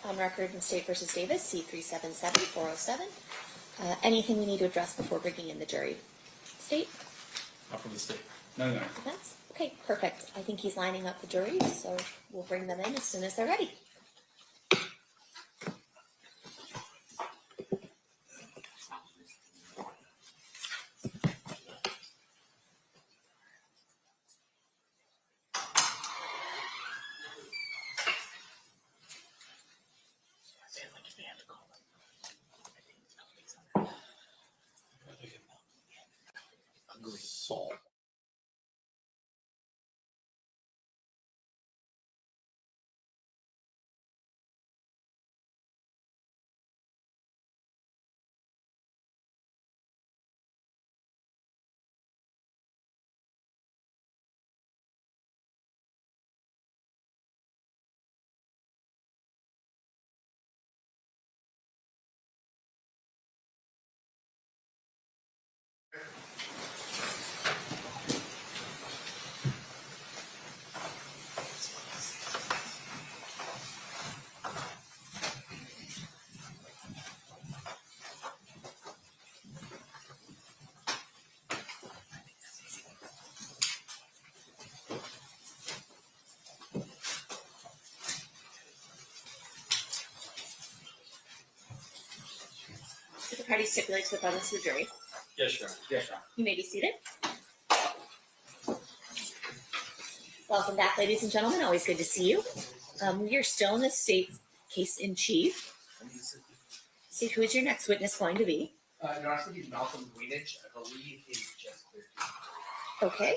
On record in State versus Davis, C-377-407. Anything we need to address before bringing in the jury? State? Not from the state. No. Defense? Okay, perfect. I think he's lining up the jury, so we'll bring them in as soon as they're ready. Salt. parties stipulate to the presence of the jury? Yes, Your Honor. Yes, Your Honor. You may be seated. Welcome back, ladies and gentlemen. Always good to see you. We are still in the state's case in chief. See, who is your next witness going to be? Your Honor, it's going to be Malcolm Greenridge. I believe he's just cleared. Okay.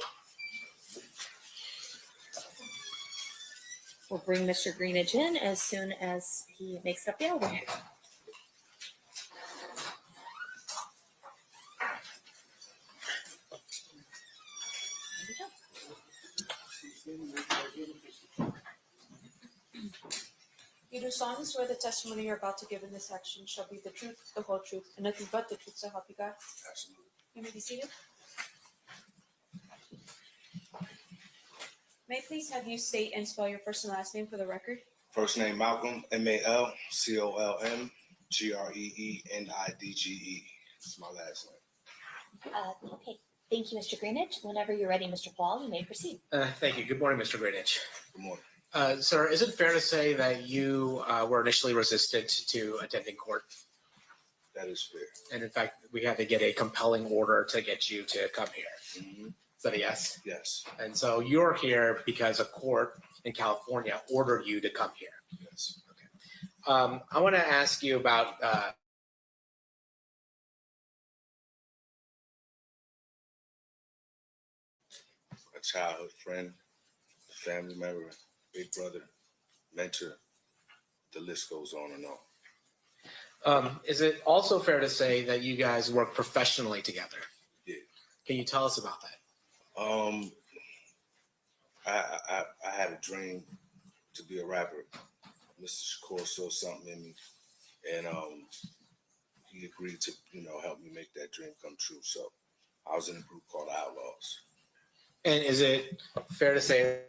We'll bring Mr. Greenridge in as soon as he makes it up the elevator. You do solemnly swear the testimony you're about to give in this action shall be the truth, the whole truth, and nothing but the truth, so help you God? Absolutely. You may be seated. May I please have you state and spell your first and last name for the record? First name Malcolm, MALCOLMGREENIDGE. It's my last name. Okay. Thank you, Mr. Greenridge. Whenever you're ready, Mr. Paul, you may proceed. Thank you. Good morning, Mr. Greenridge. Good morning. Sir, is it fair to say that you were initially resistant to attending court? That is fair. And in fact, we had to get a compelling order to get you to come here. Mm-hmm. Is that a yes? Yes. And so you're here because a court in California ordered you to come here. Yes. Okay. I want to ask you about A childhood friend, family member, big brother, mentor. The list goes on and on. is it also fair to say that you guys work professionally together? Yeah. Can you tell us about that? I had a dream to be a rapper. Mr. Shakur saw something in me, and he agreed to, help me make that dream come true. So I was in a group called Outlawz. And is it fair to say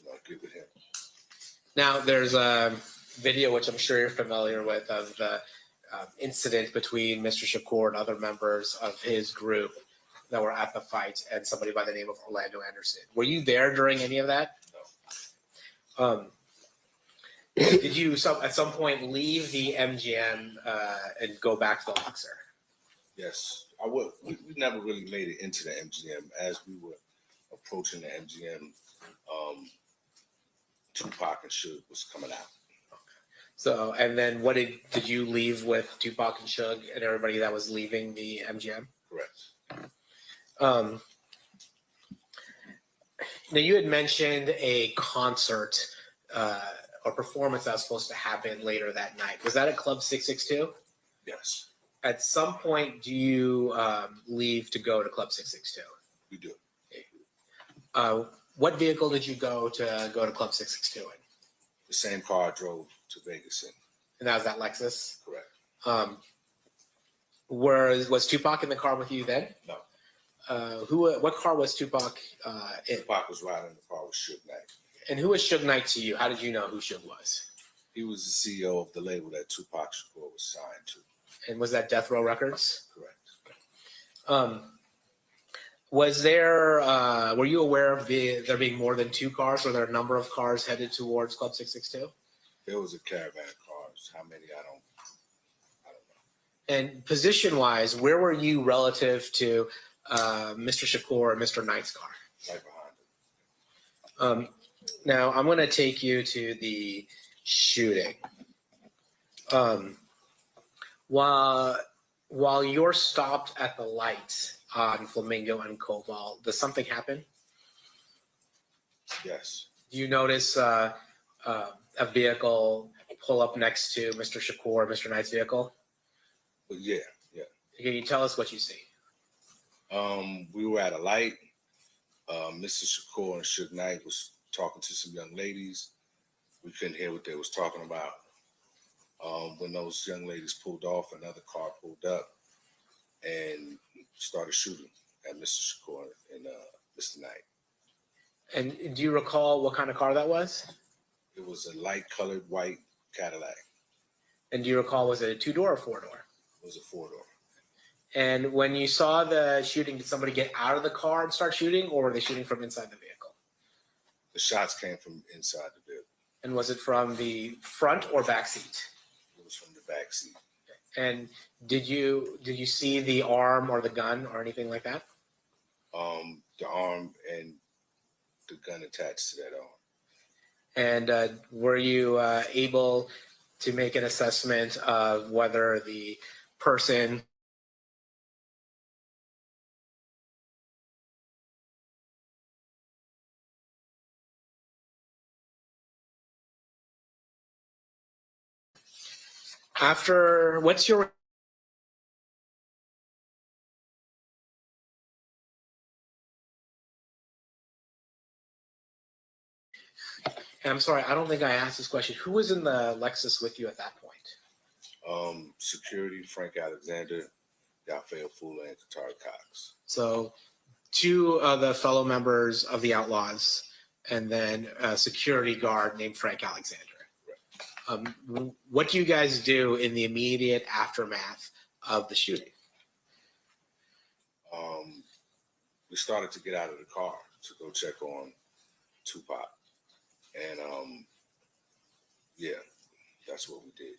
I'll give it him. now there's a video which I'm sure you're familiar with of the incident between Mr. Shakur and other members of his group that were at the fight and somebody by the name of Orlando Anderson. Were you there during any of that? No. Did you at some point leave the MGM and go back to the Luxor? Yes, I would. We never really made it into the MGM. As we were approaching the MGM, Tupac and Suge was coming out. So, and then what did you leave with Tupac and Suge and everybody that was leaving the MGM? Correct. Now you had mentioned a concert or performance that was supposed to happen later that night. Was that at Club 662? Yes. At some point, do you leave to go to Club 662? We do. What vehicle did you go to Club 662 in? The same car I drove to Vegas in. And that was that Lexus? Correct. Was Tupac in the car with you then? No. What car was Tupac in? Tupac was riding in the car with Suge Knight. And who was Suge Knight to you? How did you know who Suge was? He was the CEO of the label that Tupac Shakur was signed to. And was that Death Row Records? Correct. Was there? Were you aware of there being more than two cars? Were there a number of cars headed towards Club 662? There was a caravan of cars. How many? I don't know. And position-wise, where were you relative to Mr. Shakur and Mr. Knight's car? Right behind him. Now, I'm going to take you to the shooting. While you're stopped at the light on Flamingo and Koval, does something happen? Yes. Do you notice a vehicle pull up next to Mr. Shakur, Mr. Knight's vehicle? But yeah. Can you tell us what you see? We were at a light. Mr. Shakur and Suge Knight was talking to some young ladies. We couldn't hear what they was talking about. When those young ladies pulled off, another car pulled up and started shooting at Mr. Shakur and Mr. Knight. And do you recall what kind of car that was? It was a light-colored white Cadillac. And do you recall, was it a two-door or four-door? It was a four-door. And when you saw the shooting, did somebody get out of the car and start shooting, or were they shooting from inside the vehicle? The shots came from inside the vehicle. And was it from the front or back seat? It was from the back seat. And did you see the arm or the gun or anything like that? The arm and the gun attached to that arm. And were you able to make an assessment of whether the person what's your I'm sorry, I don't think I asked this question. Who was in the Lexus with you at that point? Security, Frank Alexander, Yafel Fula, and Katari Cox. So two of the fellow members of the Outlawz, and then a security guard named Frank Alexander. What do you guys do in the immediate aftermath of the shooting? We started to get out of the car to go check on Tupac. And yeah, that's what we did.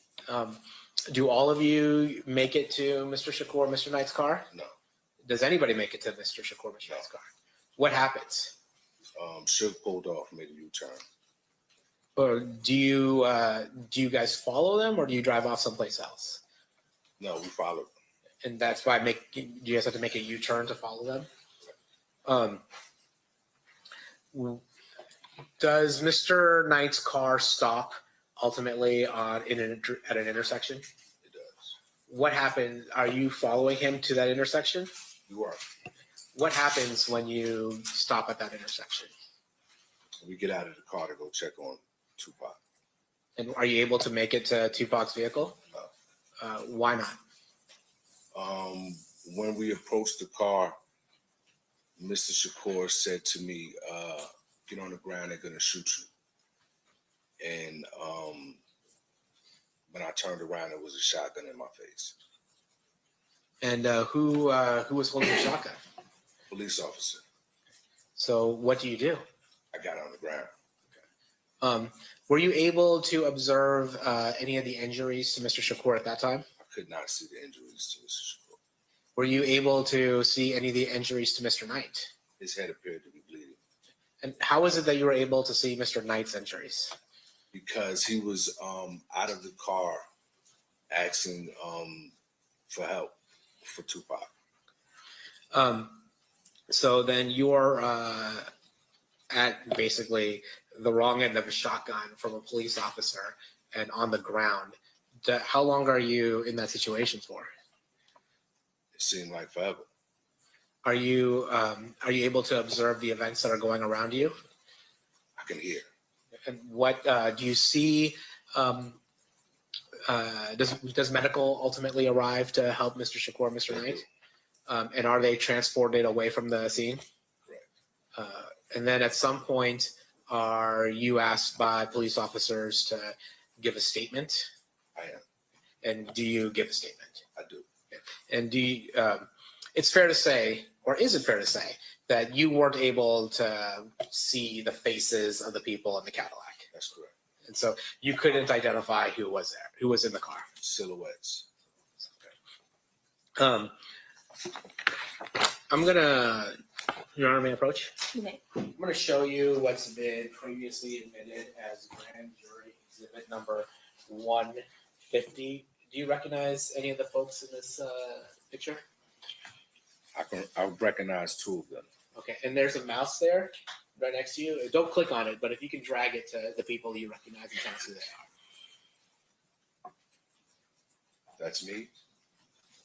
Do all of you make it to Mr. Shakur, Mr. Knight's car? No. Does anybody make it to Mr. Shakur, Mr. Knight's car? What happens? Suge pulled off, made a U-turn. Or do you guys follow them, or do you drive off someplace else? No, we followed. And that's why do you guys have to make a U-turn to follow them? Does Mr. Knight's car stop ultimately at an intersection? It does. What happened? Are you following him to that intersection? We were. What happens when you stop at that intersection? We get out of the car to go check on Tupac. And are you able to make it to Tupac's vehicle? No. Why not? When we approached the car, Mr. Shakur said to me, get on the ground, they're gonna shoot you. And when I turned around, there was a shotgun in my face. And who was holding the shotgun? Police officer. So what do you do? I got on the ground. Were you able to observe any of the injuries to Mr. Shakur at that time? I could not see the injuries to Mr. Shakur. Were you able to see any of the injuries to Mr. Knight? His head appeared to be bleeding. And how is it that you were able to see Mr. Knight's injuries? Because he was out of the car asking for help for Tupac. So then you're at basically the wrong end of a shotgun from a police officer and on the ground. How long are you in that situation for? It seemed like forever. Are you able to observe the events that are going around you? I can hear. And what do you see? Does medical ultimately arrive to help Mr. Shakur, Mr. Knight? And are they transported away from the scene? Correct. And then at some point, are you asked by police officers to give a statement? I am. And do you give a statement? I do. And do you, it's fair to say, or is it fair to say, that you weren't able to see the faces of the people in the Cadillac? That's correct. And so you couldn't identify who was there, who was in the car. Silhouettes. I'm gonna, Your Honor, may I approach? You may. I'm gonna show you what's been previously admitted as grand jury exhibit number 150. Do you recognize any of the folks in this picture? I recognize two of them. Okay, and there's a mouse there right next to you. Don't click on it, but if you can drag it to the people you recognize and tell us who they are. That's me.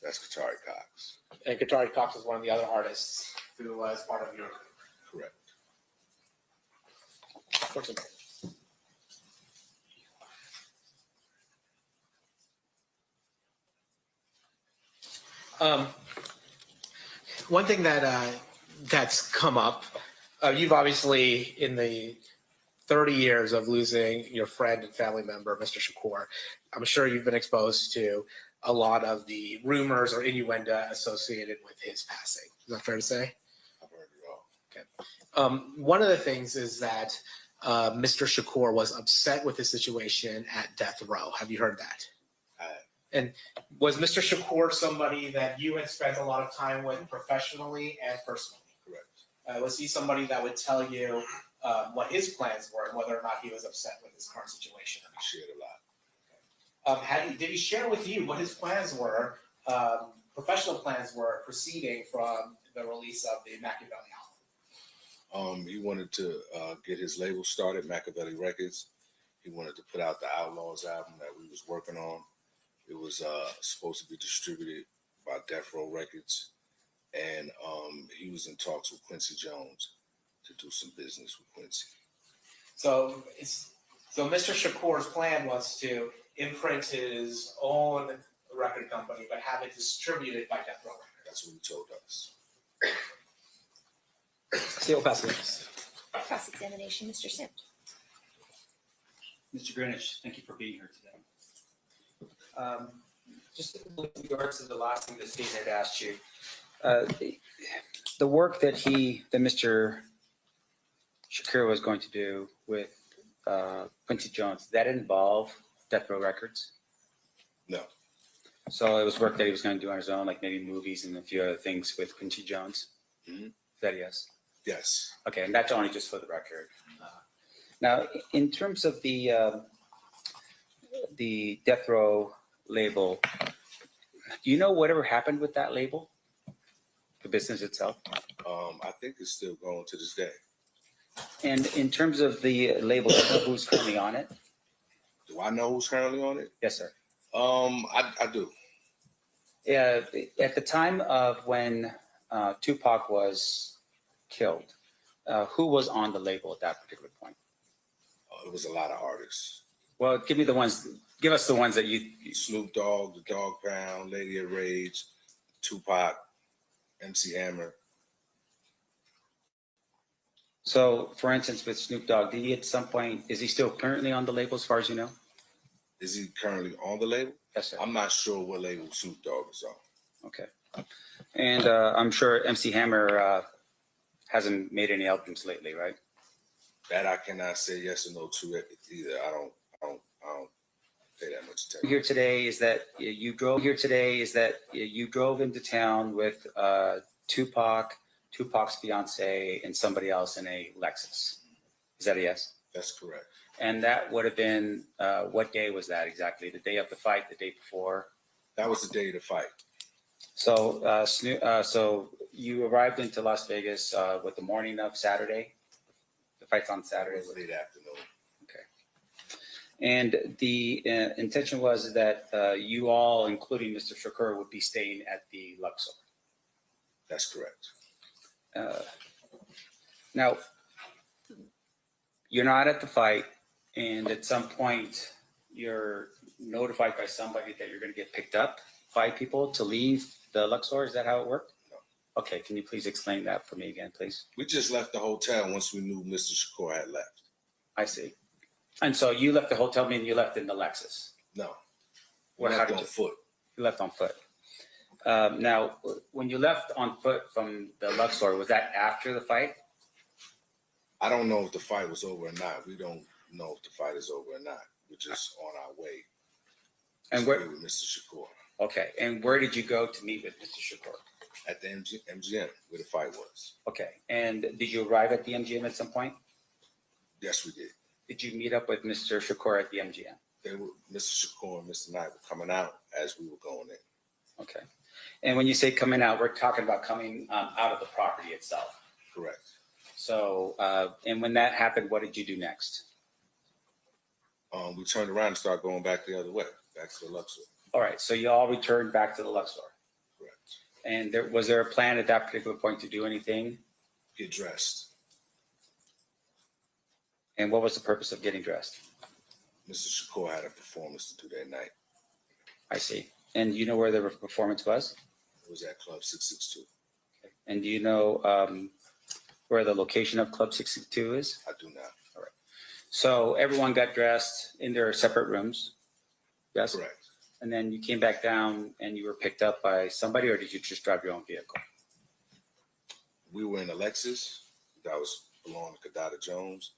That's Katari Cox. And Katari Cox is one of the other artists who was part of your group. Correct. One thing that that's come up, you've obviously, in the 30 years of losing your friend and family member, Mr. Shakur, I'm sure you've been exposed to a lot of the rumors or innuendo associated with his passing. Is that fair to say? I've heard it all. Okay. One of the things is that Mr. Shakur was upset with the situation at death row. Have you heard that? And was Mr. Shakur somebody that you had spent a lot of time with professionally and personally? Correct. Was he somebody that would tell you what his plans were and whether or not he was upset with his current situation? We shared a lot. Did he share with you what his plans were, professional plans were, proceeding from the release of the Machiavelli album? He wanted to get his label started, Machiavelli Records. He wanted to put out the Outlawz album that we was working on. It was supposed to be distributed by Death Row Records, and he was in talks with Quincy Jones to do some business with Quincy. So Mr. Shakur's plan was to imprint his own record company, but have it distributed by Death Row Records. That's what he told us. Seal passes. Cross-examination, Mr. Sims. Mr. Greenridge, thank you for being here today. Just with regards to the last thing the state had asked you, the work that Mr. Shakur was going to do with Quincy Jones, that involve Death Row Records? No. So it was work that he was going to do on his own, like maybe movies and a few other things with Quincy Jones? Mm-hmm. Is that yes? Yes. Okay, and that's only just for the record. Now, in terms of the Death Row label, do you know whatever happened with that label? The business itself? I think it's still going to this day. And in terms of the label, do you know who's currently on it? Do I know who's currently on it? Yes, sir. I do. Yeah, at the time of when Tupac was killed, who was on the label at that particular point? It was a lot of artists. Well, give us the ones that you. Snoop Dogg, the Dog Pound, Lady of Rage, Tupac, MC Hammer. So, for instance, with Snoop Dogg, did he at some point, is he still currently on the label as far as you know? Is he currently on the label? Yes, sir. I'm not sure what label Snoop Dogg is on. Okay. And I'm sure MC Hammer hasn't made any albums lately, right? That I cannot say yes or no to it either. I don't pay that much attention. Here today is that you drove into town with Tupac's fiance and somebody else in a Lexus. Is that a yes? That's correct. And that would have been, what day was that exactly? The day of the fight, the day before? That was the day of the fight. So, so you arrived into Las Vegas with the morning of Saturday? The fight's on Saturday? It was late afternoon. Okay. And the intention was that you all, including Mr. Shakur, would be staying at the Luxor? That's correct. Now, you're not at the fight, and at some point, you're notified by somebody that you're going to get picked up by people to leave the Luxor. Is that how it worked? No. Okay, can you please explain that for me again, please? We just left the hotel once we knew Mr. Shakur had left. I see. And so you left the hotel, meaning you left in the Lexus. No. We Well, how left did on you- foot. You left on foot. Now, when you left on foot from the Luxor, was that after the fight? I don't know if the fight was over or not. We don't know if the fight is over or not. We're just on our way And to where? meet with Mr. Shakur Okay, and where did you go to meet with Mr. Shakur? at the MGM where the fight was. Okay, and did you arrive at the MGM at some point? Yes, we did. Did you meet up with Mr. Shakur at the MGM? Mr. Shakur and Mr. Knight were coming out as we were going in. Okay, and when you say coming out, we're talking about coming out of the property itself. Correct. So, and when that happened, what did you do next? We turned around and started going back the other way, back to the Luxor. All right, so you all returned back to the Luxor. Correct. And was there a plan at that particular point to do anything? Get dressed. And what was the purpose of getting dressed? Mr. Shakur had a performance to do that night. I see. And you know where the performance was? It was at Club 662. And do you know where the location of Club 62 is? I do not. So everyone got dressed in their separate rooms. Yes? Correct. And then you came back down and you were picked up by somebody, or did you just drive your own vehicle? We were in a Lexus that was belonging to Kadada Jones.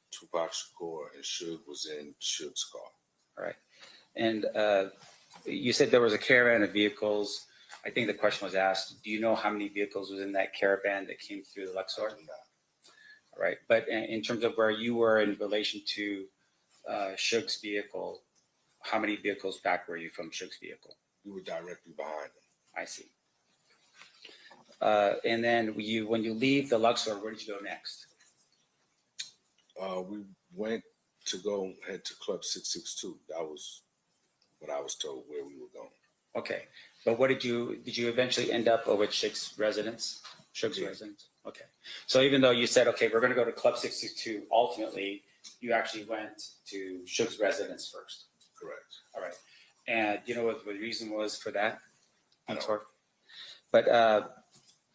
Tupac Shakur and Suge was in Suge's car. All right. And you said there was a caravan of vehicles. I think the question was asked, do you know how many vehicles was in that caravan that came through the Luxor? I do not. All right. But in terms of where you were in relation to Suge's vehicle, how many vehicles back were you from Suge's vehicle? We were directly behind him. I see. And then when you leave the Luxor, where did you go next? We went to go head to Club 662. That was what I was told where we were going. Okay. But what did you eventually end up over at Suge's residence? Suge's Yeah. residence? Okay. So even though you said, okay, we're going to go to Club 662, ultimately, you actually went to Suge's residence first. Correct. All right. And you know what the reason was for that? I don't. Sorry. But,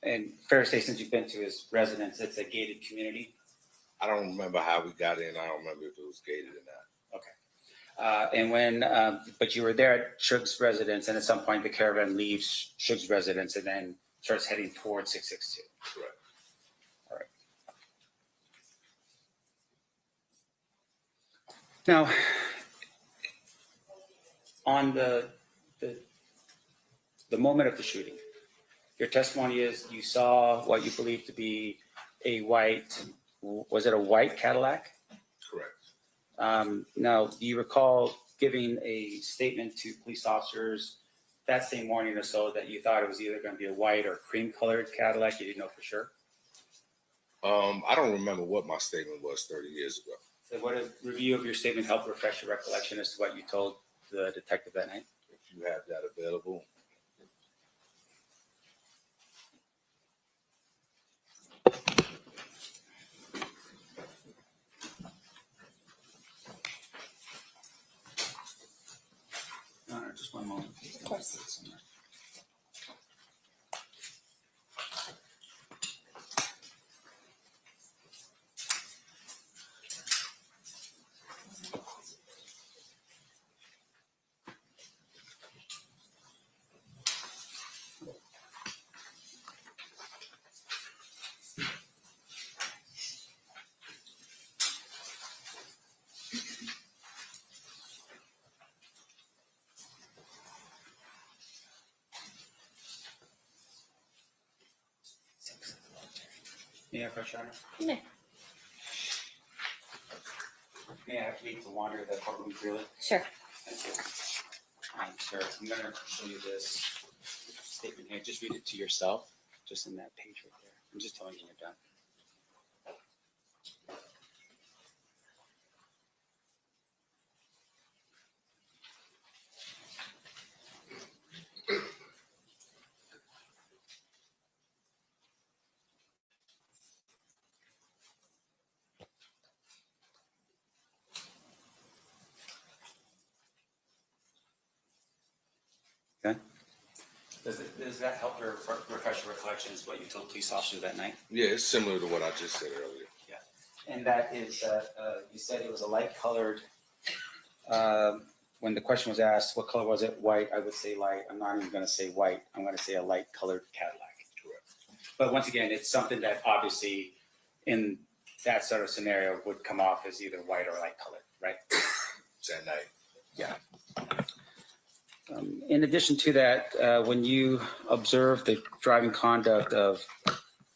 and fair to say, since you've been to his residence, it's a gated community. I don't remember how we got in. I don't remember if it was gated or not. And when, but you were there at Suge's residence, and at some point the caravan leaves Suge's residence and then starts heading towards 662. Correct. All right. Now, on the moment of the shooting, your testimony is you saw what you believe to be a white, was it a white Cadillac? Correct. Now, do you recall giving a statement to police officers that same morning or so that you thought it was either going to be a white or cream colored Cadillac? You didn't know for sure? I don't remember what my statement was 30 years ago. So would a review of your statement help refresh your recollection as to what you told the detective that night? If you have that available. No, just one moment. Of course. Yeah, for sure. You may. May I have leave to wander the courtroom freely? Sure. Thank you. Sir, I'm going to show you this statement here. Just read it to yourself, just in that page right there. I'm just telling you you're done. Does that help your refresh your recollections, what you told police officers that night? Yeah, it's similar to what I just said earlier. And that is, you said it was a light colored, when the question was asked, what color was it? White, I would say light. I'm not even gonna say white. I'm gonna say a light colored Cadillac. Correct. But once again, it's something that obviously in that sort of scenario would come off as either white or light colored, right? It's at night. In addition to that, when you observed the driving conduct of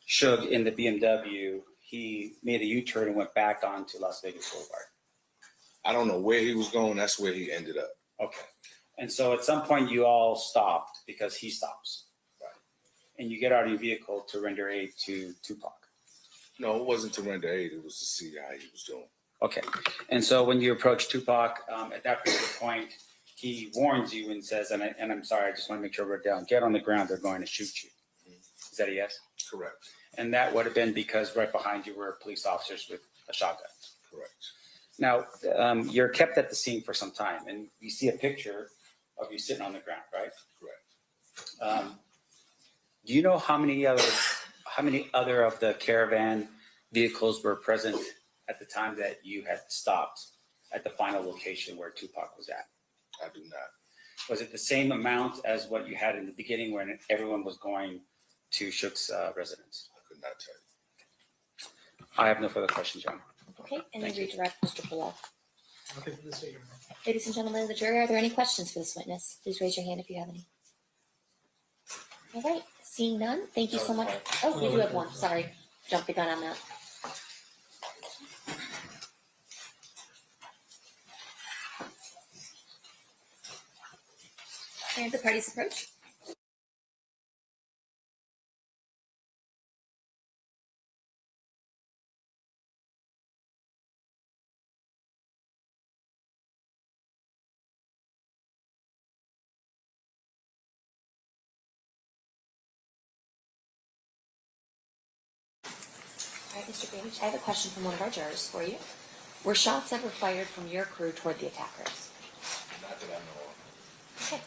Suge in the BMW, he made a U-turn and went back onto Las Vegas Boulevard. I don't know where he was going. That's where he ended up. Okay. And so at some point you all stopped because he stops. Right. And you get out of your vehicle to render aid to Tupac. No, it wasn't to render aid. It was to see how he was doing. Okay. And so when you approach Tupac, at that particular point, he warns you and says, and I'm sorry, I just want to make sure we're down. Get on the ground. They're going to shoot you. Is that a yes? Correct. And that would have been because right behind you were police officers with a shotgun. Correct. Now, you're kept at the scene for some time, and you see a picture of you sitting on the ground, right? Correct. Do you know how many other of the caravan vehicles were present at the time that you had stopped at the final location where Tupac was at? I do not. Was it the same amount as what you had in the beginning when everyone was going to Shook's residence? I could not tell you. I have no further questions, John. Okay, and then Thank you. redirect Mr. Below. Okay, for the statement. Ladies and gentlemen of the jury, are there any questions for this witness? Please raise your hand if you have any. All right, seeing none, thank you so much. Oh, we do have one, sorry. Jumped the gun on that. And the parties approach. All right, Mr. Greenridge, I have a question from one of our jurors for you. Were shots ever fired from your crew toward the attackers? Not that I know of. Okay.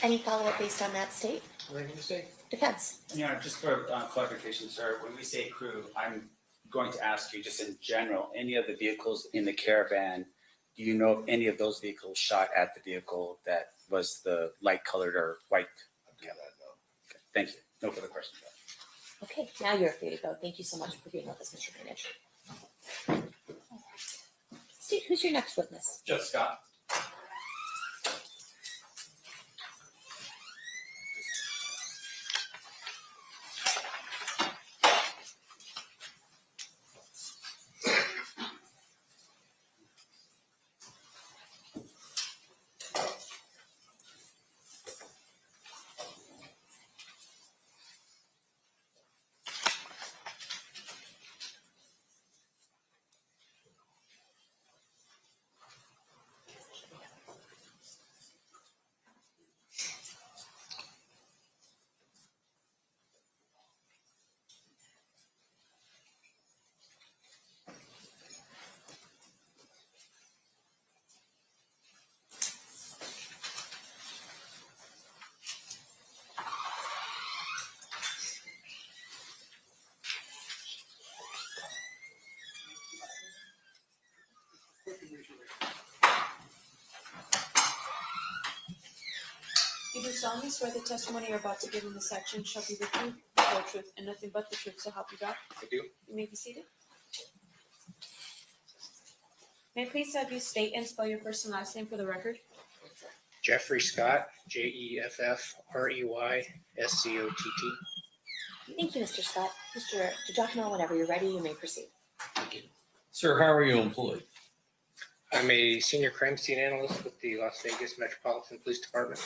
Any follow-up based on that state? Anything to say? Defense? Just for clarification, sir, when we say crew, I'm going to ask you just in general, any of the vehicles in the caravan, do you know if any of those vehicles shot at the vehicle that was the light colored or white? I do not know. Okay, thank you. No further questions. Okay, now you're free to go. Thank you so much for being with us, Mr. Greenridge. Steve, who's your next witness? Jeff Scott. You do solemnly swear the testimony you're about to give in this section shall be the truth, the whole truth, and nothing but the truth, so help you God? I do. You may be seated. May I please have you state and spell your first and last name for the record? Jeffrey Scott, JEFFREYSCOTT. Thank you, Mr. Scott. Mr. DiGiacomo, whenever you're ready, you may proceed. Sir, how are you employed? I'm a senior crime scene analyst with the Las Vegas Metropolitan Police Department.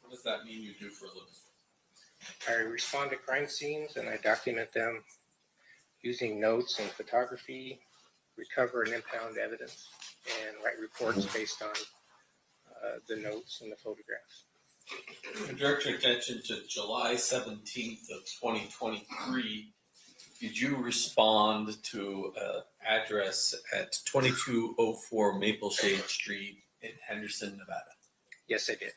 What does that mean you do for a living? I respond to crime scenes and I document them using notes and photography, recover and impound evidence, and write reports based on the notes and the photographs. I direct your attention to July 17th of 2023. Did you respond to an address at 2204 Mapleshade Street in Henderson, Nevada? Yes, I did.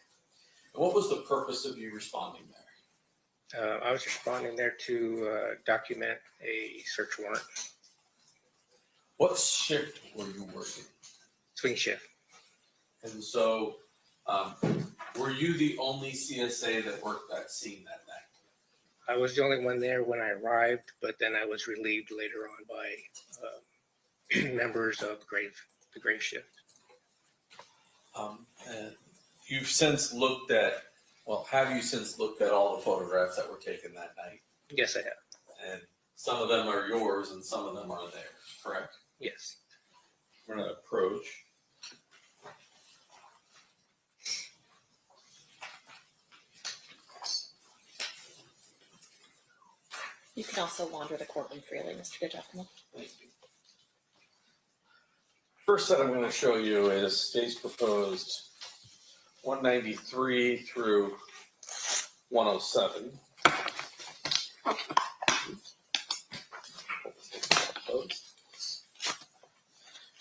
What was the purpose of you responding there? I was responding there to document a search warrant, What shift were you working? swing shift. And so, were you the only CSA that worked that scene that night? I was the only one there when I arrived, but then I was relieved later on by members of the grave shift. And you've since looked at, have you since looked at all the photographs that were taken that night? Yes, I have. And some of them are yours and some of them are theirs, correct? Yes. We're gonna approach. You can also wander the courtroom freely, Mr. Goodjustice. Thank you. First set I'm going to show you is state's proposed 193 through 107.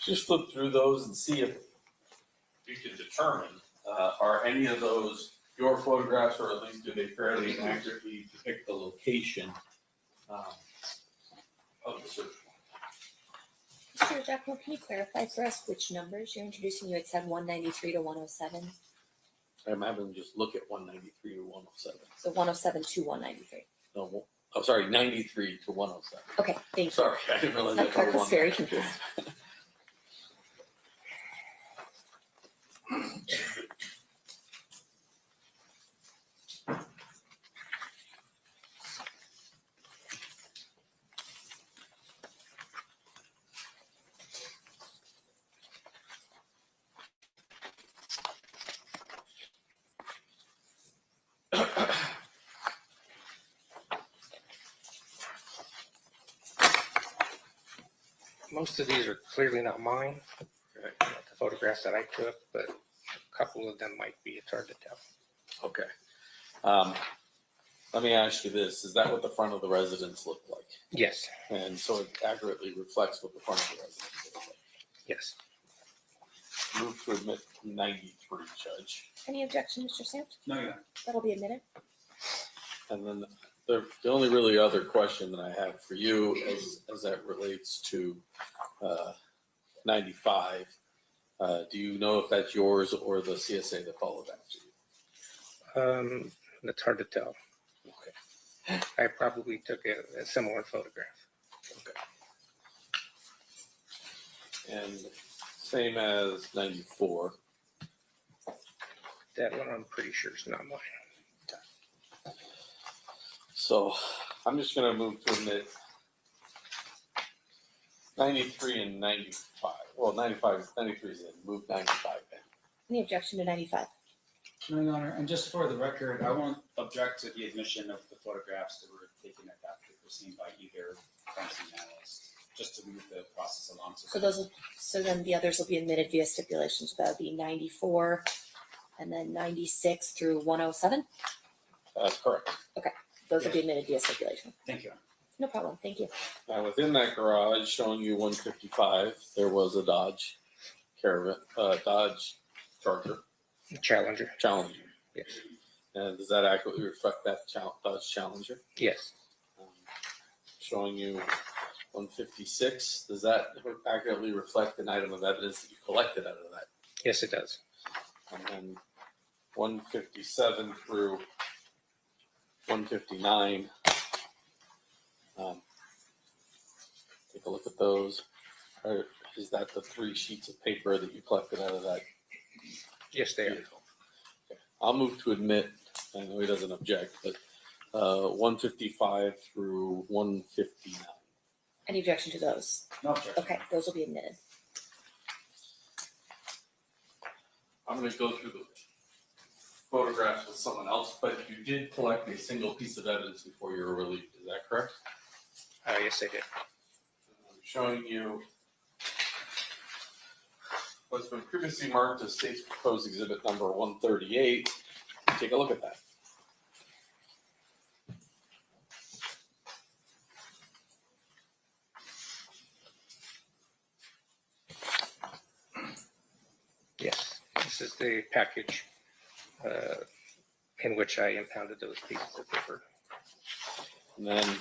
Just flip through those and see if you can determine are any of those your photographs, or at least do they fairly and accurately depict the location of the search warrant. Mr. Giacomo, can you clarify for us which numbers you're introducing? You had said 193 to 107. I'm having them just look at 193 to 107. So 107 to 193. No, I'm sorry, 93 to 107. Okay, thank you. Sorry, I didn't realize That that clerk covered was one. very confused. Most of these are clearly not mine, the photographs that I took, but a couple of them might be. It's hard to tell. Okay. Let me ask you this. Is that what the front of the residence looked like? Yes, And so it accurately reflects what the front of the residence looks like. yes. Move to admit 93, Judge. Any objection, Mr. Stamps? No, you're not. That'll be admitted. And then the only really other question that I have for you as that relates to 95, do you know if that's yours or the CSA that followed after you? That's hard to tell. Okay. I probably took a similar photograph. And same as 94. That one I'm pretty sure is not mine. So I'm just going to move to admit 93 and 95. Well, 93 is in. Move 95 in. Any objection to 95? No, Your Honor, and just for the record, I won't object to the admission of the photographs that were taken at that particular scene by either crime scene analyst, just to move the process along. So then the others will be admitted via stipulation. So that would be 94 and then 96 through 107. Correct. Those will be admitted via stipulation. Thank you, Your Honor. No problem. Thank you. Now within that garage, showing you 155, there was a Dodge Caravan, Dodge Charger, Challenger. Challenger. Yes. And does that accurately reflect that Dodge Challenger? Yes. Showing you 156, does that accurately reflect an item of evidence that you collected out of that? Yes, it does. And then 157 through 159. Take a look at those. Is that the 3 sheets of paper that you collected out of that Yes, they are. vehicle? Okay. I'll move to admit, I know he doesn't object, but 155 through 159. Any objection to those? No objection. Okay, those will be admitted. I'm going to go through the photographs with someone else, but you did collect a single piece of evidence before you were relieved. Is that correct? Yes, I did. I'm showing you what's been previously marked as state's proposed exhibit number 138. Take a look at that. Yes, this is the package in which I impounded those pieces of paper. And then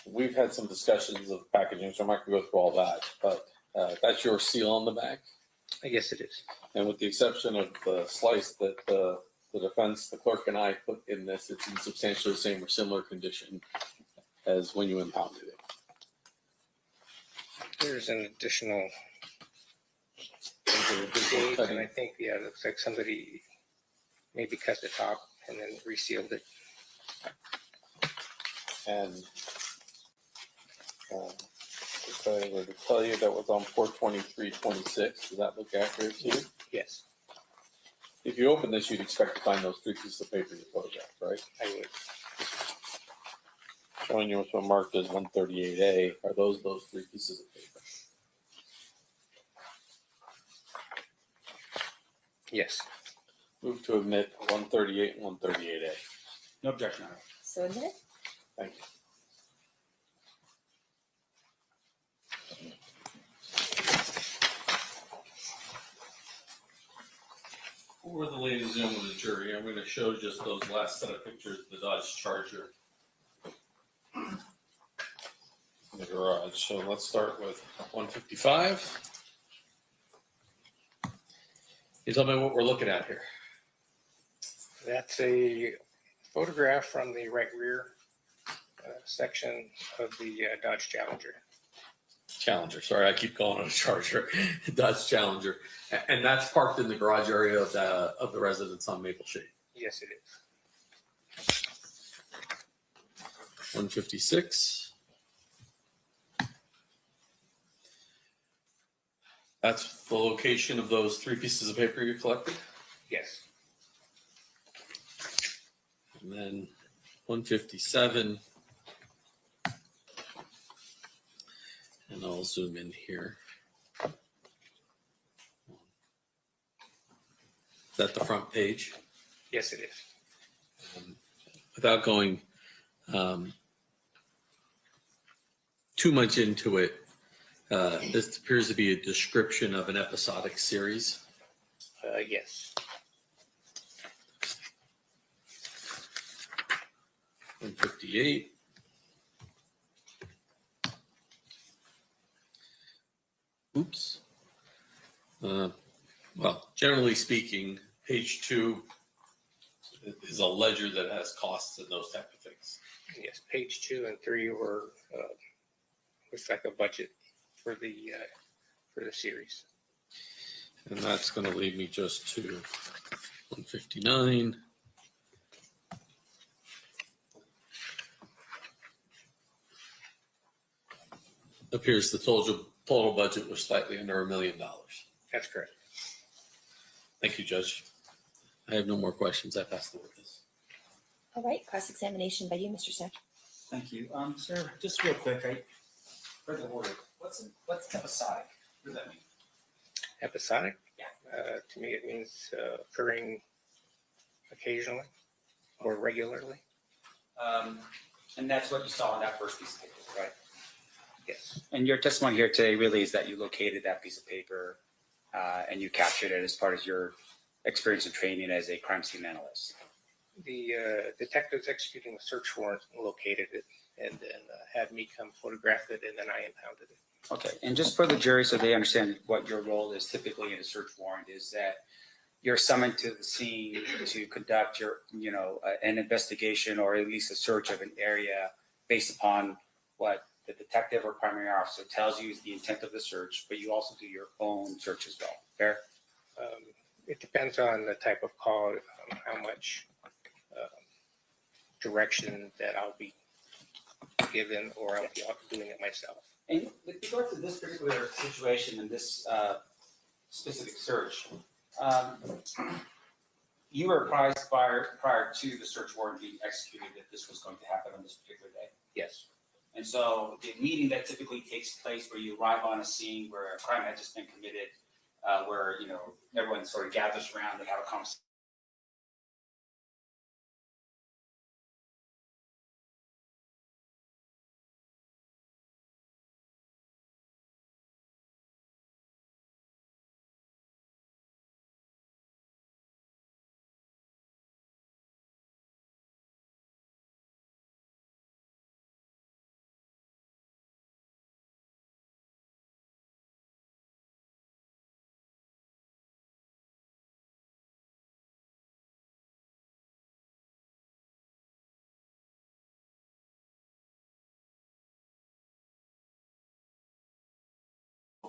we've had some discussions of packaging, so I'm not going to go through all that, but that's your seal on the back. I guess it is. And with the exception of the slice that the defense, the clerk, and I put in this, it's in substantially the same or similar condition as when you impounded it. There's an additional date, and I think, yeah, it looks like somebody maybe cut the top and then resealed it. And if I were to tell you that was on 4/23/26, does that look accurate to you? Yes, If you open this, you'd expect to find those three pieces of paper you photographed, right? I would. Showing you what's been marked as 138A. Are those three pieces of paper? Yes. Move to admit 138 and 138A. No objection, Your Honor. So admitted. Thank you. For the ladies and gentlemen of the jury, I'm going to show just those last set of pictures of the Dodge Charger in the garage. So let's start with 155. You tell me what we're looking at here. That's a photograph from the right rear section of the Dodge Challenger. Challenger. Sorry, I keep calling it a Charger. Dodge Challenger, and that's parked in the garage area of the residence on Maple Shade. Yes, it is. 156. That's the location of those three pieces of paper you collected. Yes. And then 157. And I'll zoom in here. Is that the front page? Yes, it is. Without going too much into it, this appears to be a description of an episodic series. Yes. 158. Oops. Well, generally speaking, page 2 is a ledger that has costs and those type of things. Yes. Page 2 and 3 were looks like a budget for the series. And that's going to lead me just to 159. Appears the total budget was slightly under $1 million. That's correct. Thank you, Judge. I have no more questions. I pass the witness. All right, cross-examination by you, Mr. Snack. Thank you. Sir, just real quick, I read the order. What's episodic? What does that mean? Episodic? Yeah. To me, it means occurring occasionally or regularly. And that's what you saw on that first piece of paper, right? Yes. And your testimony here today really is that you located that piece of paper and you captured it as part of your experience and training as a crime scene analyst. The detectives executing the search warrant located it and then had me come photograph it, and then I impounded it. Okay, and just for the jury so they understand what your role is typically in a search warrant is that you're summoned to the scene to conduct an investigation or at least a search of an area based upon what the detective or primary officer tells you is the intent of the search, but you also do your own search as well. Fair? It depends on the type of call, how much direction that I'll be given, or I'll be doing it myself. And with regard to this particular situation and this specific search, you were apprised prior to the search warrant being executed that this was going to happen on this particular day. Yes. And so the meeting that typically takes place where you arrive on a scene where a crime had just been committed, where everyone sort of gathers around, they have a conversation.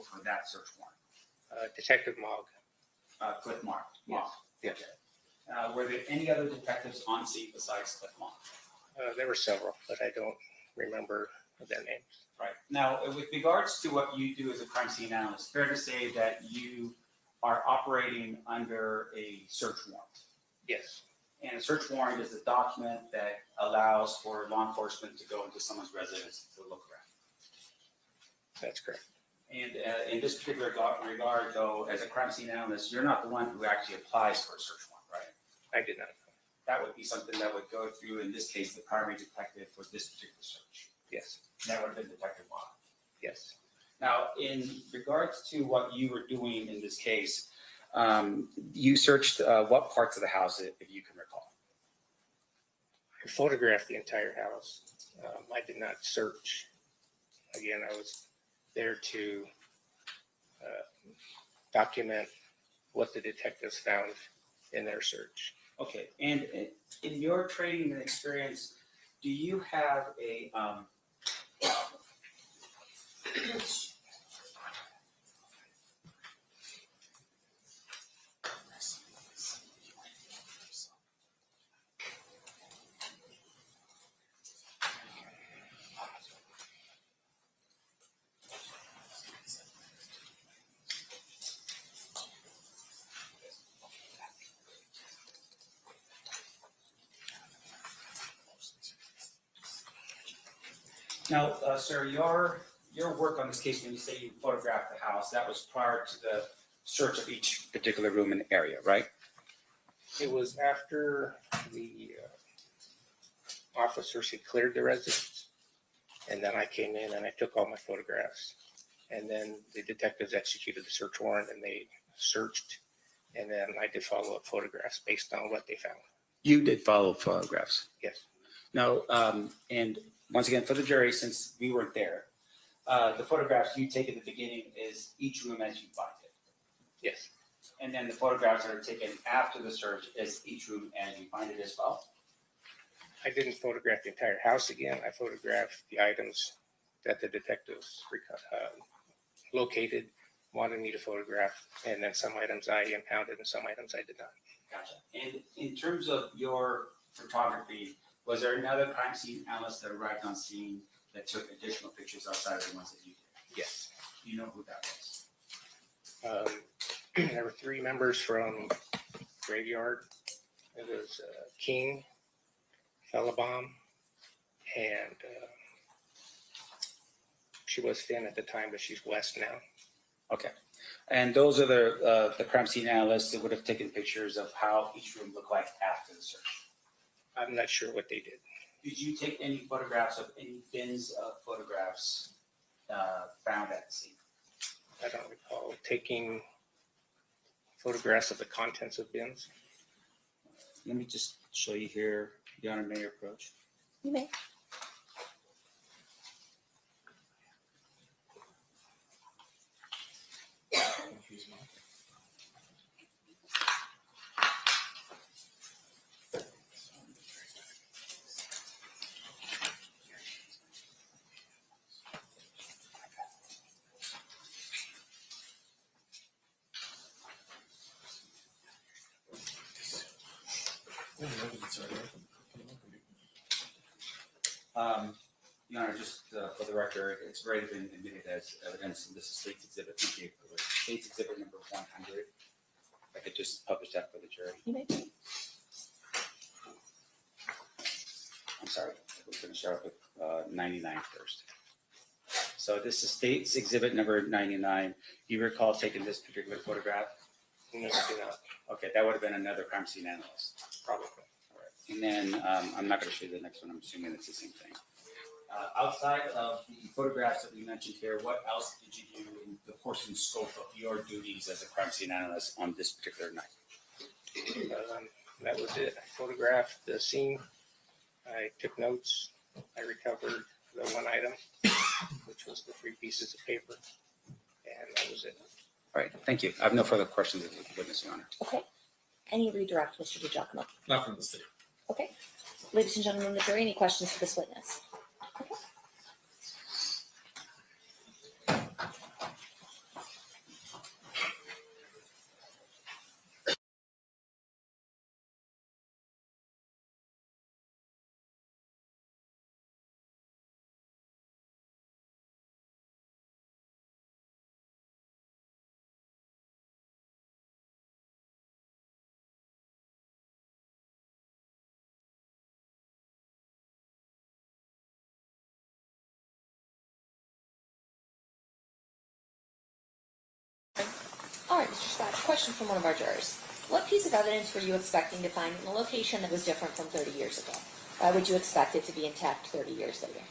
for that search warrant? Detective Mogg. Cliff Mark. Yes. Yes. Were there any other detectives on scene besides Cliff Mark? There were several, but I don't remember their names. Right. Now, with regards to what you do as a crime scene analyst, fair to say that you are operating under a search warrant. Yes. And a search warrant is a document that allows for law enforcement to go into someone's residence to look around. That's correct. And in this particular regard, though, as a crime scene analyst, you're not the one who actually applies for a search warrant, right? I did not. That would be something that would go through, in this case, the primary detective for this particular search. Yes. That would have been Detective Wallace. Yes. Now, in regards to what you were doing in this case, you searched what parts of the house, if you can recall? I photographed the entire house. I did not search. Again, I was there to document what the detectives found in their search. Okay, and in your training and experience, do you have a now, sir, your work on this case, when you say you photographed the house, that was prior to the search of each particular room and area, right? It was after the officers had cleared the residence, and then I came in and I took all my photographs. And then the detectives executed the search warrant and they searched, and then I did follow-up photographs based on what they found. You did follow photographs. Yes. Now, and once again, for the jury, since we weren't there, the photographs you take at the beginning is each room as you find it. Yes. And then the photographs that are taken after the search is each room as you find it as well. I didn't photograph the entire house again. I photographed the items that the detectives located, wanted me to photograph, and then some items I impounded and some items I did not. Gotcha. And in terms of your photography, was there another crime scene analyst that arrived on scene that took additional pictures outside of the ones that you did? Yes. Do you know who that was? There were 3 members from Graveyard. It was King, Felabom, and she was thin at the time, but she's West now. Okay. And those are the crime scene analysts that would have taken pictures of how each room looked like after the search. I'm not sure what they did. Did you take any photographs of any bins of photographs found at the scene? I don't recall taking photographs of the contents of bins. Let me just show you here. Your Honor, may I approach? You may. Your Honor, just for the record, it's already been admitted as evidence, and this is State's Exhibit, thank you, State's Exhibit number 100. I could just publish that for the jury. You may. I'm sorry, we're going to start with 99 first. So this is State's Exhibit number 99. You recall taking this particular photograph? No, I do not. Okay, that would have been another crime scene analyst. Probably. All right. And then I'm not going to show you the next one. I'm assuming it's the same thing. Outside of the photographs that we mentioned here, what else did you do in the course and scope of your duties as a crime scene analyst on this particular night? That was it. I photographed the scene. I took notes. I recovered the one item, which was the 3 pieces of paper, and that was it. All right, thank you. I have no further questions of the witness, Your Honor. Okay. Any redirect, Mr. DiGiacomo? Not from the state. Okay. Ladies and gentlemen of the jury, any questions for this witness? Okay. All right, Mr. Scott, question from one of our jurors. What piece of evidence were you expecting to find in a location that was different from 30 years ago? Why would you expect it to be intact 30 years later?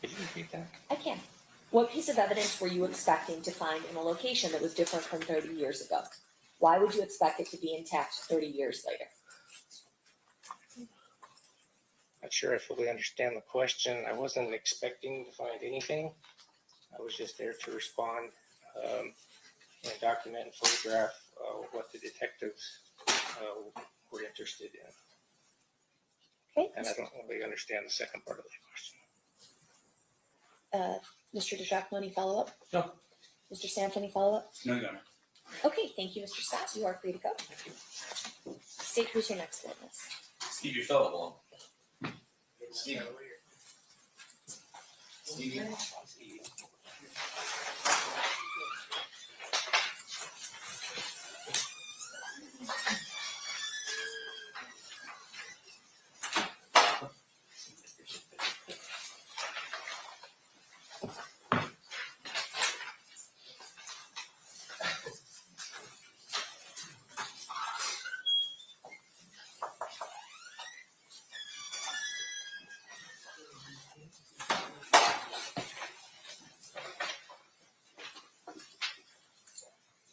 Could you repeat that? I can. What piece of evidence were you expecting to find in a location that was different from 30 years ago? Why would you expect it to be intact 30 years later? Not sure I fully understand the question. I wasn't expecting to find anything. I was just there to respond and document and photograph what the detectives were interested in. Okay. And I don't really understand the second part of the question. Mr. DeJacque, any follow-up? No. Mr. Sanf, any follow-up? No, Your Honor. Okay, thank you, Mr. Scott. You are free to go. State who's your next witness. Steavie Felabom. Stevie.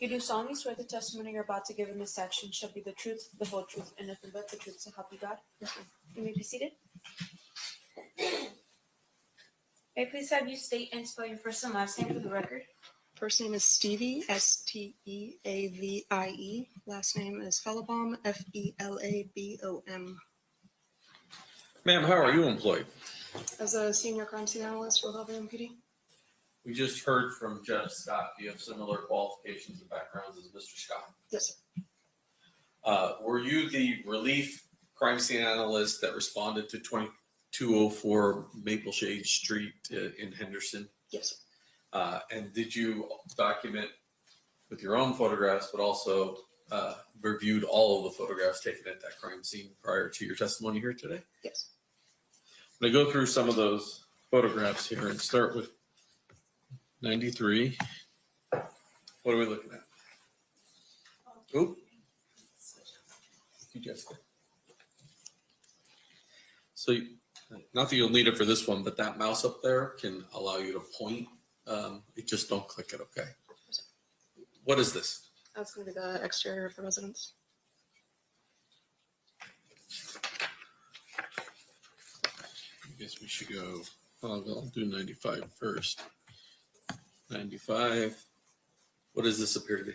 You do solemnly swear the testimony you're about to give in this section shall be the truth, the whole truth, and nothing but the truth, so help you God? Yes, ma'am. You may be seated. May I please have you state and spell your first and last name for the record? First name is Steavie, Steavie. Last name is Felabom, Felabom. Ma'am, how are you employed? As a senior crime scene analyst with LVMPD. We just heard from Judge Scott. Do you have similar qualifications and backgrounds as Mr. Scott? Yes, sir. Were you the relief crime scene analyst that responded to 2204 Maple Shade Street in Henderson? Yes, sir. And did you document with your own photographs, but also reviewed all of the photographs taken at that crime scene prior to your testimony here today? Yes. I'm going to go through some of those photographs here and start with 93. What are we looking at? Oop. You Jessica. So, not that you'll need it for this one, but that mouse up there can allow you to point. You just don't click it, okay? What is this? That's going to be the exterior of the residence. I guess we should go, I'll do 95 first. 95. What does this appear to be?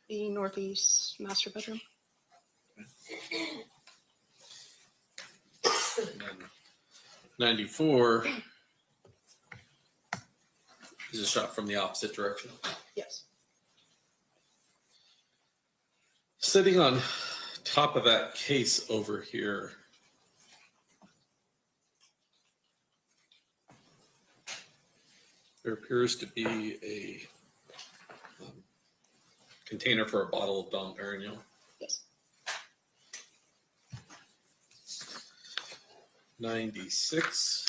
The northeast master bedroom. And then 94 is a shot from the opposite direction. Yes. Sitting on top of that case over here, there appears to be a container for a bottle of Dom Perignon. Yes. 96.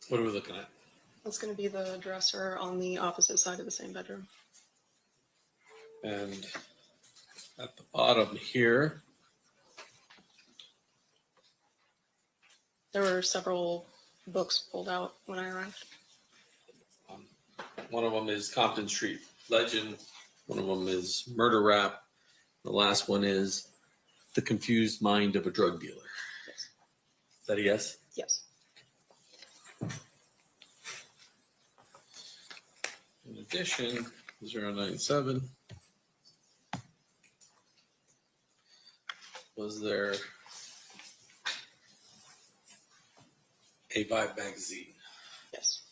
What are we looking at? That's going to be the dresser on the opposite side of the same bedroom. And at the bottom here, There were several books pulled out when I arrived. one of them is Compton Street Legend. One of them is Murder Rap. The last one is The Confused Mind of a Drug Dealer. Yes. Is that a yes? Yes. In addition, 097, was there a Vibe magazine? Yes.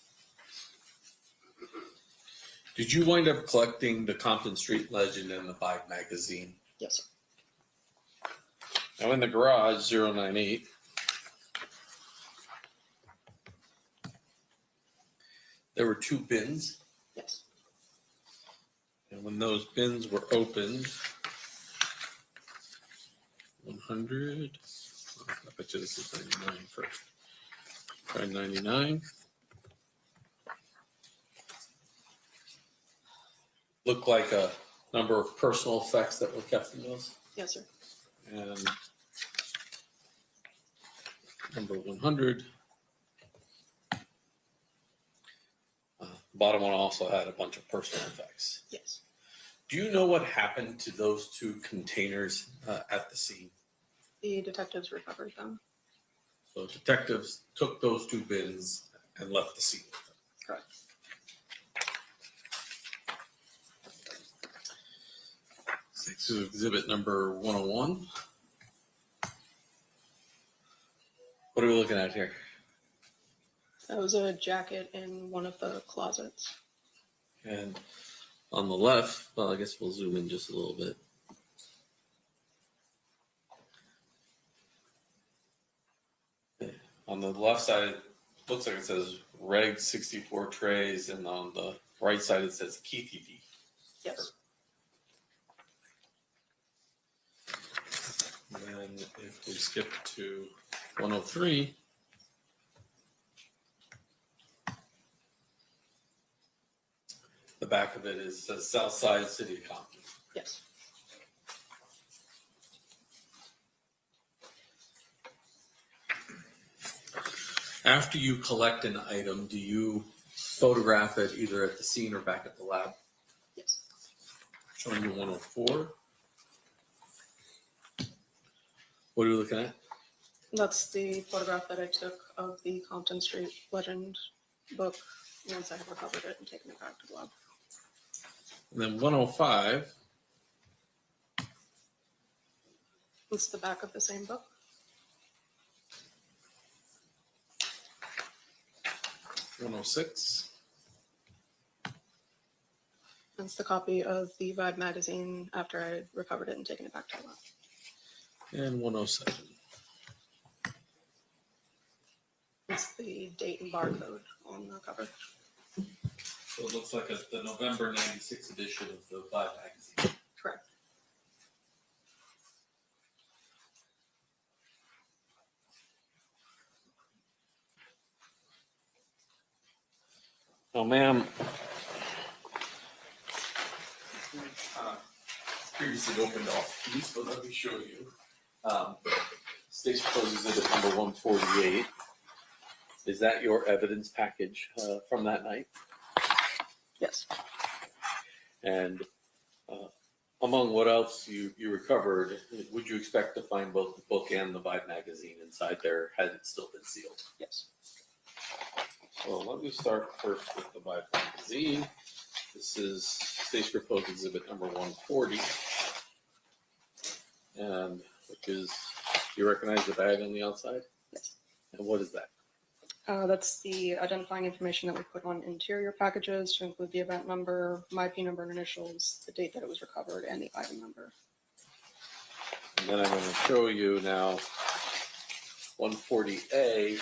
Did you wind up collecting the Compton Street Legend and the Vibe magazine? Yes, sir. Now in the garage, 098, there were two bins. Yes. And when those bins were opened, 100, I bet you this is 99 first. Try 99. look like a number of personal effects that were kept in those. Yes, sir. And number 100. Bottom one also had a bunch of personal effects. Yes. Do you know what happened to those two containers at the scene? The detectives recovered them. So detectives took those two bins and left the scene. Correct. This is exhibit number 101. What are we looking at here? That was a jacket in one of the closets. And on the left, well, I guess we'll zoom in just a little bit. On the left side, it looks like it says Reg 64 trays, and on the right side, it says Keefe. Yes. And then if we skip to 103, the back of it says Southside City of Compton. Yes. After you collect an item, do you photograph it either at the scene or back at the lab? Yes. Showing you 104. What are you looking at? That's the photograph that I took of the Compton Street Legend book once I had recovered it and taken it back to the lab. And then 105. It's the back of the same book. 106. That's the copy of the Vibe magazine after I had recovered it and taken it back to the lab. And 107. It's the date and barcode on the cover. So it looks like the November 96 edition of the Vibe magazine. Correct. Oh, ma'am. Previously opened off keys, but let me show you. State Proposed Exhibit number 148. Is that your evidence package from that night? Yes. And among what else you recovered, would you expect to find both the book and the Vibe magazine inside there had it still been sealed? Yes. So let me start first with the Vibe magazine. This is State's Proposed Exhibit number 140. And which is, do you recognize the bag on the outside? Yes. And what is that? That's the identifying information that we put on interior packages to include the event number, my P number and initials, the date that it was recovered, and the item number. And then I'm going to show you now 140A.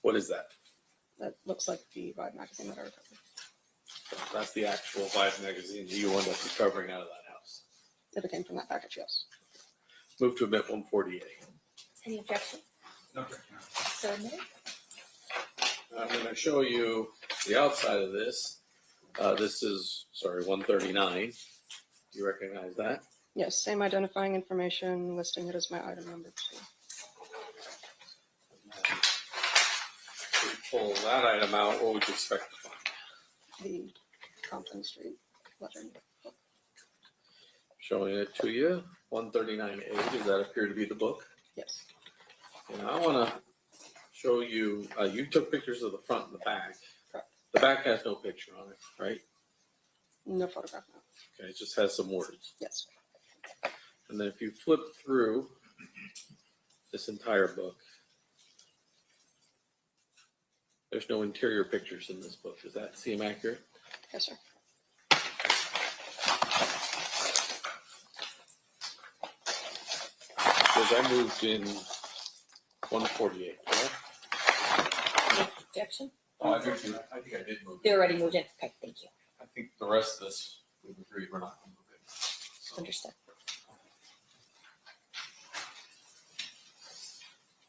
What is that? That looks like the Vibe magazine that I recovered. So that's the actual Vibe magazine that you end up recovering out of that house. It came from that package, yes. Move to admit 140A. Any objection? No. So admitted. I'm going to show you the outside of this. This is, 139. Do you recognize that? Yes, same identifying information, listing it as my item number 2. If you pull that item out, what would you expect to find? The Compton Street Legend book. Showing it to you, 139A. Does that appear to be the book? Yes. And I want to show you, you took pictures of the front and the back. Correct. The back has no picture on it, right? No photograph now. Okay, it just has some words. Yes. And then if you flip through this entire book, there's no interior pictures in this book. Does that seem accurate? Yes, sir. Because I moved in 148, right? Any objection? Oh, I think I did move. They already moved in. Okay, thank you. I think the rest of this, we've agreed we're not going to move in. So Understood.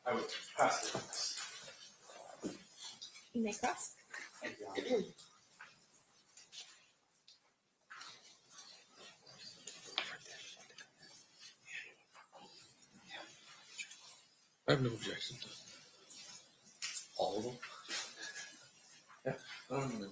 I would pass it. You may cross. I have no objection to all of them. Yeah, I don't know.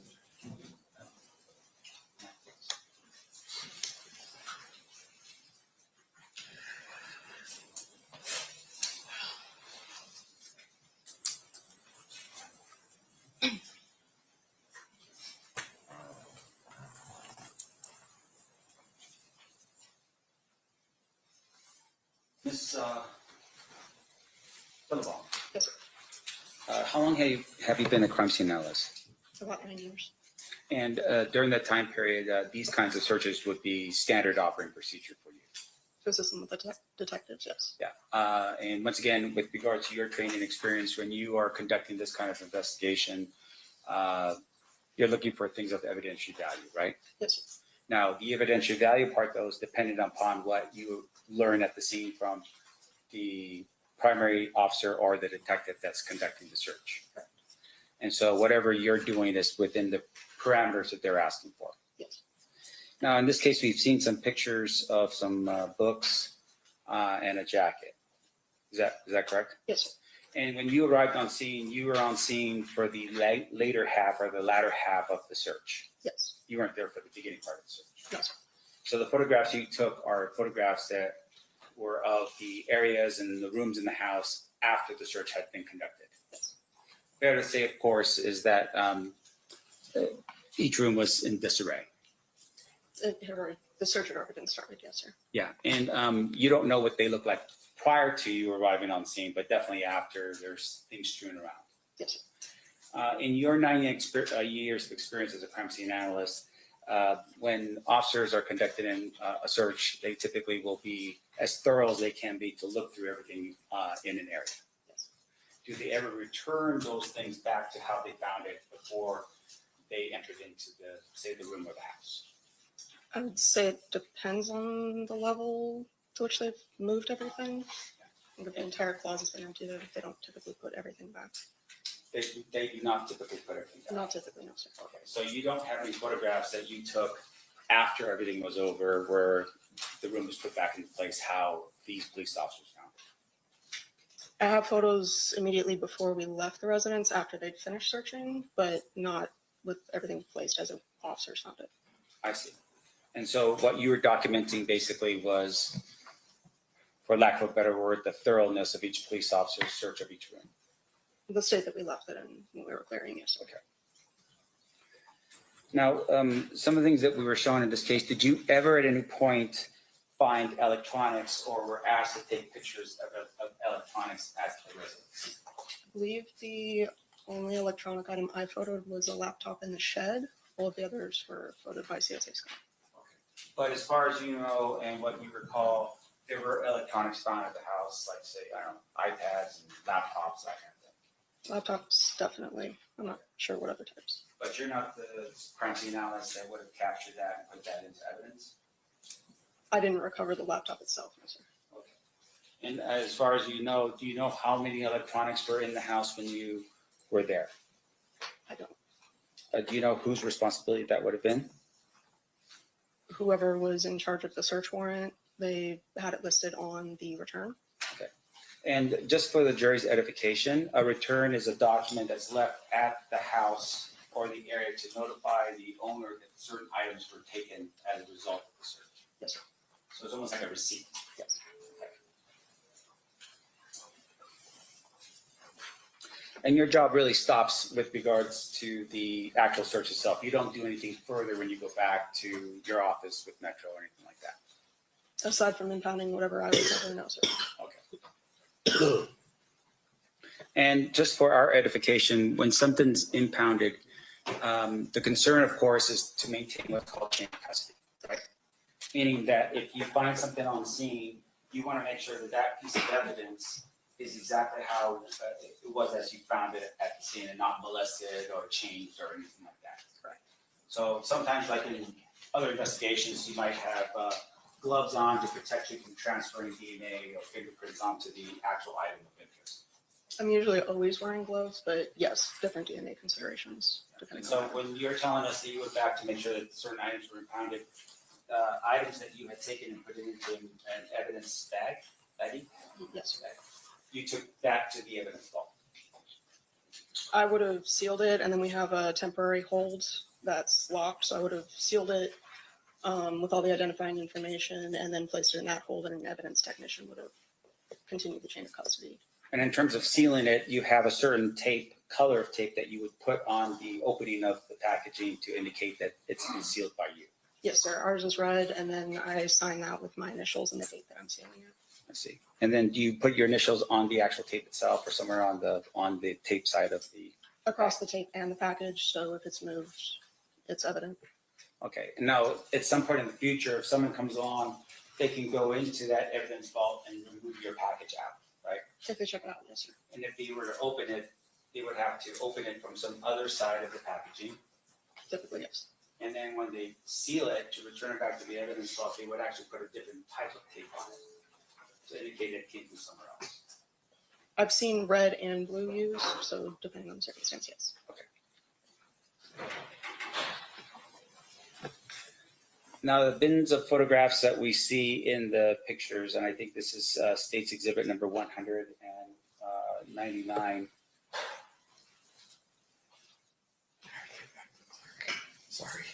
Ms. Felabom, Yes, sir. how long have you been a crime scene analyst? About 9 years. And during that time period, these kinds of searches would be standard operating procedure for you. To assist them with the detectives, yes. Yeah. And once again, with regard to your training experience, when you are conducting this kind of investigation, you're looking for things of evidentiary value, right? Yes, sir. Now, the evidentiary value part, though, is dependent upon what you learn at the scene from the primary officer or the detective that's conducting the search. And so whatever you're doing is within the parameters that they're asking for. Yes. Now, in this case, we've seen some pictures of some books and a jacket. Is that correct? Yes, sir. And when you arrived on scene, you were on scene for the later half or the latter half of the search. Yes. You weren't there for the beginning part of the search. No, sir. So the photographs you took are photographs that were of the areas and the rooms in the house after the search had been conducted. Yes. Fair to say, of course, is that each room was in disarray. The search had already been started, yes, sir. Yeah, and you don't know what they look like prior to you arriving on scene, but definitely after, there's things strewn around. Yes, sir. In your 9 years of experience as a crime scene analyst, when officers are conducting a search, they typically will be as thorough as they can be to look through everything in an area. Yes. Do they ever return those things back to how they found it before they entered into the room or the house? I would say it depends on the level to which they've moved everything. I think if the entire closet's been emptied, they don't typically put everything back. They do not typically put everything back. Not typically, no, sir. Okay, so you don't have any photographs that you took after everything was over where the room was put back into place, how these police officers found it? I have photos immediately before we left the residence after they'd finished searching, but not with everything placed as officers found it. I see. And so what you were documenting basically was, for lack of a better word, the thoroughness of each police officer's search of each room. The state that we left it in when we were clearing, yes, sir. Okay. Now, some of the things that we were showing in this case, did you ever at any point find electronics or were asked to take pictures of electronics at the residence? I believe the only electronic item I photoed was a laptop in the shed. All of the others were photoed by CSA Scott. But as far as you know and what you recall, there were electronics found at the house, like say, I don't know, iPads and laptops, that kind of thing. Laptops, definitely. I'm not sure what other types. But you're not the crime scene analyst that would have captured that and put that into evidence? I didn't recover the laptop itself, no, sir. Okay. And as far as you know, do you know how many electronics were in the house when you were there? I don't. Do you know whose responsibility that would have been? Whoever was in charge of the search warrant, they had it listed on the return. And just for the jury's edification, a return is a document that's left at the house or the area to notify the owner that certain items were taken as a result of the search. Yes, sir. So it's almost like a receipt. Yes. And your job really stops with regards to the actual search itself. You don't do anything further when you go back to your office with Metro or anything like that. Aside from impounding whatever I was ever, no, sir. Okay. And just for our edification, when something's impounded, the concern, of course, is to maintain what's called chain of custody, right? Meaning that if you find something on scene, you want to make sure that that piece of evidence is exactly how it was as you found it at the scene and not molested or changed or anything like that. Correct. So sometimes, like in other investigations, you might have gloves on to protect you from transferring DNA or fingerprints onto the actual item of interest. I'm usually always wearing gloves, but yes, different DNA considerations. And Depending so on when you're telling us that you went back to make sure that certain items were impounded, items that you had taken and put it into an evidence baggie? yes, sir. you took that to the evidence vault? I would have sealed it, and then we have a temporary hold that's locked, so I would have sealed it with all the identifying information and then placed it in that hold, and an evidence technician would have continued the chain of custody. And in terms of sealing it, you have a certain tape, color of tape that you would put on the opening of the packaging to indicate that it's been sealed by you. Yes, sir. Ours is red, and then I sign that with my initials and the date that I'm sealing it. I see. And then do you put your initials on the actual tape itself or somewhere on the tape side of the? Across the tape and the package, so if it's moved, it's evident. Okay. Now, at some point in the future, if someone comes along, they can go into that evidence vault and remove your package out, right? If they check it out, yes, sir. And if they were to open it, they would have to open it from some other side of the packaging. Typically, yes. And then when they seal it to return it back to the evidence vault, they would actually put a different type of tape on it to indicate it came from somewhere else. I've seen red and blue used, so depending on the circumstance, yes. Now, the bins of photographs that we see in the pictures, and I think this is State's Exhibit number 199. Sorry.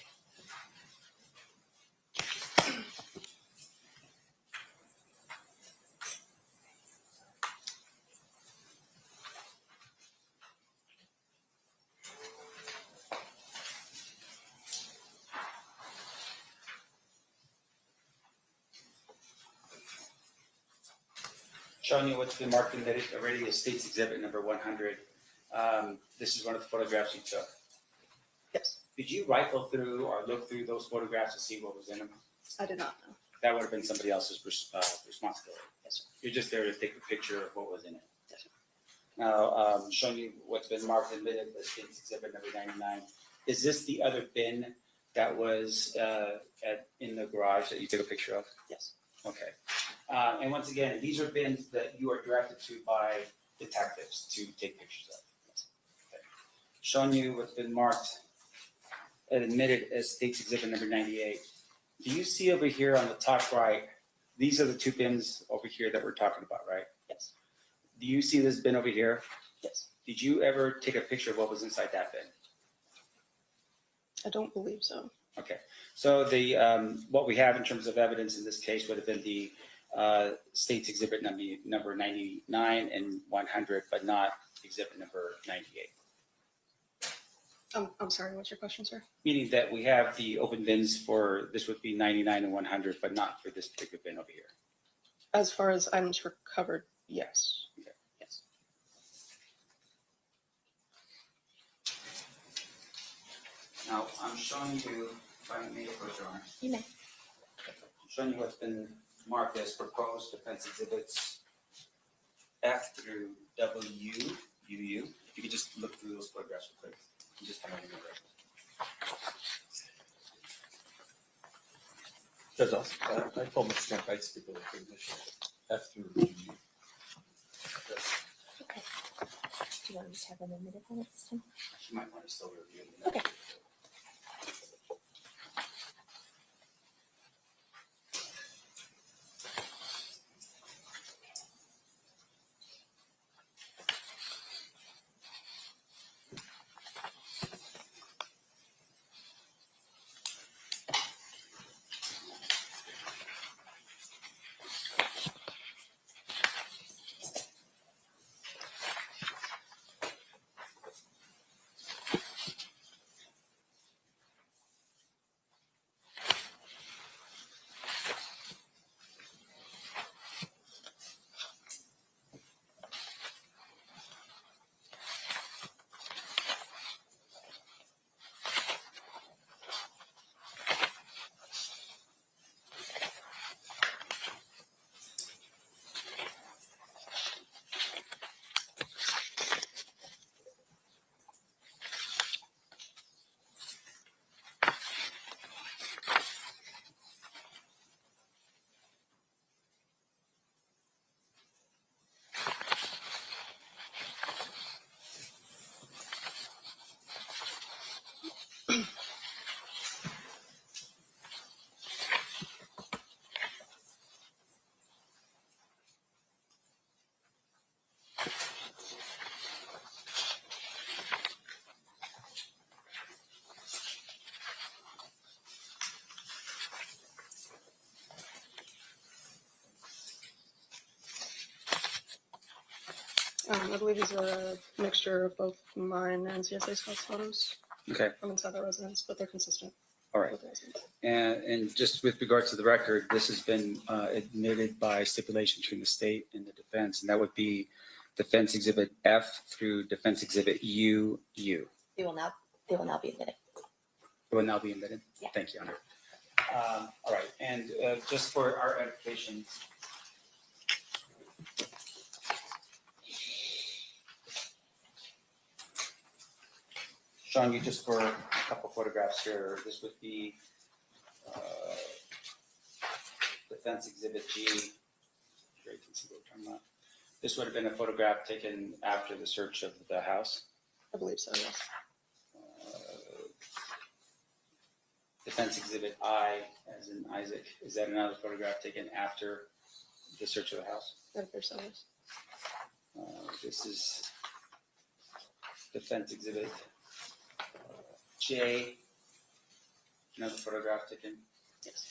Showing you what's been marked in that already is State's Exhibit number 100. This is one of the photographs you took. Yes, Did you rifle through or look through those photographs to see what was in them? I did not know. That would have been somebody else's responsibility. Yes, sir. You're just there to take a picture of what was in it. Yes, sir. Now, showing you what's been marked and admitted as State's Exhibit number 99. Is this the other bin that was in the garage that you took a picture of? Yes. Okay. And once again, these are bins that you are directed to by detectives to take pictures of. Yes. Okay. Showing you what's been marked and admitted as State's Exhibit number 98. Do you see over here on the top right, these are the two bins over here that we're talking about, right? Yes. Do you see this bin over here? Yes. Did you ever take a picture of what was inside that bin? I don't believe so. Okay, so the what we have in terms of evidence in this case would have been the State's Exhibit number 99 and 100, but not Exhibit number 98. I'm sorry, what's your question, sir? Meaning that we have the open bins for, this would be 99 and 100, but not for this particular bin over here. As far as items recovered, yes. Okay. Yes. Now, I'm showing you, if I may approach your honor. You may. I'm showing you what's been marked as proposed defense exhibits F through W, UU. If you could just look through those photographs real quick. You just have them in your record. I told Mr. Trump I'd stick with the condition F through G. Okay. Do you want to just have them admitted then at this time? You might want to still review them. Okay. I believe these are a mixture of both mine and CSA Scott's photos Okay, from inside the residence, but they're consistent all right. with the residence. And just with regards to the record, this has been admitted by stipulation between the state and the defense, and that would be Defense Exhibit F through Defense Exhibit UU. They will now be admitted. It will now be admitted? Yeah. Thank you, Hunter. All right, and just for our edification, Sean, you just for a couple photographs here, this would be Defense Exhibit G. Sure you can see what we're talking about. This would have been a photograph taken after the search of the house. I believe so, yes. Defense Exhibit I, as in Isaac, is that another photograph taken after the search of the house? That appears so, yes. This is Defense Exhibit J, another photograph taken. Yes.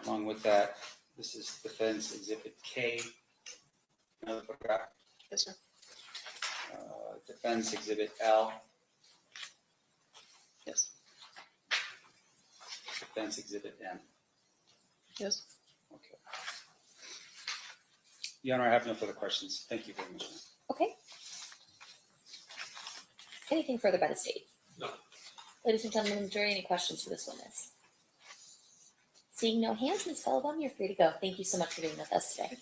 Along with that, this is Defense Exhibit K, another photograph. Yes, sir. Defense Exhibit L. Yes. Defense Exhibit M. Yes. Okay. Your Honor, I have no further questions. Thank you very much. Okay. Anything further by the state? No. Ladies and gentlemen of the jury, any questions for this witness? Seeing no hands, Ms. Felabom, you're free to go. Thank you so much for being with us today.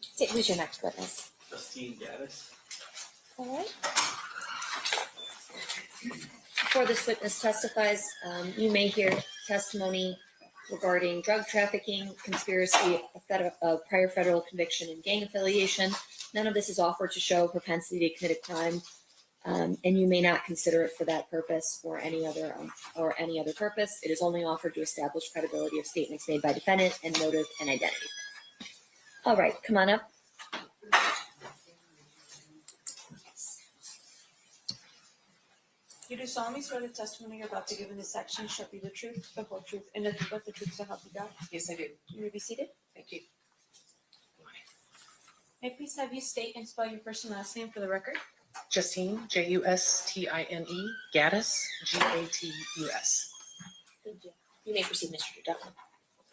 State, who's your next witness? Justine Gatus. All right. Before this witness testifies, you may hear testimony regarding drug trafficking, conspiracy, a prior federal conviction, and gang affiliation. None of this is offered to show propensity to commit a crime, and you may not consider it for that purpose or any other purpose. It is only offered to establish credibility of statements made by defendant and motive and identity. All right, come on up. You do solemnly swear the testimony you're about to give in this section shall be the truth, the whole truth, and nothing but the truth so help you God? Yes, I do. You may be seated. Thank you. May I please have you state and spell your first and last name for the record? Justine, Justine, Gatus, Gatus. Thank you. You may proceed, Mr. Duffin.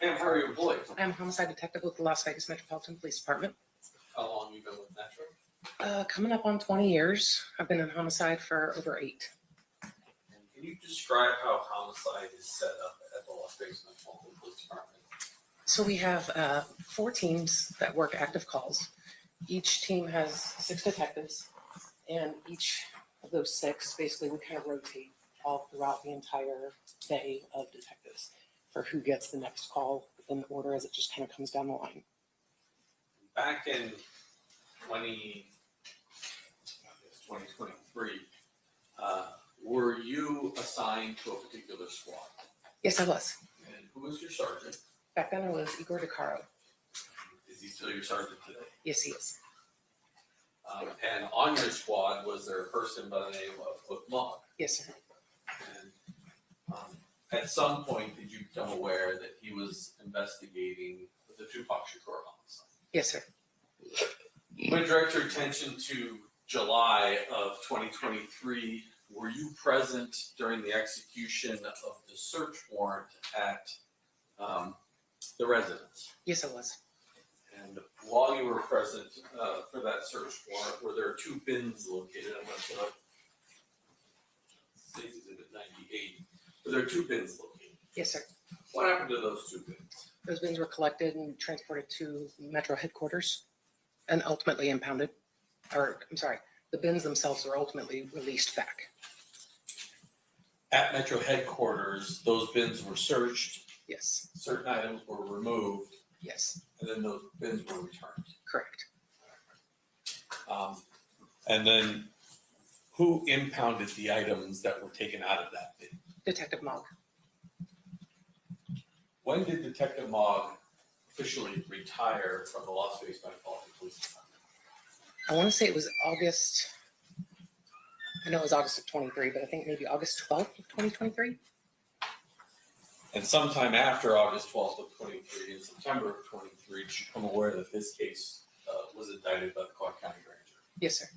And how are you employed? I'm a homicide detective with the Las Vegas Metropolitan Police Department. How long you been with Metro? Coming up on 20 years. I've been in homicide for over 8. And can you describe how homicide is set up at the Las Vegas Metropolitan Police Department? So we have 4 teams that work active calls. Each team has 6 detectives, and each of those 6, basically we kind of rotate all throughout the entire day of detectives for who gets the next call in order as it just kind of comes down the line. Back in 2023, were you assigned to a particular squad? Yes, I was. And who was your sergeant? Back then I was Igor DeCaro. Is he still your sergeant today? Yes, he is. And on your squad, was there a person by the name of Cliff Mogg? Yes, sir. And at some point, did you become aware that he was investigating the Tupac Shakur homicide? Yes, sir. I'm going to direct your attention to July of 2023. Were you present during the execution of the search warrant at the residence? Yes, I was. And while you were present for that search warrant, were there 2 bins located? I'm going to put up State's Exhibit 98. Were there 2 bins located? Yes, sir. What happened to those 2 bins? Those bins were collected and transported to Metro headquarters and ultimately impounded. Or, I'm sorry, the bins themselves were ultimately released back. At Metro headquarters, those bins were searched, Yes, certain items were removed, yes, and then those bins were returned. correct. And then who impounded the items that were taken out of that bin? Detective Mogg. When did Detective Mogg officially retire from the Las Vegas Metropolitan Police Department? I want to say it was August, I know it was August of 23, but I think maybe August 12th of 2023. And sometime after August 12th of 23, in September of 23, did you become aware that this case was indicted by the Clark County Grand Jury? Yes, sir.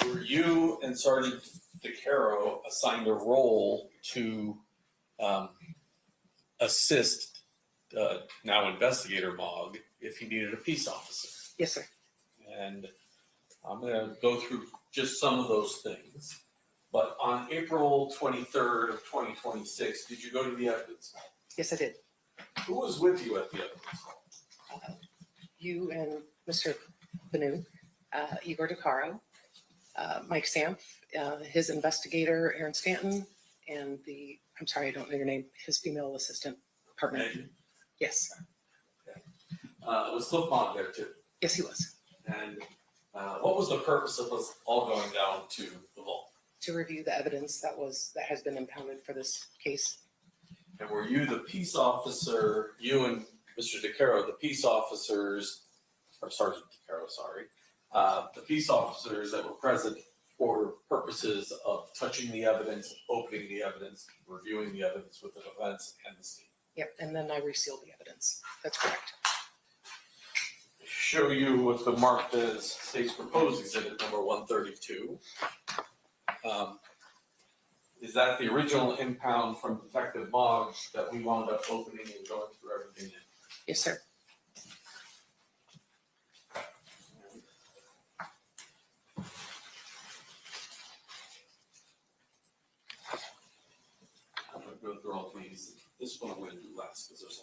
Were you and Sergeant DeCaro assigned a role to assist now investigator Mogg if he needed a peace officer? Yes, sir. And I'm going to go through just some of those things. But on April 23rd of 2026, did you go to the evidence hall? Yes, I did. Who was with you at the evidence hall? You and Mr. Banu, Igor DeCaro, Mike Samph, his investigator, Aaron Stanton, and I'm sorry, I don't know your name, his female assistant partner. Megan? Yes. Was Cliff Mogg there too? Yes, he was. And what was the purpose of us all going down to the vault? To review the evidence that has been impounded for this case. And were you the peace officer, you and Mr. DeCaro, the peace officers, or Sergeant DeCaro, sorry, the peace officers that were present for purposes of touching the evidence, opening the evidence, reviewing the evidence with the defense and the state? Yep, and then I resealed the evidence. That's correct. Show you what's been marked as state's proposed exhibit number 132. Is that the original impound from Detective Mogg that we wound up opening and going through everything in? Yes, sir. I'm going to go through all these. This one I'm going to do last because there's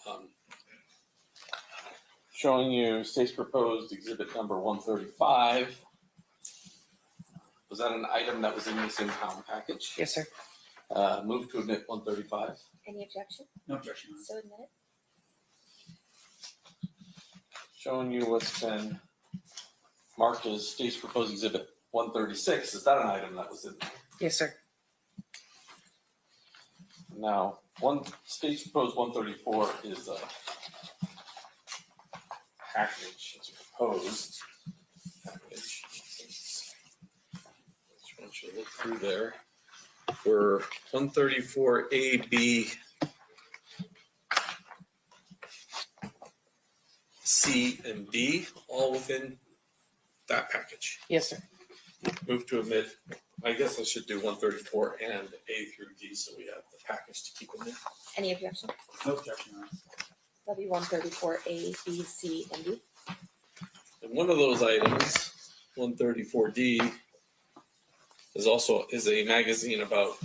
a lot. Showing you state's proposed exhibit number 135. Was that an item that was in this impound package? Yes, sir. Move to admit 135. Any objection? No objection, Your Honor. So admitted. Showing you what's been marked as state's proposed exhibit 136. Is that an item that was in there? Yes, sir. Now, state's proposed 134 is a package. It's a proposed package. I want you to look through there. We're 134A, B, C, and D, all within that package. Yes, sir. Move to admit, I guess I should do 134 and A through D so we have the package to keep in there. Any objection? No objection, Your Honor. W 134A, B, C, and D. And one of those items, 134D, is a magazine about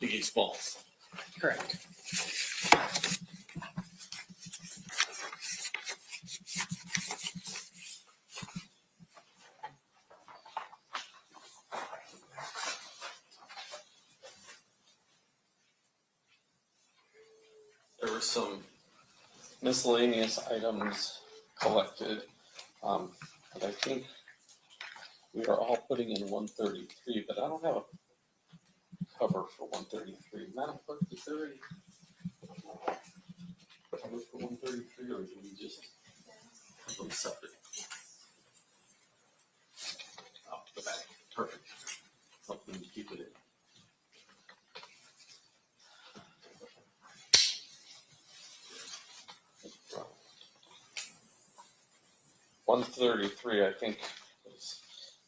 Biggie Smalls. Correct. There were some miscellaneous items collected, but I think we are all putting in 133, but I don't have a cover for 133. Madam Clerk, is there a cover for 133, or do we just have them separate? Oh, the back, perfect. Something to keep it in. $133, I think, is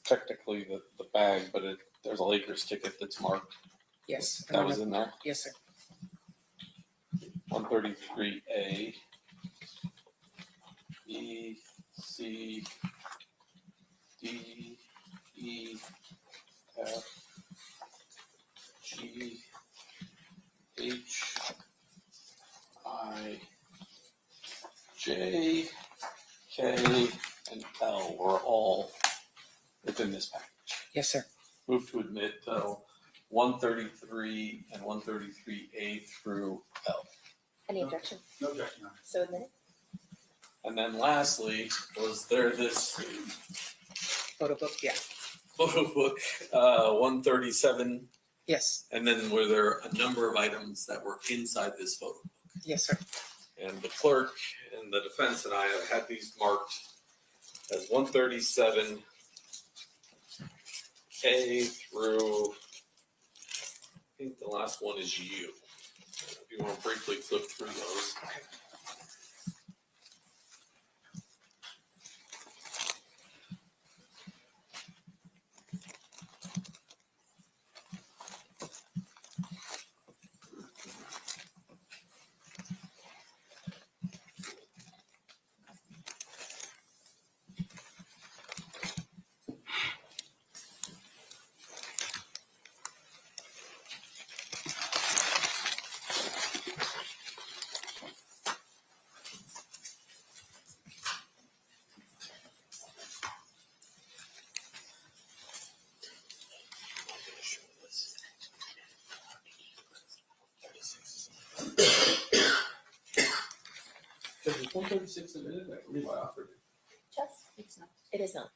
technically the bag, but there's a Lakers ticket that's marked. Yes. That was in there. Yes, sir. 133A, B, C, D, E, F, G, H, I, J, K, and L were all within this package. Yes, sir. Move to admit 133 and 133A through L. Any objection? No objection, Your Honor. So admitted. And then lastly, was there this Photo book, yeah. photo book, 137, Yes. and then were there a number of items that were inside this photo book? Yes, sir. And the clerk and the defense and I have had these marked as 137A through think the last one is you. If you want to briefly flip through those. Is 136 a minute? I believe I offered it. Just, it's not, it is not.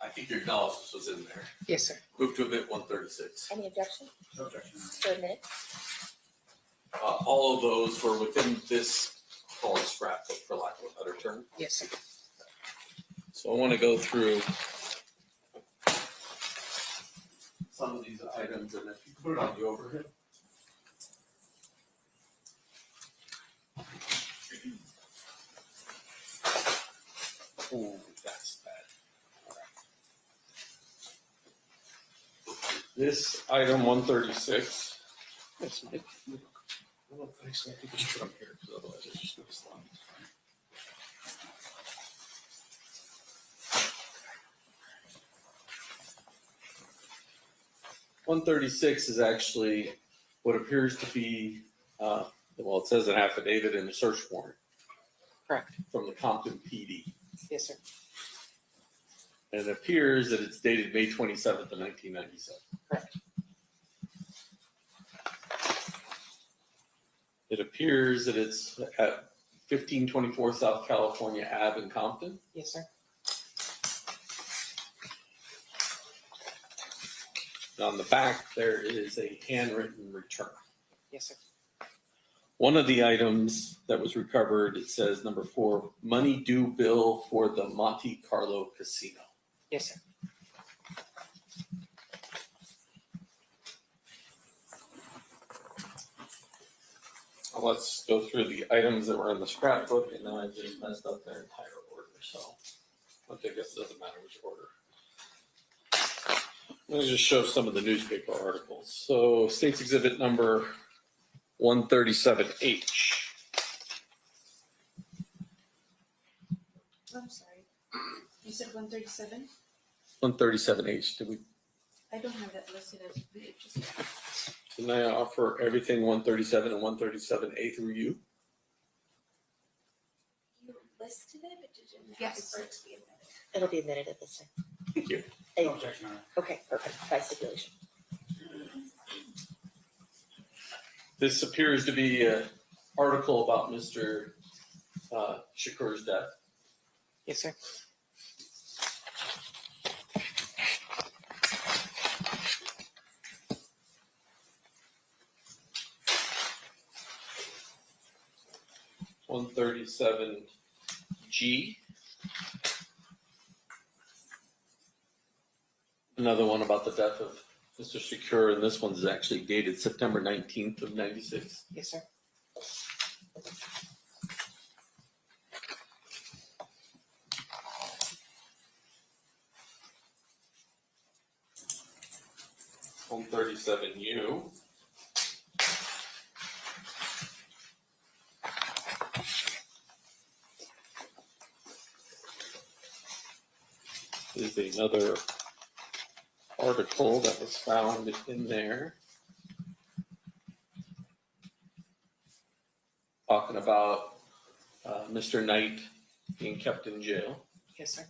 I think your analysis was in there. Yes, sir. Move to omit 136. Any objection? No objection. So admitted. All of those were within this called scrapbook, for lack of a better term. Yes, sir. So I want to go through some of these items, and if you put it on the overhead. Oh, that's bad. This item 136. Yes, I think we should put them here, because otherwise it's just going to slide. $136 is actually what appears to be, well, it says an affidavit in the search warrant. Correct. From the Compton PD. Yes, sir. And it appears that it's dated May 27th of 1997. Correct. It appears that it's at 1524 South California Ave in Compton. Yes, sir. And on the back, there is a handwritten return. Yes, sir. One of the items that was recovered, it says number 4, money due bill for the Monte Carlo Casino. Yes, sir. Well, let's go through the items that were in the scrapbook, and then I just messed up their entire order, so I guess it doesn't matter which order. Let me just show some of the newspaper articles. So State's Exhibit number 137H. I'm sorry. You said 137? 137H. Did we? I don't have that listed as pages. Didn't I offer everything 137 and 137A through you? You listed it, but you didn't Yes. ask for it to be admitted. It'll be admitted at this time. Thank you. No objection, Your Honor. Okay, perfect, by stipulation. This appears to be an article about Mr. Shakur's death. Yes, sir. $137G. Another one about the death of Mr. Shakur, and this one's actually dated September 19th of 96. Yes, sir. $137U. Is another article that was found in there talking about Mr. Knight being kept in jail. Yes, sir.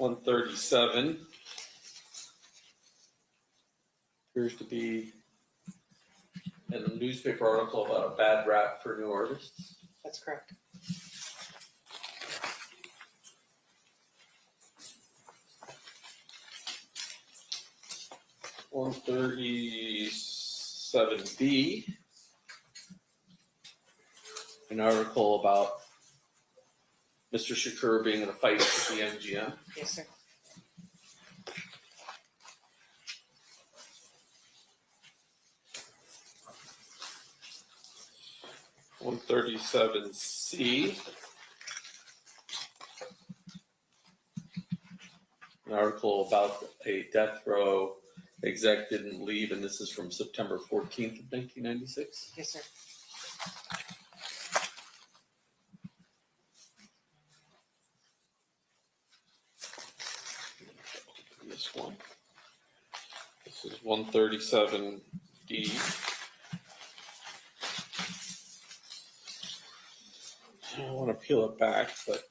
$137 appears to be a newspaper article about a bad rap for new artists. That's correct. $137B an article about Mr. Shakur being in a fight with the MGM. Yes, sir. C. An article about a death row exec didn't leave, and this is from September 14th of 1996. Yes, sir. This one. This is 137D. I don't want to peel it back, but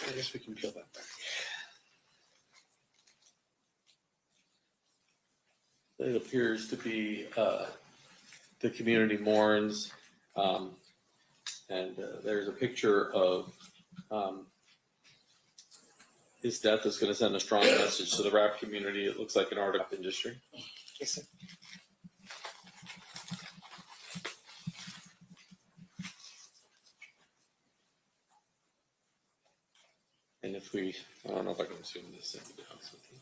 I guess we can peel that back. It appears to be the community mourns, and there's a picture of his death is going to send a strong message to the rap community. It looks like an art industry. Yes, sir. And if we, I don't know if I can zoom this in, to be honest with you.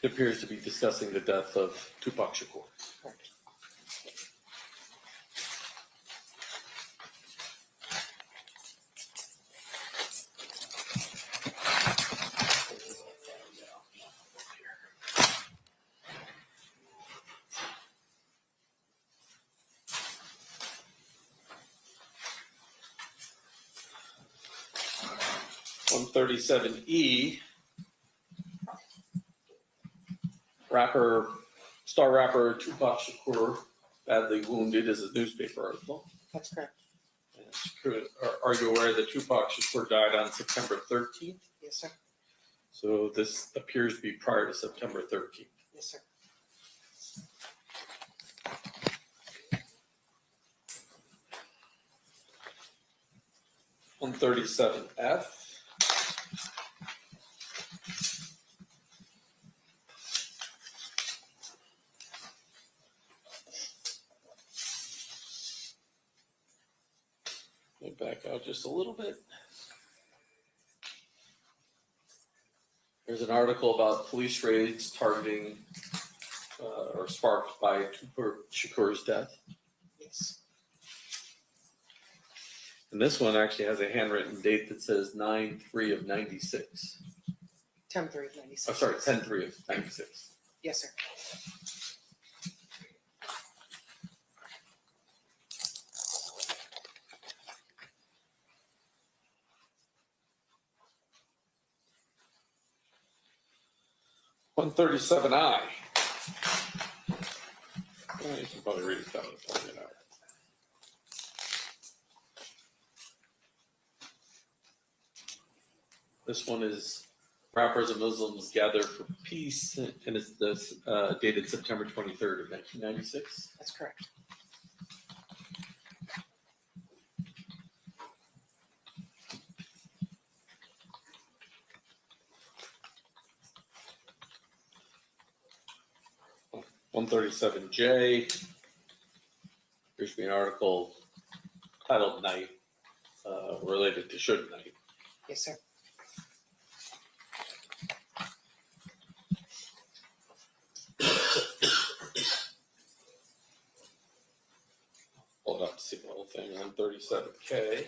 It appears to be discussing the death of Tupac Shakur. Correct. E. Star rapper Tupac Shakur badly wounded is a newspaper article. That's correct. Are you aware that Tupac Shakur died on September 13th? Yes, sir. So this appears to be prior to September 13th. Yes, sir. F. Let me back out just a little bit. There's an article about police raids targeting or sparked by Tupac Shakur's death. Yes. And this one actually has a handwritten date that says 9/3 of 96. 10/3 of 96. I'm sorry, 10/3 of 96. Yes, sir. I. Well, you can probably read it down and point it out. This one is rappers and Muslims gather for peace, and it's this dated September 23rd of 1996. That's correct. J. There's be an article titled "Night" related to Suge Knight. Yes, sir. Hold up to see the whole thing. 137K.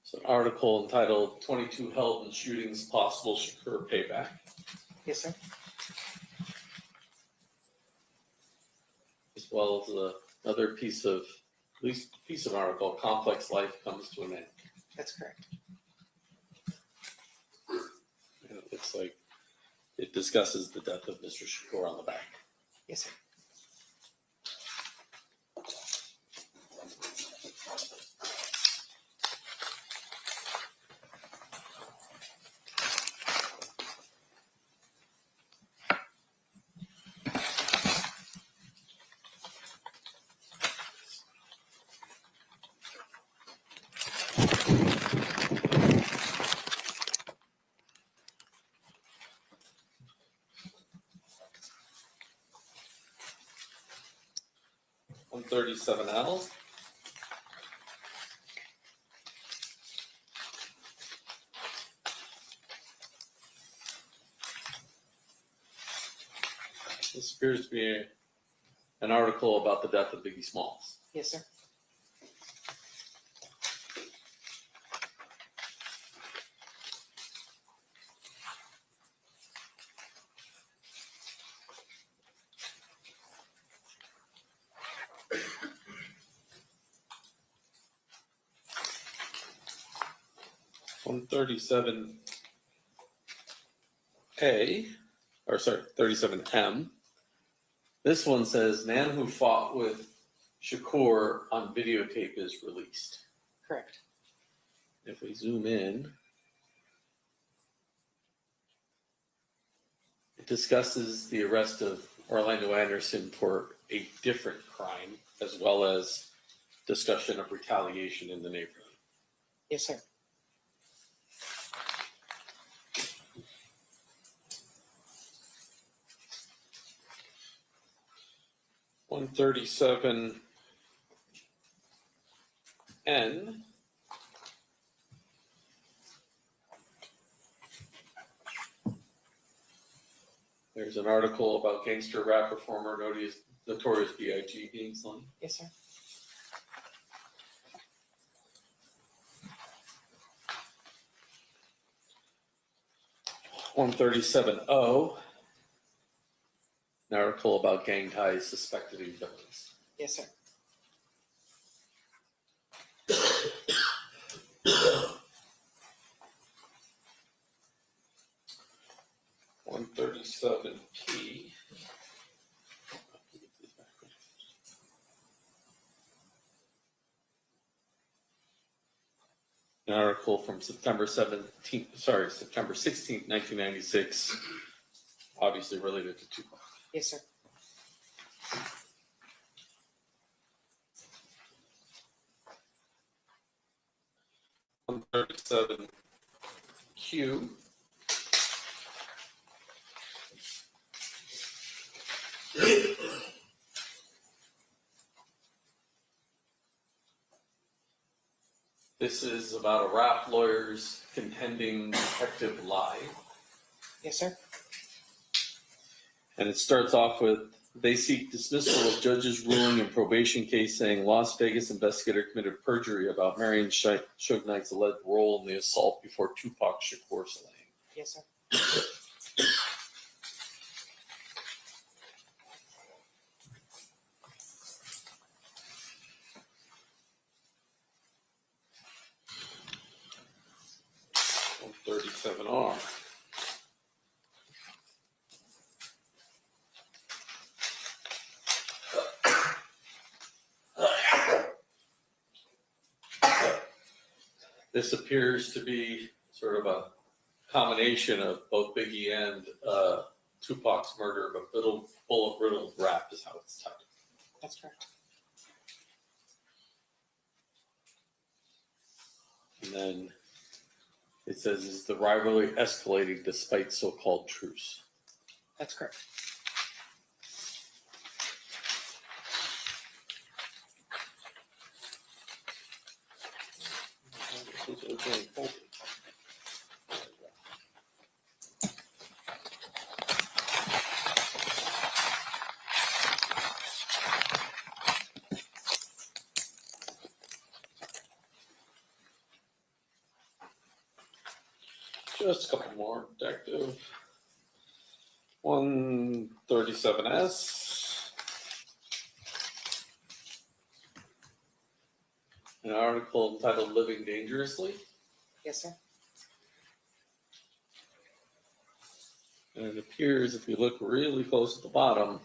It's an article entitled 22 Held in Shootings Possible Shakur Payback. Yes, sir. As well as another piece of article, Complex Life Comes to an End. That's correct. And it looks like it discusses the death of Mr. Shakur on the back. Yes, sir. 137L. This appears to be an article about the death of Biggie Smalls. Yes, sir. On 37A, or sorry, 37M. This one says, man who fought with Shakur on videotape is released. Correct. If we zoom in, it discusses the arrest of Orlando Anderson for a different crime, as well as discussion of retaliation in the neighborhood. Yes, sir. One 137N. There's an article about gangster rap performer Notorious B.I.G. being slain. Yes, sir. One 137O. An article about gang ties suspected in villains. Yes, sir. 137P. An article from September 16th, 1996, obviously related to Tupac. Yes, sir. One 137Q. This is about a rap lawyer's contending detective lie. Yes, sir. And it starts off with, they seek dismissal of judge's ruling in probation case saying Las Vegas investigator committed perjury about Marion Suge Knight's alleged role in the assault before Tupac Shakur slaying. Yes, sir. On 37R. This appears to be sort of a combination of both Biggie and Tupac's murder, but bullet-riddled rap is how it's titled. That's correct. And then it says, is the rivalry escalating despite so-called truce? That's correct. This was originally folded. Just a couple more, detective. 137S. An article entitled Living Dangerously. Yes, sir. And it appears, if you look really close at the bottom,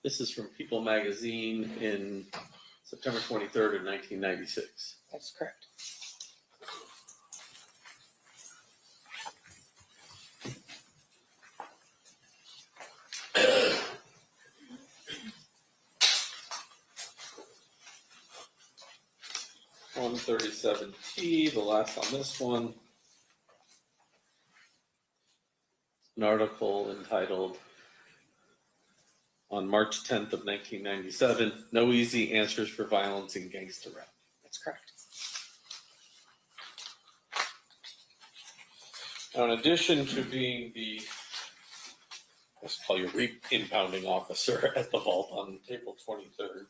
this is from People magazine in September 23rd of 1996. That's correct. One 137T, the last on this one. An article entitled on March 10th of 1997. No easy answers for violence and gangster rap. That's correct. Now, in addition to being the, let's call you impounding officer at the vault on April 23rd,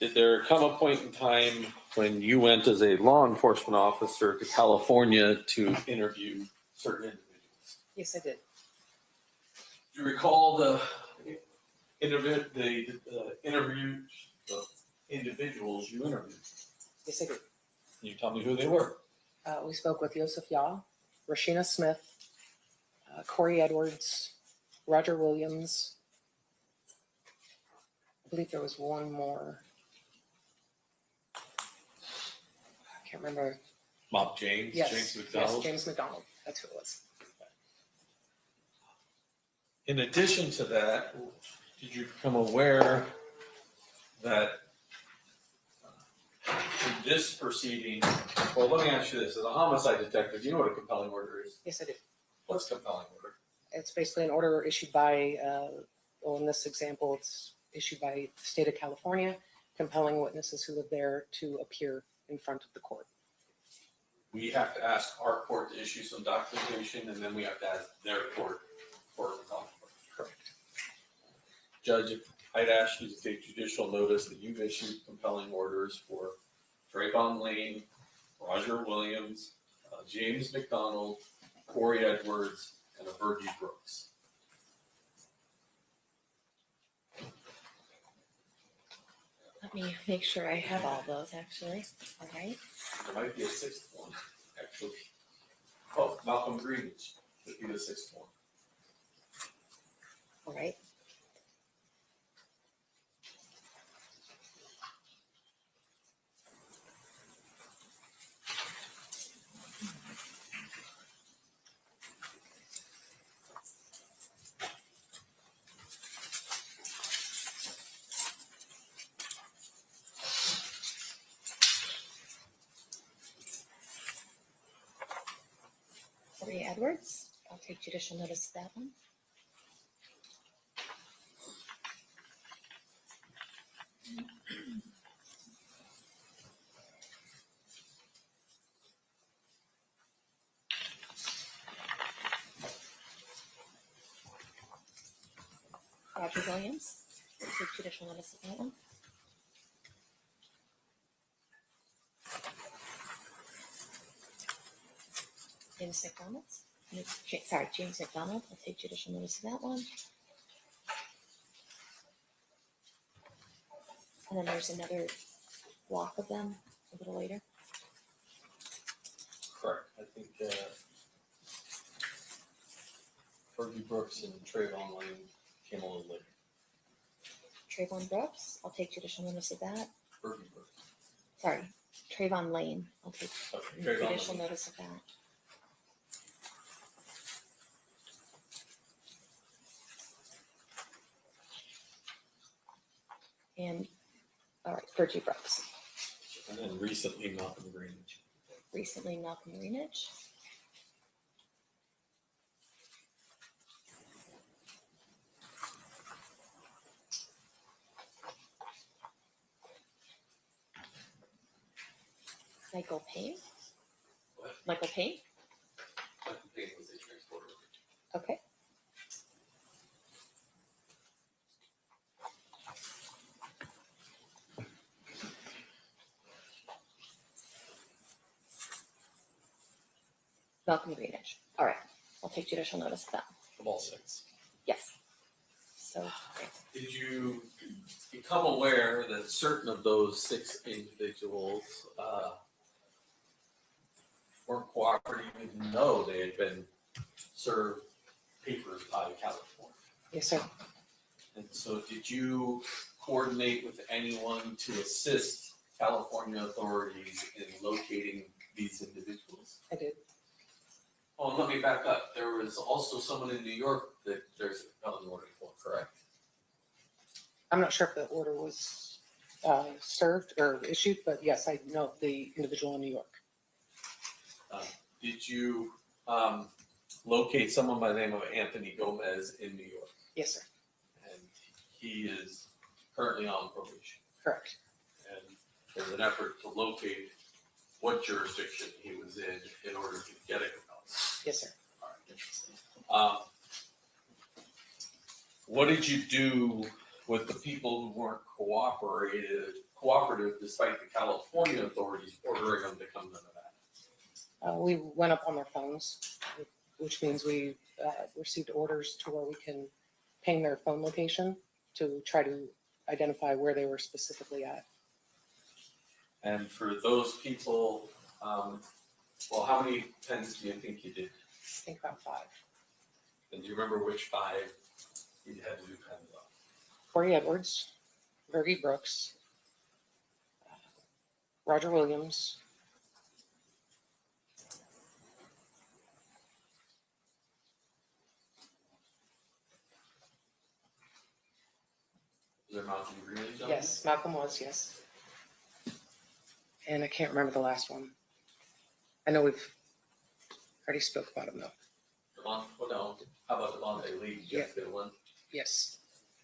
did there come a point in time when you went as a law enforcement officer to California to interview certain individuals? Yes, I did. Do you recall the individuals you interviewed? Yes, I did. Can you tell me who they were? We spoke with Yosef Yaw, Rashina Smith, Corey Edwards, Roger Williams. I believe there was one more. I can't remember. Mob James? Yes, James yes, McDonald? James McDonald. That's who it was. In addition to that, did you become aware that in this proceeding, well, let me ask you this, as a homicide detective, do you know what a compelling order is? Yes, I do. What's compelling order? It's basically an order issued by, well, in this example, it's issued by the state of California, compelling witnesses who live there to appear in front of the court. We have to ask our court to issue some documentation, and then we have to ask their court for a compelling order. Correct. Judge, I'd ask you to take judicial notice that you've issued compelling orders for Trayvon Lane, Roger Williams, James McDonald, Corey Edwards, and Fergie Brooks. Let me make sure I have all those actually. All right. There might be a sixth one, actually. Oh, Malcolm Greenridge would be the sixth one. All right. Corey Edwards, I'll take judicial notice of that one. Roger Williams, I'll take judicial notice of that one. James McDonald, James McDonald, I'll take judicial notice of that one. And then there's another block of them a little later. Correct. I think Fergie Brooks and Trayvon Lane came a little later. Trayvon Brooks, I'll take judicial notice of that. Fergie Brooks. Sorry, Trayvon Lane, I'll take Okay, Trayvon judicial Lane. notice of that. And, all right, Fergie Brooks. And then recently Malcolm Greenridge. Recently, Malcolm Greenridge. Michael Payne. What? Michael Payne, Malcolm Payne was a transporter. okay. Malcolm Greenridge. All right, I'll take judicial notice of that. Of all six. Yes. So, Did you become aware that certain of those six individuals weren't cooperating, even though they had been served papers by California? Yes, sir. And so did you coordinate with anyone to assist California authorities in locating these individuals? I did. Oh, and let me back up. There was also someone in New York that there's a compelling order for, correct? I'm not sure if the order was served or issued, but yes, I know the individual in New York. Did you locate someone by the name of Anthony Gomez in New York? Yes, sir. he is currently on probation. Correct. And there's an effort to locate what jurisdiction he was in order to get a compelling. Yes, sir. What did you do with the people who weren't cooperative despite the California authorities ordering them to come to Nevada? We went up on their phones, which means we received orders to where we can ping their phone location to try to identify where they were specifically at. And for those people, well, how many pens do you think you did? I think about 5. And do you remember which 5 you had to do pens on? Corey Edwards, Bergie Brooks, Roger Williams, Was there Malcolm Greenridge on yes, Malcolm was, yes. And I can't remember the last one. I know we've already spoke about him though. Well, no. How about Devontae Lee? Did you have to get one? Yes,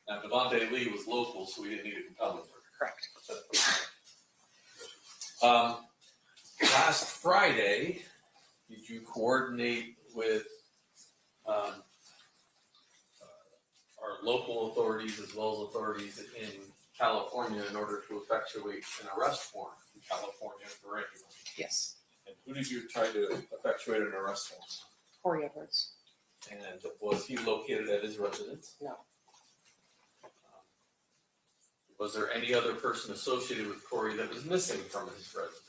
Now, Devontae Lee was local, so we didn't need a compelling for correct. Last Friday, did you coordinate with our local authorities as well as authorities in California in order to effectuate an arrest warrant in California for anyone? Yes, And who did you try to effectuate an arrest warrant? Corey Edwards. And was he located at his residence? No. Was there any other person associated with Corey that was missing from his residence?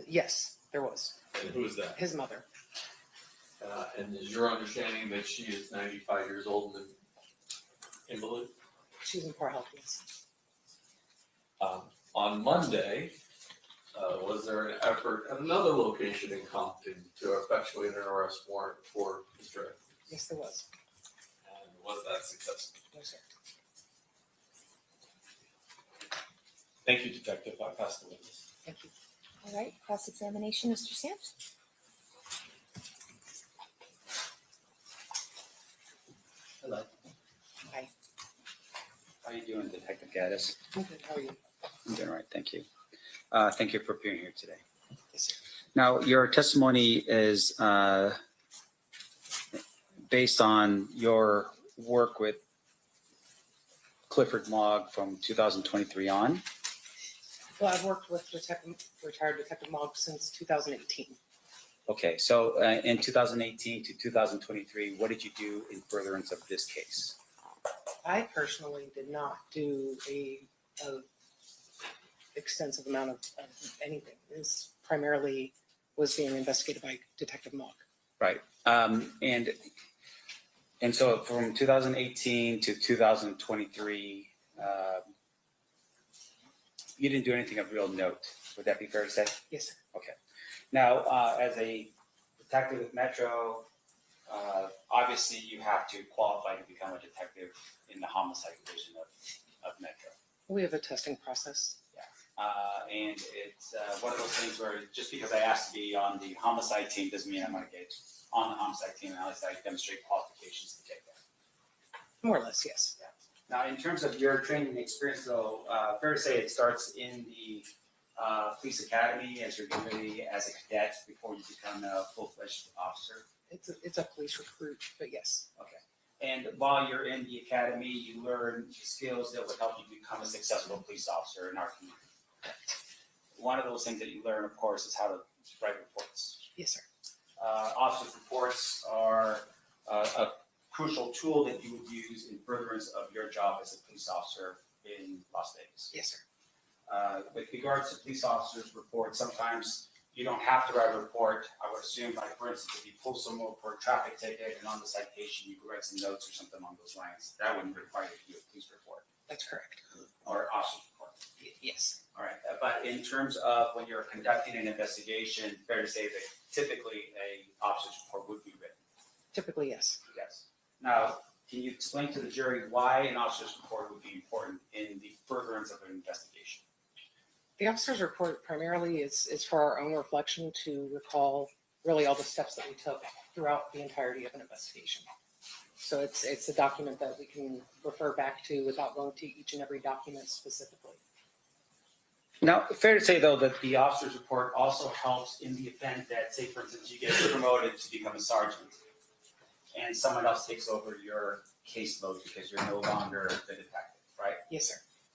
Yes, there was. And who is that? His mother. And is your understanding that she is 95 years old and invalid? She's in poor health, yes. On Monday, was there an effort at another location in Compton to effectuate an arrest warrant for Mr. Edwards? Yes, there was. And was that successful? No, sir. Thank you, Detective. I pass the witness. Thank you. All right, cross-examination, Mr. Stamps. Hello. Hi. How are you doing, Detective Gatus? I'm good. How are you? I'm doing all right, thank you. Thank you for appearing here today. Yes, sir. Now, your testimony is based on your work with Clifford Mogg from 2023 on. Well, I've worked with retired Detective Mogg since 2018. Okay, so in 2018 to 2023, what did you do in furtherance of this case? I personally did not do a extensive amount of anything. This primarily was being investigated by Detective Mogg. Right, and so from 2018 to 2023, you didn't do anything of real note. Would that be fair to say? Yes, sir. Okay. Now, as a detective with Metro, obviously you have to qualify to become a detective in the homicide division of Metro. We have a testing process. And it's one of those things where just because I asked to be on the homicide team doesn't mean I'm going to get on the homicide team unless I demonstrate qualifications to get there. More or less, yes. Now, in terms of your training experience, though, fair to say it starts in the police academy as you're getting as a cadet before you become a full-fledged officer. It's a police recruit, but yes. Okay. And while you're in the academy, you learn skills that would help you become a successful police officer in our community. One of those things that you learn, of course, is how to write reports. Yes, sir. Officers' reports are a crucial tool that you would use in furtherance of your job as a police officer in Las Vegas. Yes, sir. With regards to police officers' reports, sometimes you don't have to write a report. I would assume, like, for instance, if you pull someone for a traffic ticket and on the citation you could write some notes or something along those lines, that wouldn't require you to do a police report That's correct. or officer's report. Yes. All right, but in terms of when you're conducting an investigation, fair to say that typically a officer's report would be written. Typically, yes. Yes. Now, can you explain to the jury why an officer's report would be important in the furtherance of an investigation? The officer's report primarily is for our own reflection to recall really all the steps that we took throughout the entirety of an investigation. So it's a document that we can refer back to without going to each and every document specifically. Now, fair to say, though, that the officer's report also helps in the event that, say, for instance, you get promoted to become a sergeant and someone else takes over your caseload because you're no longer the detective, right? Yes, sir.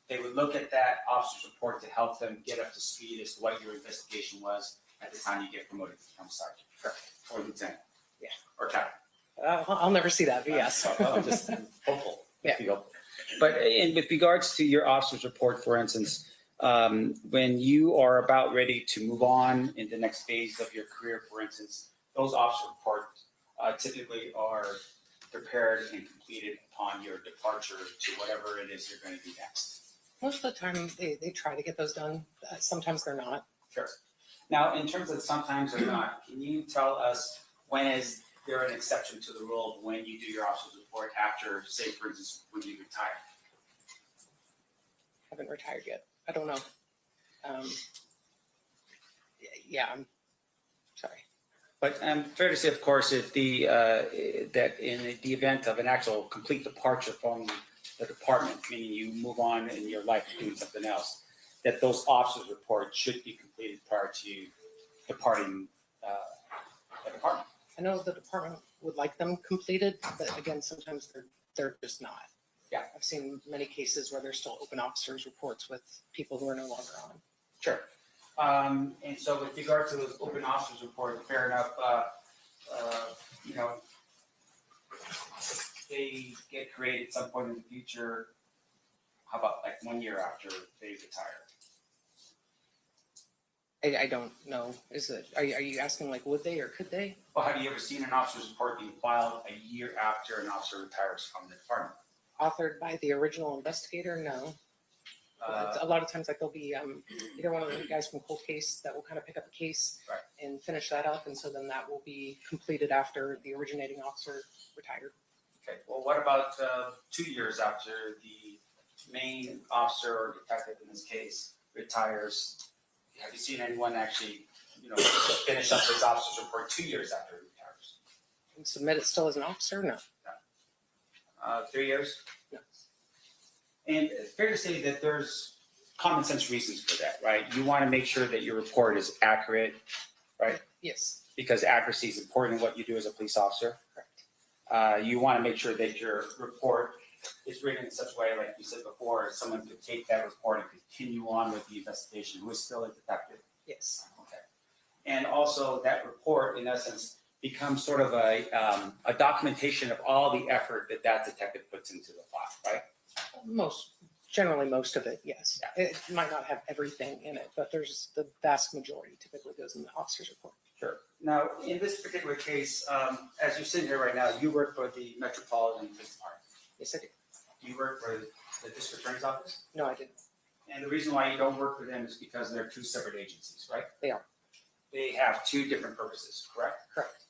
They would look at that officer's report to help them get up to speed as to what your investigation was at the time you get promoted to become sergeant. Correct. Or lieutenant. Yeah. Or captain. I'll never see that, but yes. I'm just hopeful. Yeah. Be hopeful. But with regards to your officer's report, for instance, when you are about ready to move on in the next phase of your career, for instance, those officer reports typically are prepared and completed upon your departure to whatever it is you're going to do next. Most of the time, they try to get those done. Sometimes they're not. Sure. Now, in terms of sometimes or not, can you tell us when is there an exception to the rule of when you do your officer's report after, say, for instance, when you retire? Haven't retired yet. I don't know. Yeah, I'm sorry. But fair to say, of course, if that in the event of an actual complete departure from the department, meaning you move on in your life doing something else, that those officers' reports should be completed prior to departing the department. I know the department would like them completed, but again, sometimes they're just not. Yeah. I've seen many cases where there's still open officers' reports with people who are no longer on. Sure. And so with regard to those open officers' reports, fair enough, you know, they get created at some point in the future. How about like 1 year after they retire? I don't know. Are you asking like would they or could they? Well, have you ever seen an officer's report being filed a year after an officer retires from the department? Authored by the original investigator? No. A lot of times like there'll be either one of the guys from cold case that will kind of pick up a case Right. and finish that up, and so then that will be completed after the originating officer retired. Okay, well, what about 2 years after the main officer or detective in this case retires? Have you seen anyone actually, you know, finish up his officer's report 2 years after he retires? And submit it still as an officer? No. 3 years? No. And it's fair to say that there's common sense reasons for that, right? You want to make sure that your report is accurate, right? Yes. Because accuracy is important in what you do as a police officer. Correct. You want to make sure that your report is written in such a way, like you said before, someone could take that report and continue on with the investigation, who is still a detective. Yes. Okay. And also that report, in essence, becomes sort of a documentation of all the effort that that detective puts into the file, right? Generally most of it, yes. It might not have everything in it, but there's the vast majority typically goes in the officer's report. Sure. Now, in this particular case, as you sit here right now, you work for the Metropolitan Police Department. Yes, I do. Do you work for the district attorney's office? No, I didn't. And the reason why you don't work for them is because they're two separate agencies, right? They are. They have two different purposes, correct? Correct.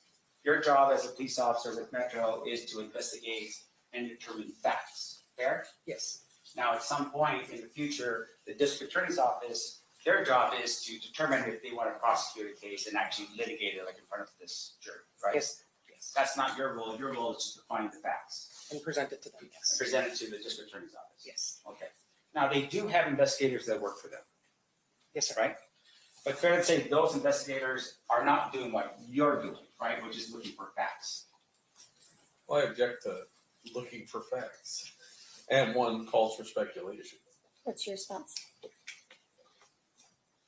Your job as a police officer with Metro is to investigate and determine facts, fair? Yes. Now, at some point in the future, the district attorney's office, their job is to determine if they want to prosecute a case and actually litigate it like in front of this jury, right? Yes. Yes. That's not your role. Your role is to find the facts And present it to them, and yes. present it to the district attorney's office. Yes. Okay. Now, they do have investigators that work for them, Yes, sir. right? But fair to say, those investigators are not doing what you're doing, right? Which is looking for facts. Well, I object to looking for facts. And one calls for speculation. What's your response?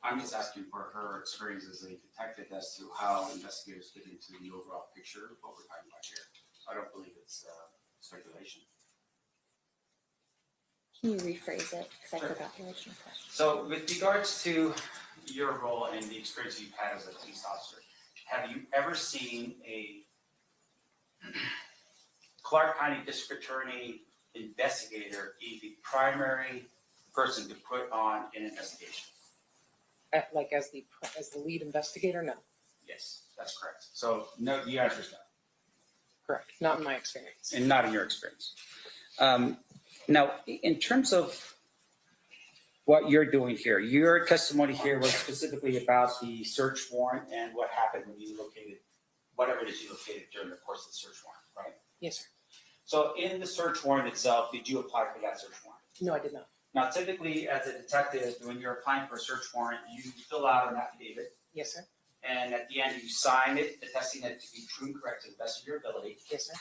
I'm just asking for her experience as a detective as to how investigators fit into the overall picture of what we're talking about here. I don't believe it's speculation. Can you rephrase it? Because I Sure. forgot the original question. So with regards to your role and the experience you've had as a police officer, have you ever seen a Clark County District Attorney investigator be the primary person to put on an investigation? Like as the lead investigator, no. Yes, that's correct. So no, the answer is no. Correct. Not in my experience. And not in your experience. Now, in terms of what you're doing here, your testimony here was specifically about the search warrant and what happened when you located, whatever it is you located during the course of the search warrant, right? Yes, sir. So in the search warrant itself, did you apply for that search warrant? No, I did not. Now, typically, as a detective, when you're applying for a search warrant, you fill out an affidavit, Yes, sir. and at the end, you sign it, attesting it to be true and correct to the best of your ability. Yes, sir.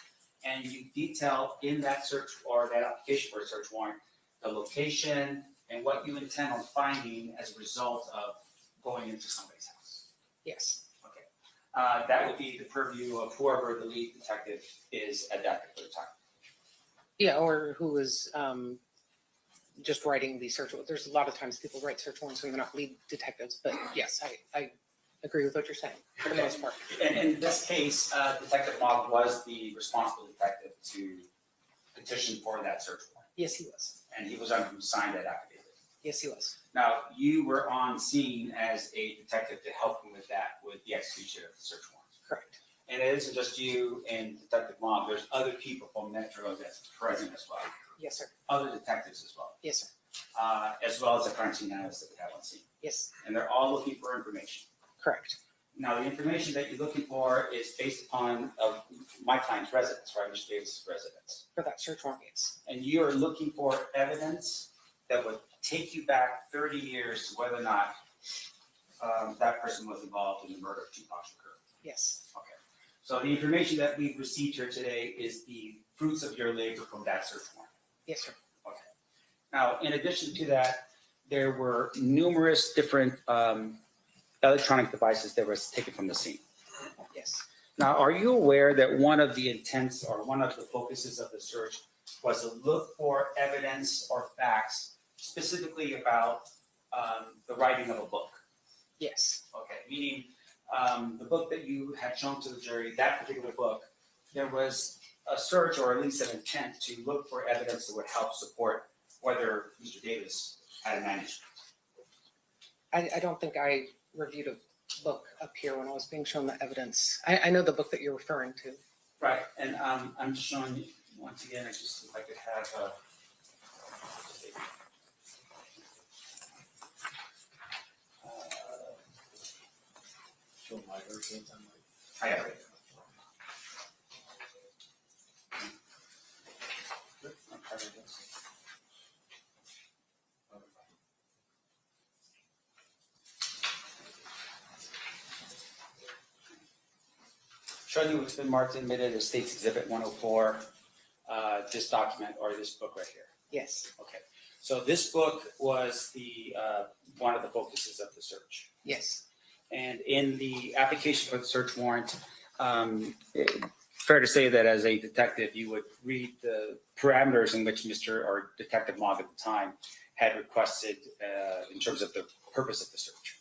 And you detail in that search or that application for a search warrant, the location and what you intend on finding as a result of going into somebody's house. Yes. Okay. That would be the purview of whoever the lead detective is at that particular time. Yeah, or who is just writing the search warrant. There's a lot of times people write search warrants when they're not lead detectives, but yes, I agree with what you're saying for the most part. And in this case, Detective Mogg was the responsible detective to petition for that search warrant, Yes, he was. and he was on who signed that affidavit. Yes, he was. Now, you were on scene as a detective to help him with that, with the execution of the search warrant. Correct. And it isn't just you and Detective Mogg, there's other people from Metro that's present as well, Yes, sir. other detectives as well, Yes, sir. as well as the crime scene analyst that we have on scene. Yes, And they're all looking for information. correct. Now, the information that you're looking for is based upon my client's residence, right, Mr. Davis' residence. For that search warrant, yes. And you are looking for evidence that would take you back 30 years to whether or not that person was involved in the murder of Tupac Shakur. Yes. Okay. So the information that we've received here today is the fruits of your labor from that search warrant. Yes, sir. Okay. Now, in addition to that, there were numerous different electronic devices that were taken from the scene. Yes. Now, are you aware that one of the intents or one of the focuses of the search was to look for evidence or facts specifically about the writing of a book? Yes. Okay, meaning the book that you had shown to the jury, that particular book, there was a search or at least an intent to look for evidence that would help support whether Mr. Davis had a manuscript. I don't think I reviewed a book up here when I was being shown the evidence. I know the book that you're referring to. Right, and I'm just showing you, once again, I just, if I could have Show my version. I have it. Showing you what's been marked and admitted as State's Exhibit 104, this document or this book right here. Yes. Okay, so this book was the one of the focuses of the search. Yes. And in the application for the search warrant, fair to say that as a detective, you would read the parameters in which Mr. or Detective Mogg at the time had requested in terms of the purpose of the search.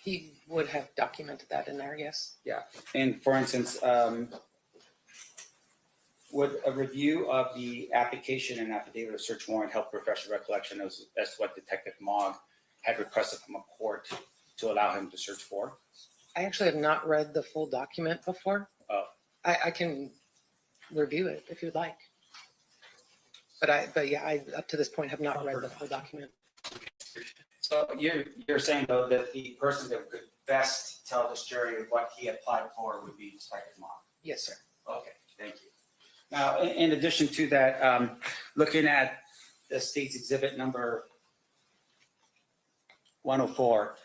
He would have documented that in there, yes. And for instance, would a review of the application and affidavit of search warrant help refresh the recollection as to what Detective Mogg had requested from a court to allow him to search for? I actually have not read the full document before. Oh. I can review it if you'd like. But yeah, I up to this point have not read the full document. So you're saying though that the person that could best tell this jury what he applied for would be Detective Mogg? Yes, sir. Okay, thank you. Now, in addition to that, looking at the State's Exhibit number 104,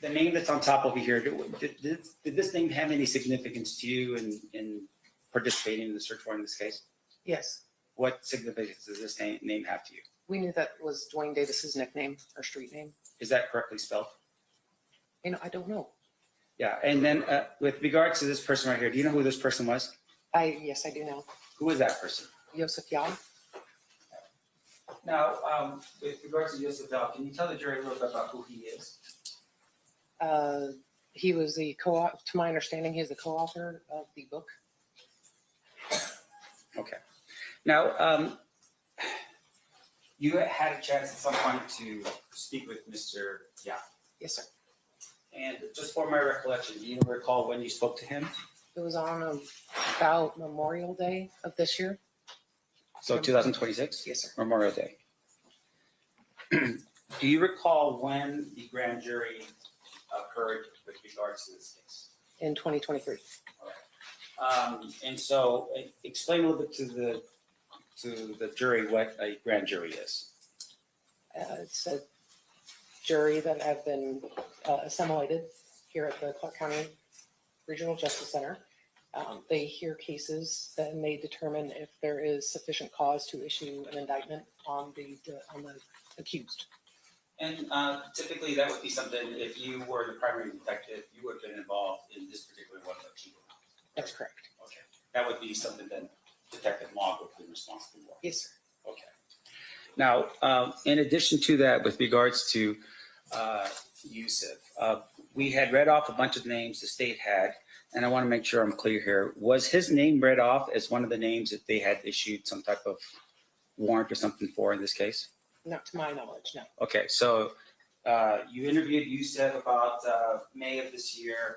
the name that's on top over here, did this name have any significance to you in participating in the search warrant in this case? Yes. What significance does this name have to you? We knew that was Dwayne Davis's nickname or street name. Is that correctly spelled? I don't know. Yeah, and then with regards to this person right here, do you know who this person was? Yes, I do know. Who is that person? Yosef Yal. Now, with regards to Yosef Yal, can you tell the jury a little bit about who he is? He was the to my understanding, he is the co-author of the book. Okay. Now, you had a chance at some point to speak with Mr. Yal. Yes, sir. And just for my recollection, do you recall when you spoke to him? It was on about Memorial Day of this year. So 2026? Yes, sir. Memorial Day. Do you recall when the grand jury occurred with regards to this case? In 2023. All right. And so explain a little bit to the jury what a grand jury is. It's a jury that have been assimilated here at the Clark County Regional Justice Center. They hear cases that may determine if there is sufficient cause to issue an indictment on the accused. And typically that would be something, if you were the primary detective, you would have been involved in this particular one of the That's correct. Okay. That would be something that Detective Mogg would be responsible for. Yes, sir. Okay. Now, in addition to that, with regards to Yusuf, we had read off a bunch of names the state had, and I want to make sure I'm clear here. Was his name read off as one of the names that they had issued some type of warrant or something for in this case? Not to my knowledge, no. Okay, so you interviewed Yusuf about May of this year.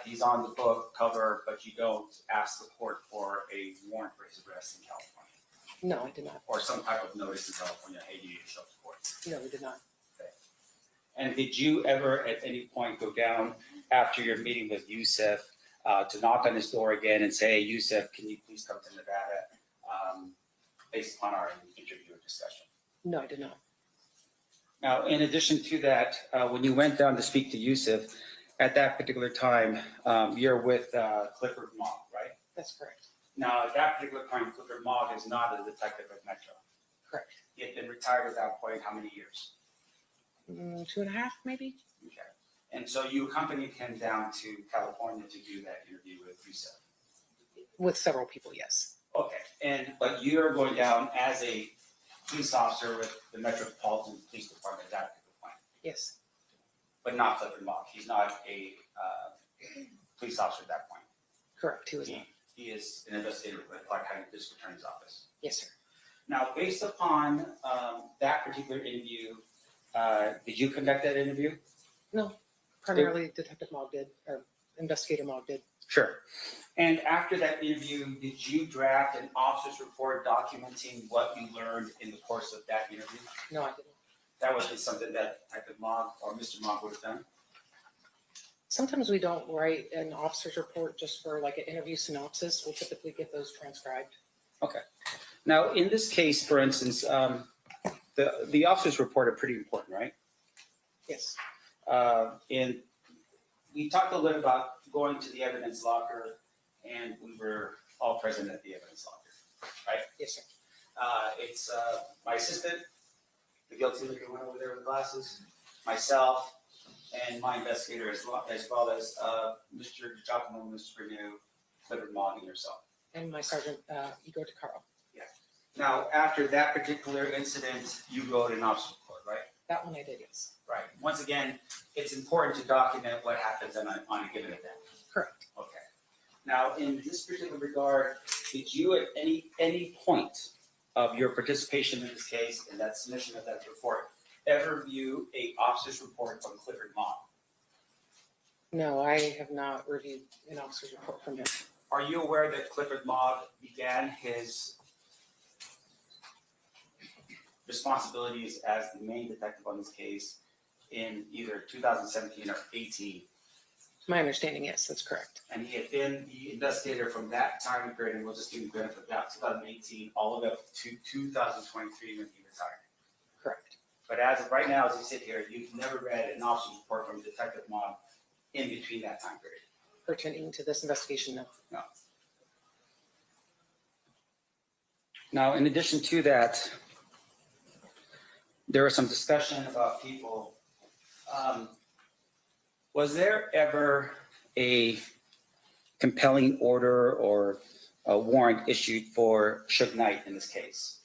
He's on the book cover, but you don't ask the court for a warrant for his arrest in California, No, I did not. or some type of notice in California, hey, you need to show up to court. No, we did not. And did you ever at any point go down after your meeting with Yusuf to knock on his door again and say, hey, Yusuf, can you please come to Nevada based upon our interview or discussion? No, I did not. Now, in addition to that, when you went down to speak to Yusuf, at that particular time, you're with Clifford Mogg, right? That's correct. Now, at that particular point, Clifford Mogg is not a detective at Metro. Correct. He had been retired at that point how many years? 2.5, maybe? Okay. And so you accompanied him down to California to do that interview with Yusuf. With several people, yes. Okay. But you're going down as a police officer with the Metropolitan Police Department at that particular point, Yes, but not Clifford Mogg. He's not a police officer at that point. correct. He was not. He is an investigator with the Clark County District Attorney's Office. Yes, sir. Now, based upon that particular interview, did you conduct that interview? No, primarily Detective Mogg did, or Investigator Mogg did. Sure. And after that interview, did you draft an officer's report documenting what you learned in the course of that interview? No, I didn't. That would be something that Detective Mogg or Mr. Mogg would have done? Sometimes we don't write an officer's report just for like an interview synopsis. We'll typically get those transcribed. Okay. Now, in this case, for instance, the officer's report are pretty important, right? Yes, And we talked a little bit about going to the evidence locker, and we were all present at the evidence locker, right? yes, sir. It's my assistant, the guilty looking one over there with glasses, myself, and my investigator as well as Mr. Giacomo, Mr. Renew, Clifford Mogg, and yourself. And my sergeant, Igor DeCaro. Now, after that particular incident, you wrote an officer's report, right? That one I did, yes. Right. Once again, it's important to document what happens on a given event. Correct. Okay. Now, in this particular regard, did you at any point of your participation in this case and that submission of that report ever view a officer's report from Clifford Mogg? No, I have not reviewed an officer's report from him. Are you aware that Clifford Mogg began his responsibilities as the main detective on this case in either 2017 or 18? My understanding, yes, that's correct. And he had been the investigator from that time period, and we'll just give you the benefit of that, 2018, all the way up to 2023 when he retired. Correct. But as of right now, as we sit here, you've never read an officer's report from Detective Mogg in between that time period. Pertaining to this investigation, no. No. Now, in addition to that, there was some discussion about people. Was there ever a compelling order or a warrant issued for Suge Knight in this case?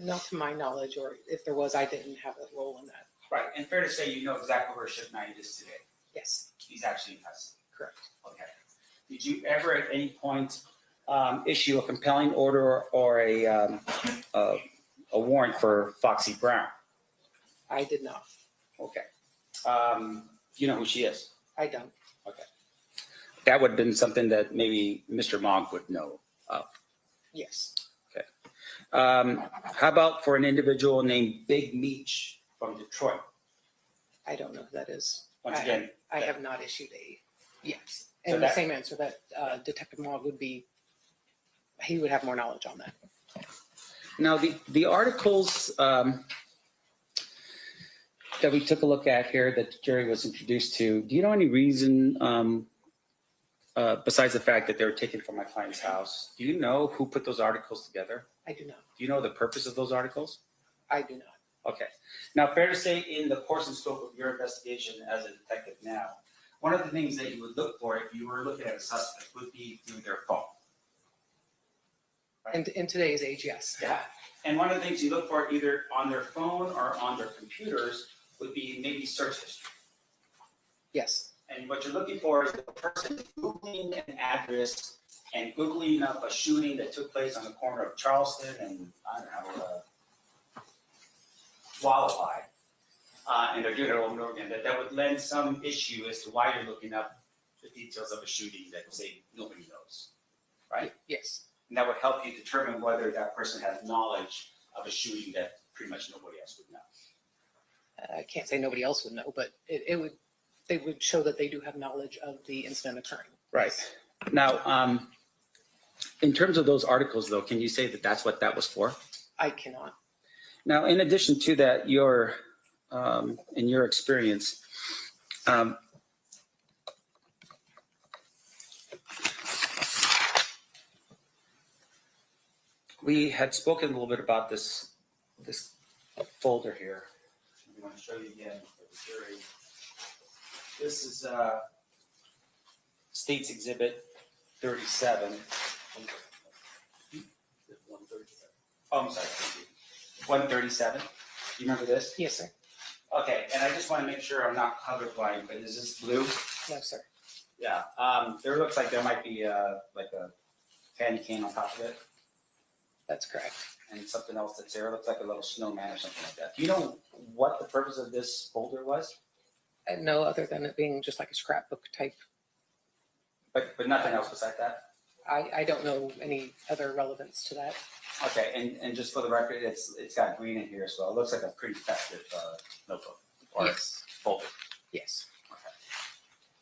Not to my knowledge, or if there was, I didn't have a role in that. Right, and fair to say you know exactly where Suge Knight is today. Yes, He's actually in custody. correct. Okay. Did you ever at any point issue a compelling order or a warrant for Foxy Brown? I did not. Okay. Do you know who she is? I don't. Okay. That would have been something that maybe Mr. Mogg would know of. Yes. How about for an individual named Big Meech from Detroit? I don't know who that is. Once again, I have not issued a, yes. So And the that- same answer that Detective Mogg would be, he would have more knowledge on that. Now, the articles that we took a look at here that the jury was introduced to, do you know any reason, besides the fact that they were taken from my client's house, do you know who put those articles together? I do not. Do you know the purpose of those articles? I do not. Okay. Now, fair to say, in the course and scope of your investigation as a detective now, one of the things that you would look for if you were looking at a suspect would be through their phone. And in today's age, yes. Yeah. And one of the things you look for either on their phone or on their computers would be maybe search history. Yes. And what you're looking for is the person Googling an address and Googling up a shooting that took place on the corner of Charleston and, I don't know, Wallace. And they're doing it over and over again. That would lend some issue as to why you're looking up the details of a shooting that, say, nobody knows, right? Yes. And that would help you determine whether that person has knowledge of a shooting that pretty much nobody else would know. I can't say nobody else would know, but they would show that they do have knowledge of the incident occurring. Right. Now, in terms of those articles, though, can you say that that's what that was for? I cannot. Now, in addition to that, in your experience, we had spoken a little bit about this folder here. I'm going to show you again for the jury. This is State's Exhibit 37. Oh, I'm sorry. 137. Do you remember this? Yes, sir. Okay, and I just want to make sure I'm not colorblind, but is this blue? No, sir. Yeah. There looks like there might be like a candy cane on top of it, That's correct. and something else that's there. It looks like a little snowman or something like that. Do you know what the purpose of this folder was? And no, other than it being just like a scrapbook type. But nothing else besides that? I don't know any other relevance to that. Okay, and just for the record, it's got green in here as well. It looks like a pretty festive notebook or Yes. folder. Yes.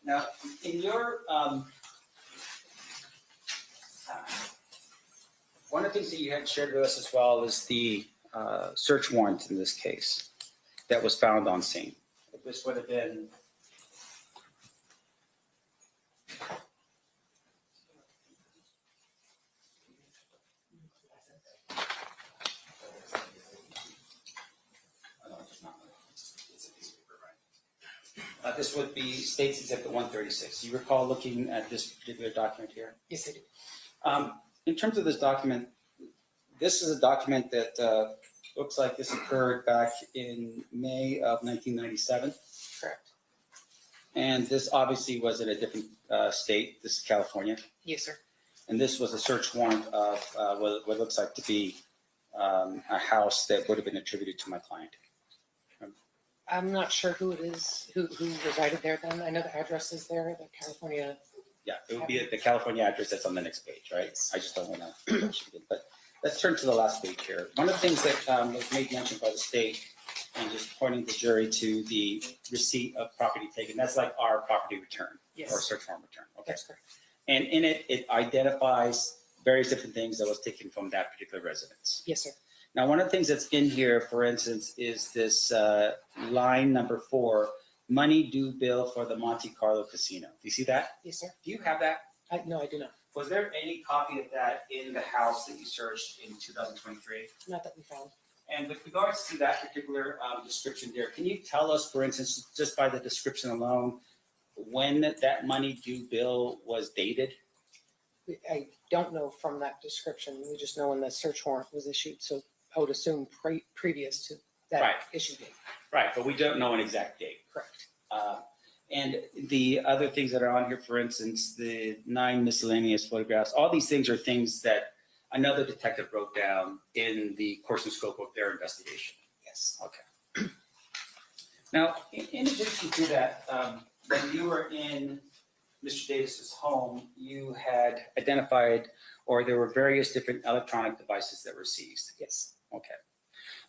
Now, in your one of the things that you had shared with us as well is the search warrant in this case that was found on scene. This would have been this would be State's Exhibit 136. You recall looking at this particular document here? Yes, I do. In terms of this document, this is a document that looks like this occurred back in May of 1997. Correct. And this obviously was in a different state. This is California. Yes, sir. And this was a search warrant of what looks like to be a house that would have been attributed to my client. I'm not sure who it is, who resided there then. I know the address is there, the California. Yeah, it would be the California address that's on the next page, right? I just don't want to. But let's turn to the last page here. One of the things that was made mention by the state, and just pointing the jury to the receipt of property taken. That's like our property return Yes. or search warrant return. Okay. That's correct. And in it, it identifies various different things that was taken from that particular residence. Yes, sir. Now, one of the things that's in here, for instance, is this line number 4, money due bill for the Monte Carlo Casino. Do you see that? Yes, sir. Do you have that? No, I do not. Was there any copy of that in the house that you searched in 2023? Not that we found. And with regards to that particular description there, can you tell us, for instance, just by the description alone, when that money due bill was dated? I don't know from that description. We just know when the search warrant was issued. So I would assume previous to that Right. issue date. Right, but we don't know an exact date. Correct. And the other things that are on here, for instance, the 9 miscellaneous photographs, all these things are things that another detective wrote down in the course and scope of their investigation. Yes. Okay. Now, in addition to that, when you were in Mr. Davis's home, you had identified, or there were various different electronic devices that were seized. Yes. Okay.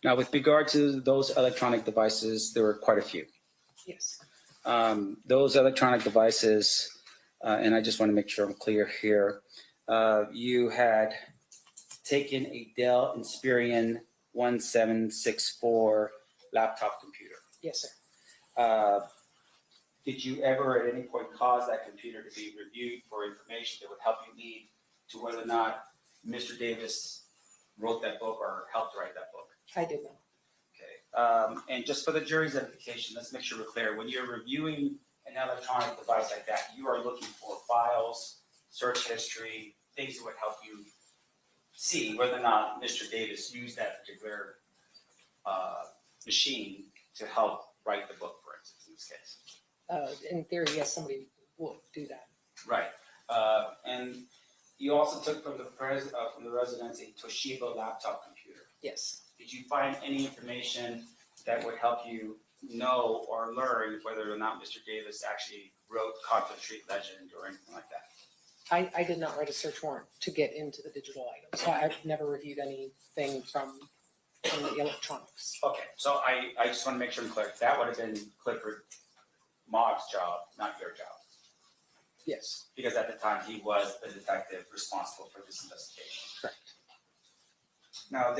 Now, with regard to those electronic devices, there were quite a few. Yes. Those electronic devices and I just want to make sure I'm clear here. You had taken a Dell Inspiron 1764 laptop computer. Yes, sir. Did you ever at any point cause that computer to be reviewed for information that would help you lead to whether or not Mr. Davis wrote that book or helped write that book? I did not. Okay. And just for the jury's edification, let's make sure we're clear. When you're reviewing an electronic device like that, you are looking for files, search history, things that would help you see whether or not Mr. Davis used that particular machine to help write the book, for instance, in this case. In theory, yes, somebody will do that. Right. And you also took from the residence a Toshiba laptop computer. Yes. Did you find any information that would help you know or learn whether or not Mr. Davis actually wrote Compton Street Legend or anything like that? I did not write a search warrant to get into the digital items. So I've never reviewed anything from the electronics. Okay, so I just want to make sure I'm clear. That would have been Clifford Mogg's job, not your job. Yes, Because at the time, he was the detective responsible for this investigation. correct. Now,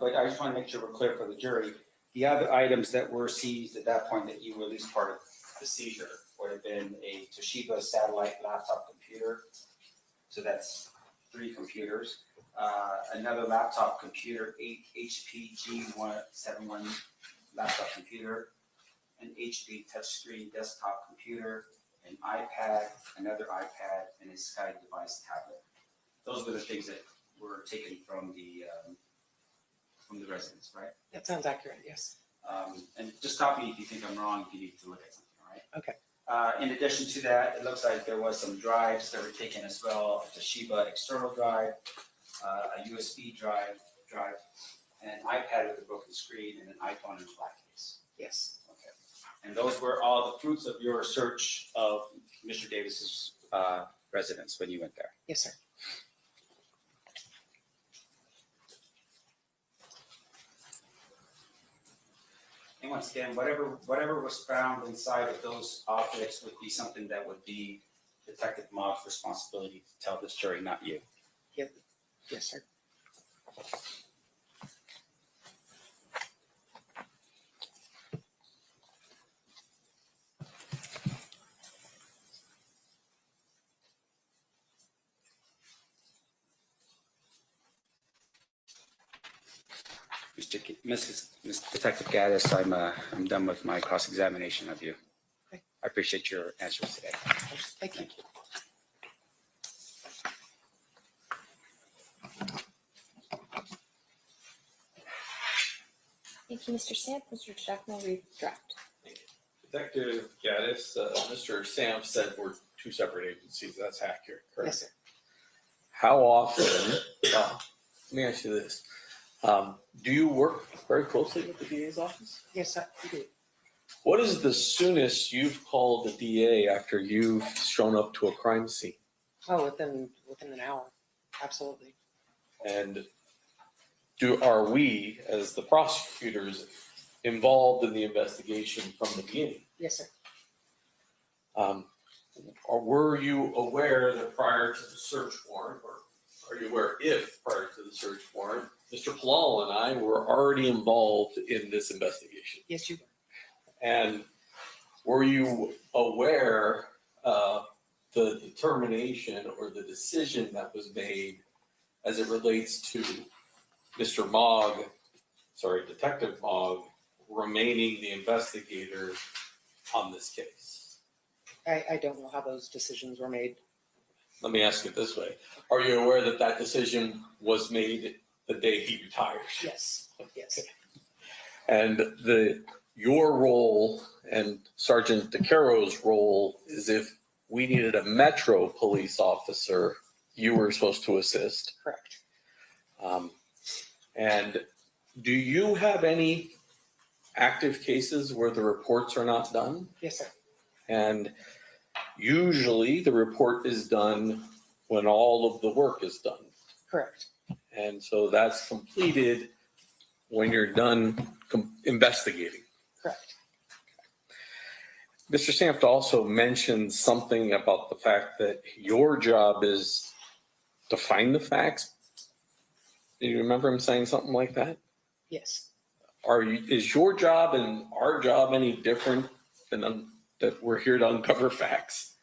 but I just want to make sure we're clear for the jury. The other items that were seized at that point that you were at least part of the seizure would have been a Toshiba satellite laptop computer. So that's 3 computers. Another laptop computer, 8 HP G171 laptop computer, an HP touchscreen desktop computer, an iPad, another iPad, and a Sky device tablet. Those were the things that were taken from the residence, right? That sounds accurate, yes. And just stop me if you think I'm wrong, if you need to look at something, all right? Okay. In addition to that, it looks like there was some drives that were taken as well, a Toshiba external drive, a USB drive, an iPad with a broken screen, and an iPhone in a black case. Yes. Okay. And those were all the fruits of your search of Mr. Davis's residence when you went there. Yes, sir. And once again, whatever was found inside of those objects would be something that would be Detective Mogg's responsibility to tell this jury, not you. Yes, sir. Ms. Detective Gaddis, I'm done with my cross-examination of you. Okay. I appreciate your answers today. Thank you. Thank you, Mr. Samp. Mr. Jackman, redraft. Detective Gaddis, Mr. Sam said we're 2 separate agencies. That's accurate, correct? Yes, sir. How often, let me ask you this. Do you work very closely with the DA's office? Yes, I do. What is the soonest you've called the DA after you've shown up to a crime scene? Oh, within an hour. Absolutely. And are we, as the prosecutors, involved in the investigation from the beginning? Yes, sir. Or were you aware that prior to the search warrant, or are you aware if prior to the search warrant, Mr. Palal and I were already involved in this investigation? Yes, you were. And were you aware of the determination or the decision that was made as it relates to Mr. Detective Mogg, remaining the investigator on this case? I don't know how those decisions were made. Let me ask it this way. Are you aware that that decision was made the day he retired? Yes, yes. And your role and Sergeant DeCaro's role is if we needed a Metro police officer, you were supposed to assist. Correct. And do you have any active cases where the reports are not done? Yes, sir. And usually the report is done when all of the work is done. Correct. And so that's completed when you're done investigating. Correct. Mr. Sampt also mentioned something about the fact that your job is to find the facts. Do you remember him saying something like that? Yes. Is your job and our job any different than that we're here to uncover facts?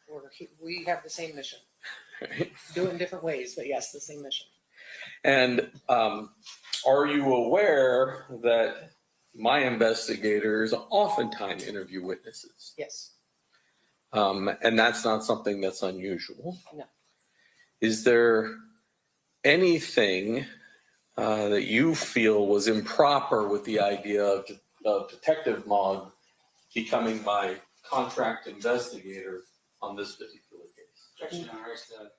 We have the same mission. Do it in different ways, but yes, the same mission. And are you aware that my investigators oftentimes interview witnesses? Yes. And that's not something that's unusual. No. Is there anything that you feel was improper with the idea of Detective Mogg becoming my contract investigator on this particular case? Objection, Your Honor, it's the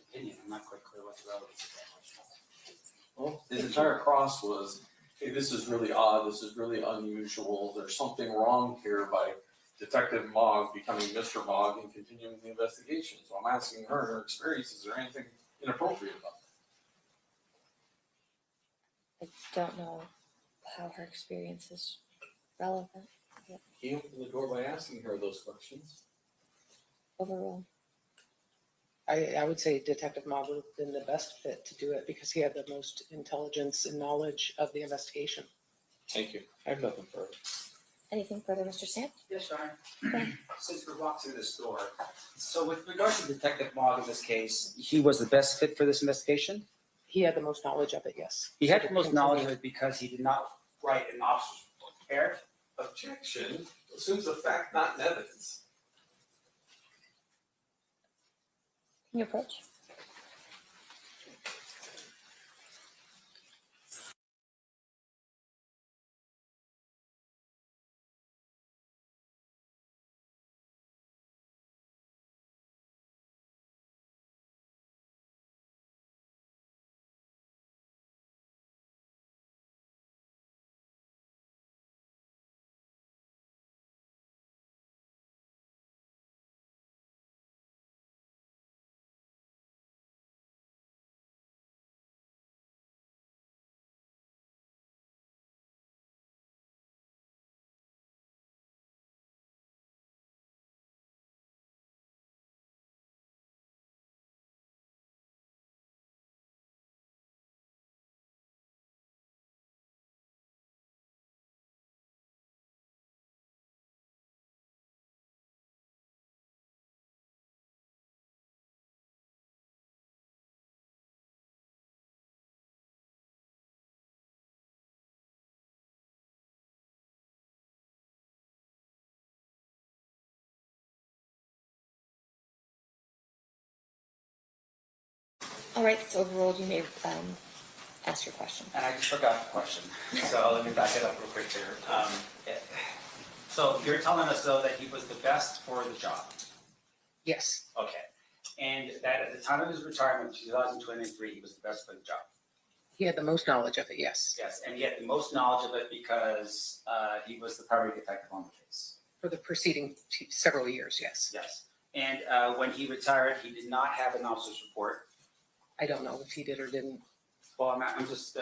opinion. I'm not quite clear what the relevance of that question. Well, his entire cross was, hey, this is really odd, this is really unusual, there's something wrong here by Detective Mogg becoming Mr. Mogg and continuing the investigation. So I'm asking her experience, is there anything inappropriate about I don't know how her experience is relevant. that? He opened the door by asking her those questions. Overall, I would say Detective Mogg would have been the best fit to do it because he had the most intelligence and knowledge of the investigation. Thank you. I have nothing further. anything further, Mr. Samp? Yes, Your Honor. Since we walked through this door, so with regards to Detective Mogg in this case, he was the best fit for this investigation? He had the most knowledge of it, yes. He had the most knowledge of it because he did not write an officer's report. Eric? Objection assumes a fact, not an evidence. Can you approach? All right, it's overruled. You may ask your question. And I just forgot the question, so let me back it up real quick here. So you're telling us though that he was the best for the job? Yes. Okay. And that at the time of his retirement, 2023, he was the best for the job? He had the most knowledge of it, yes. Yes, and he had the most knowledge of it because he was the primary detective on the case? For the preceding several years, yes. Yes. And when he retired, he did not have an officer's report? I don't know if he did or didn't. Well, I'm just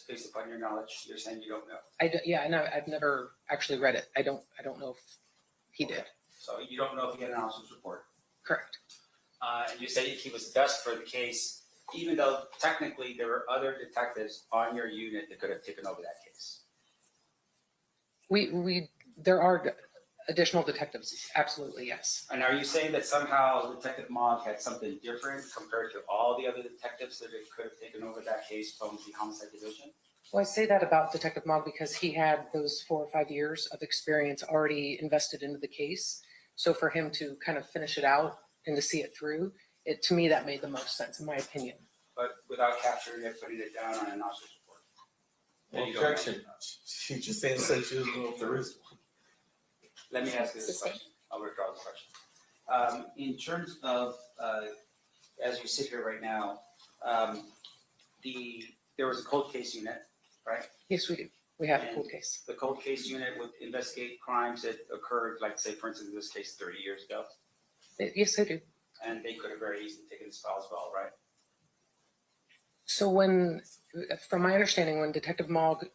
based upon your knowledge, you're saying you don't know? Yeah, I know. I've never actually read it. I don't know if he did. So you don't know if he had an officer's report? Correct. And you say he was the best for the case, even though technically there were other detectives on your unit that could have taken over that case? There are additional detectives, absolutely, yes. And are you saying that somehow Detective Mogg had something different compared to all the other detectives that could have taken over that case from the homicide division? Well, I say that about Detective Mogg because he had those 4 or 5 years of experience already invested into the case. So for him to kind of finish it out and to see it through, to me, that made the most sense, in my opinion. But without capturing it, putting it down on an officer's report? Well, objection. She just said she doesn't know if there is one. Let me ask you this question. I'll withdraw the question. In terms of, as you sit here right now, there was a cold case unit, right? Yes, we do. We have a cold case. The cold case unit would investigate crimes that occurred, like say, for instance, in this case, 30 years ago. Yes, I do. And they could have very easily taken this file as well, right? So from my understanding, when Detective Mogg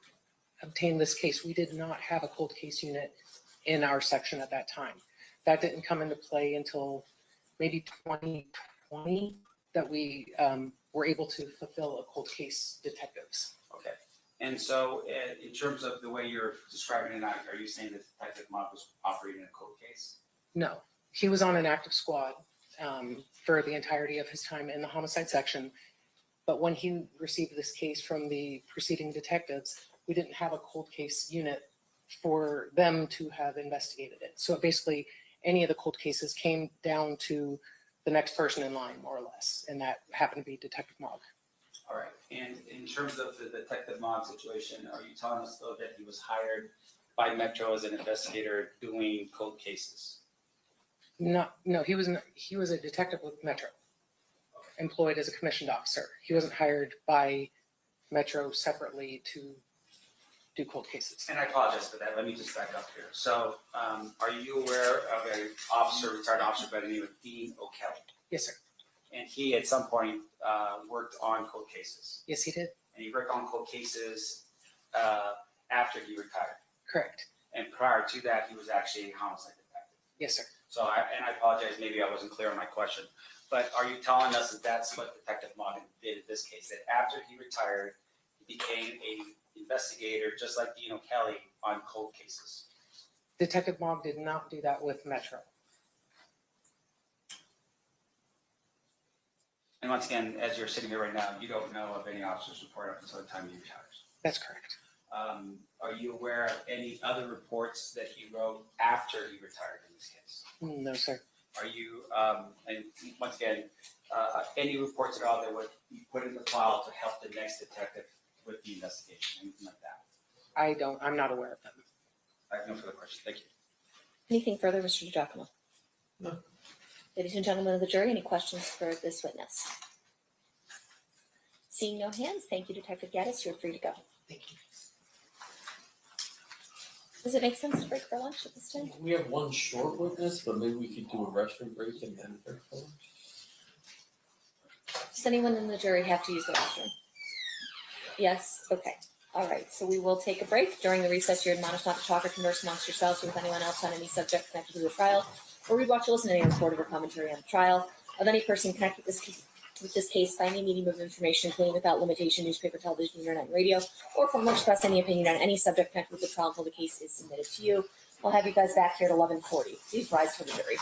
obtained this case, we did not have a cold case unit in our section at that time. That didn't come into play until maybe 2020 that we were able to fulfill a cold case detectives. Okay. And so in terms of the way you're describing it now, are you saying that Detective Mott was operating a cold case? No, he was on an active squad for the entirety of his time in the homicide section. But when he received this case from the preceding detectives, we didn't have a cold case unit for them to have investigated it. So basically, any of the cold cases came down to the next person in line, more or less, and that happened to be Detective Mogg. All right. And in terms of the Detective Mott situation, are you telling us though that he was hired by Metro as an investigator doing cold cases? No, he was a detective with Metro, employed as a commissioned officer. He wasn't hired by Metro separately to do cold cases. And I apologize for that. Let me just back up here. So are you aware of a retired officer by the name of Dean O'Kelly? Yes, sir. And he at some point worked on cold cases. Yes, he did. And he worked on cold cases after he retired. Correct. And prior to that, he was actually a homicide detective. Yes, sir. So I apologize, maybe I wasn't clear on my question, but are you telling us that that's what Detective Mogg did in this case, that after he retired, he became a investigator just like Dean O'Kelly on cold cases? Detective Mogg did not do that with Metro. And once again, as you're sitting here right now, you don't know of any officers report up until the time he retires. That's correct. Are you aware of any other reports that he wrote after he retired in this case? No, sir. Are you, and once again, any reports at all that would be put in the file to help the next detective with the investigation, anything like that? I'm not aware of them. I have no further questions. Thank you. Anything further, Mr. DiGiacomo? No. Ladies and gentlemen of the jury, any questions for this witness? Seeing no hands, thank you, Detective Gaddis. You're free to go. Thank you. Does it make sense to break for lunch at this time? We have one short witness, but maybe we could do a restroom break and then break for lunch. Does anyone in the jury have to use the restroom? Yes? Okay. All right. So we will take a break. During the recess, you're admonished not to talk or converse amongst yourselves or with anyone else on any subject connected to the trial, or read, watch, or listen to any report or commentary on the trial of any person connected with this case by any medium of information, including without limitation, newspaper, television, internet, and radio, or from which express any opinion on any subject connected with the trial until the case is submitted to you. I'll have you guys back here at 11:40. Please rise for the jury.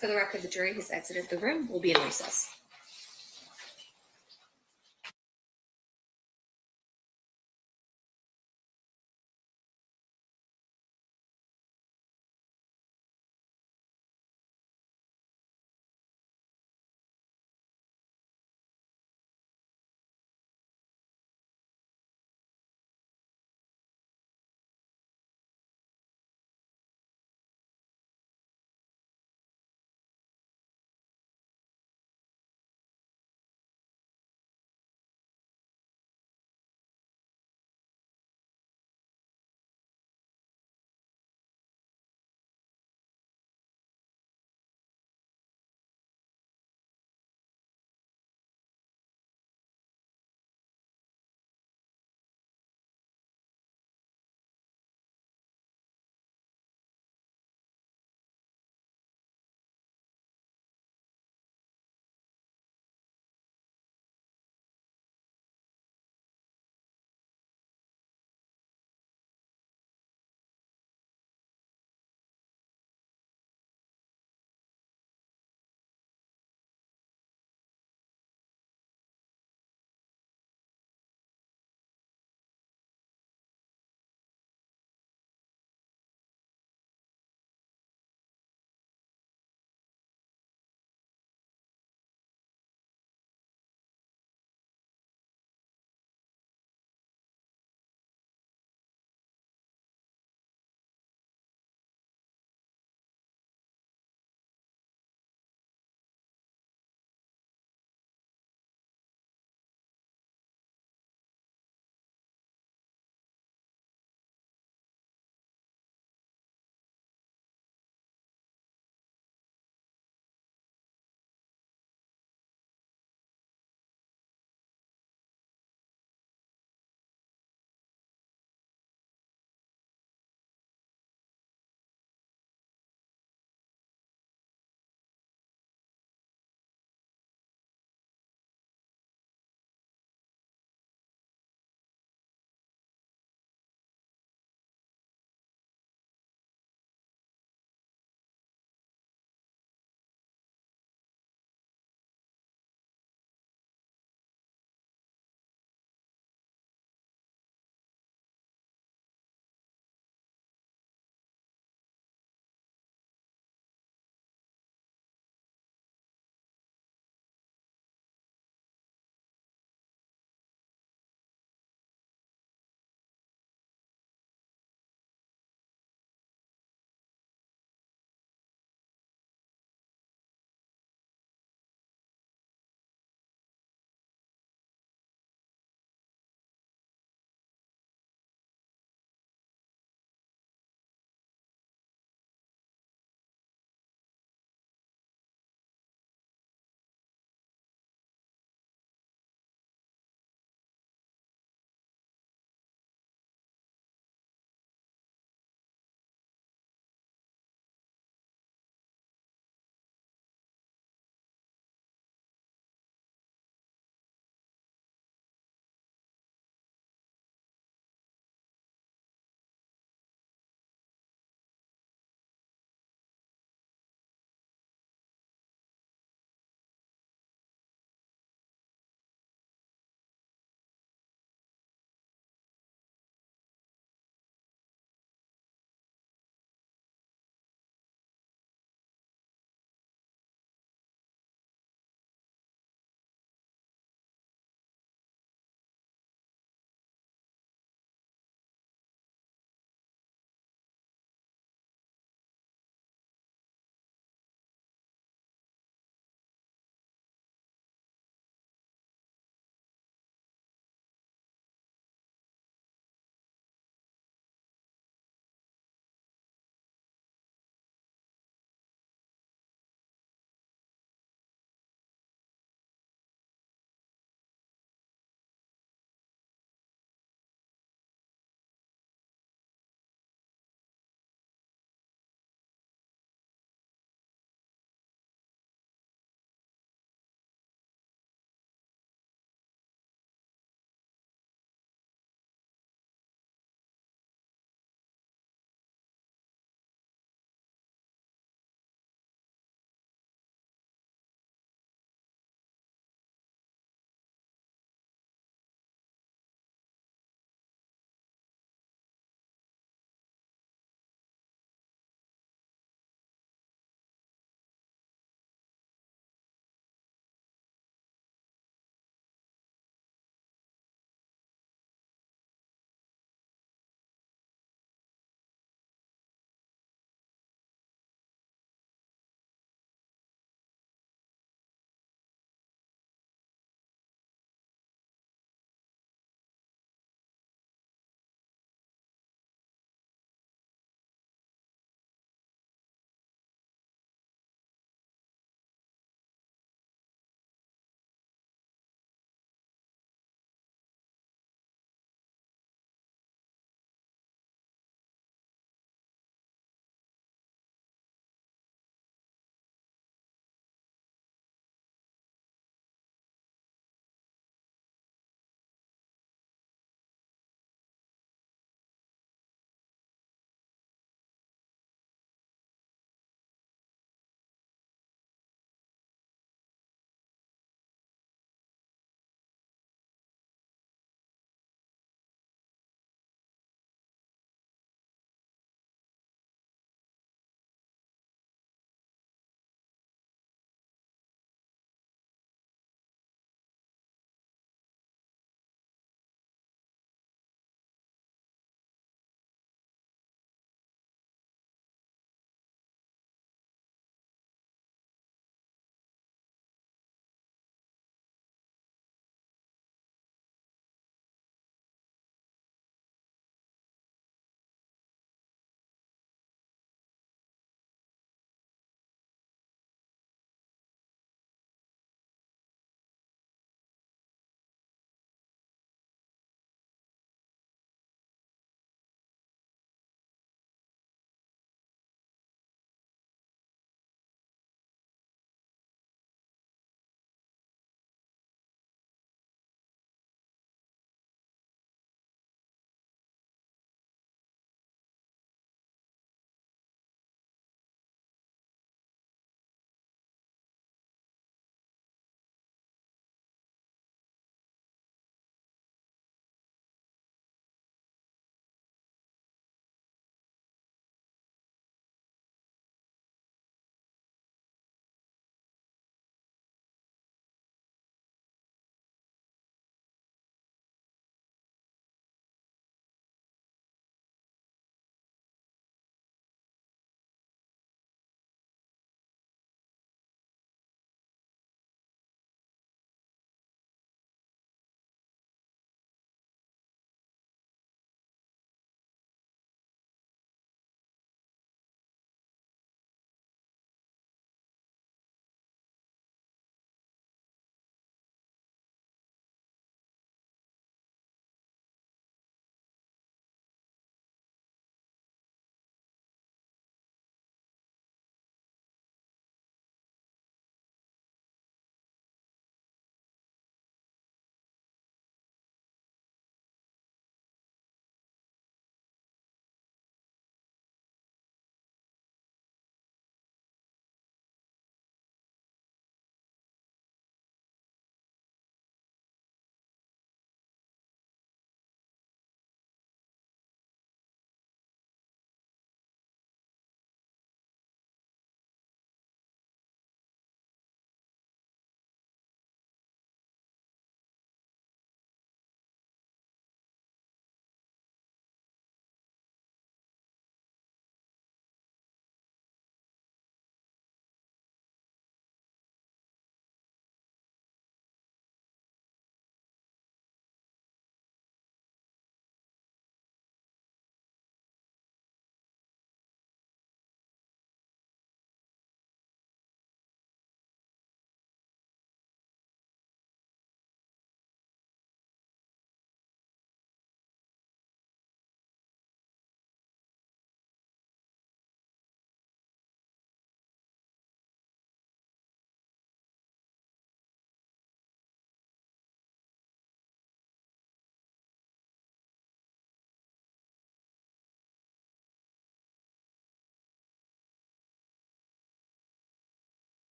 For the record, the jury has exited the room. We'll be in recess.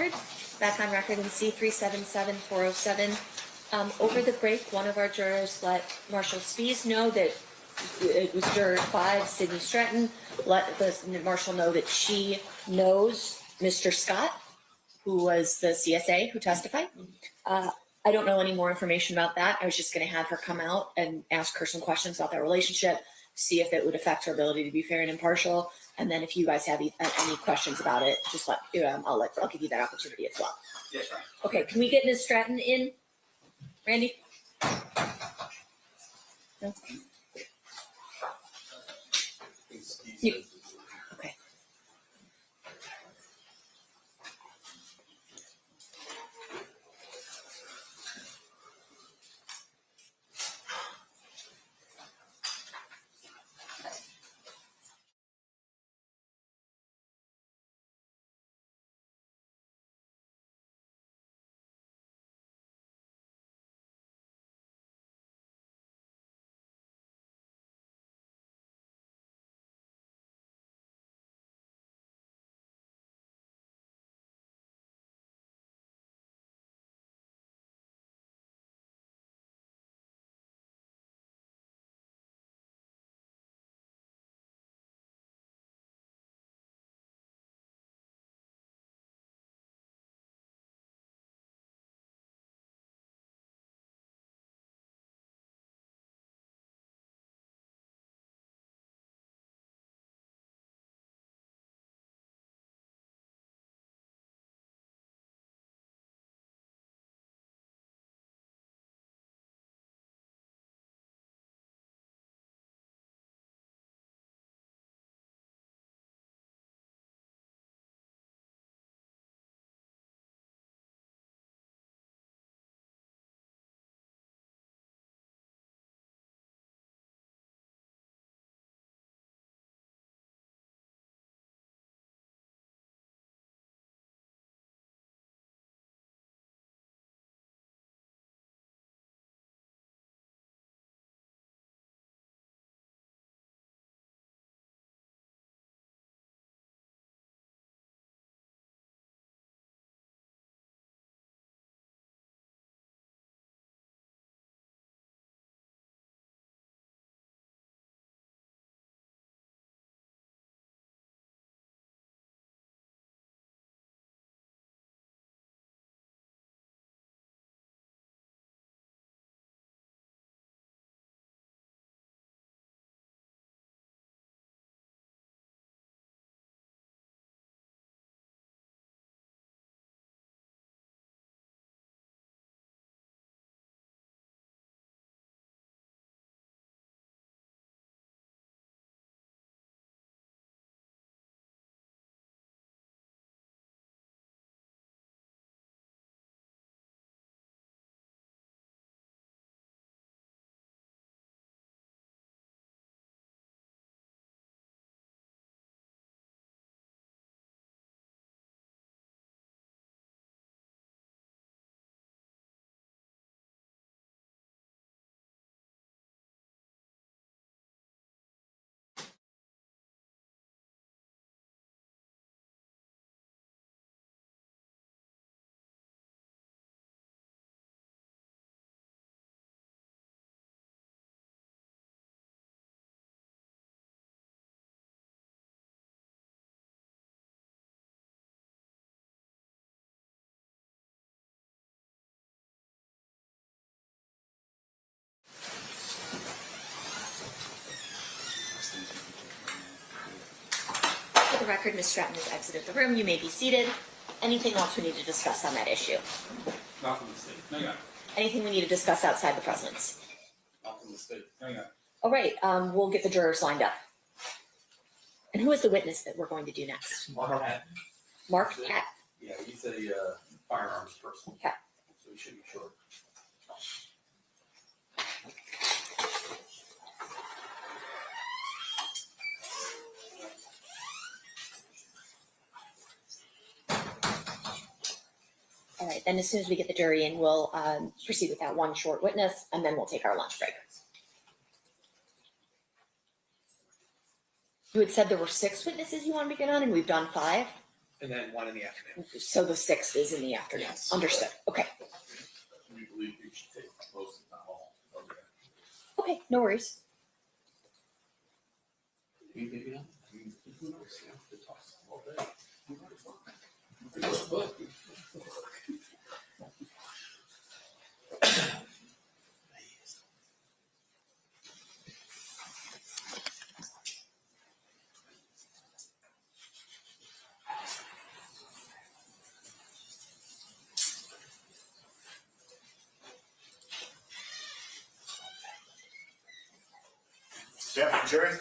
record, back on record in C377407. Over the break, one of our jurors let Marshall Spies know that it was juror 5, Sydney Stratton, let the Marshall know that she knows Mr. Scott, who was the CSA who testified. I don't know any more information about that. I was just gonna have her come out and ask her some questions about that relationship, see if it would affect her ability to be fair and impartial. And then if you guys have any questions about it, just I'll give you that opportunity as well. Yes, ma'am. Okay, can we get Ms. Stratton in? Randy? No? You- Okay. For the record, Ms. Stratton has exited the room. You may be seated. Anything else we need to discuss on that issue? Not from the state. No, you got it. Anything we need to discuss outside the presence? Not from the state. No, you got it. All right, we'll get the jurors lined up. And who is the witness that we're going to do next? Mark. Mark Hatt. Yeah, he's a firearms person. Okay. So he should be short. All right, then as soon as we get the jury in, we'll proceed with that one short witness, and then we'll take our lunch break. You had said there were 6 witnesses you wanted to get on, and we've done 5? And then one in the afternoon. So the 6th is in the afternoon. Yes. Understood. Okay. We believe you should take most, if not all. Okay. Okay, no worries. Maybe not. I mean, who knows? You know, they talk all day. Staff, jury.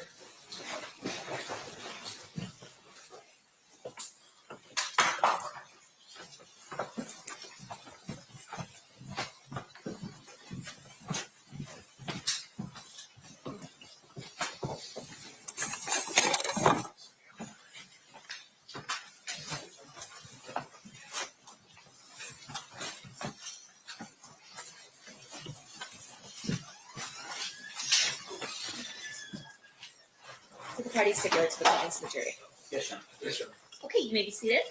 Will the party stipulate to the comments of the jury? Yes, sir. Yes, sir. Okay, you may be seated.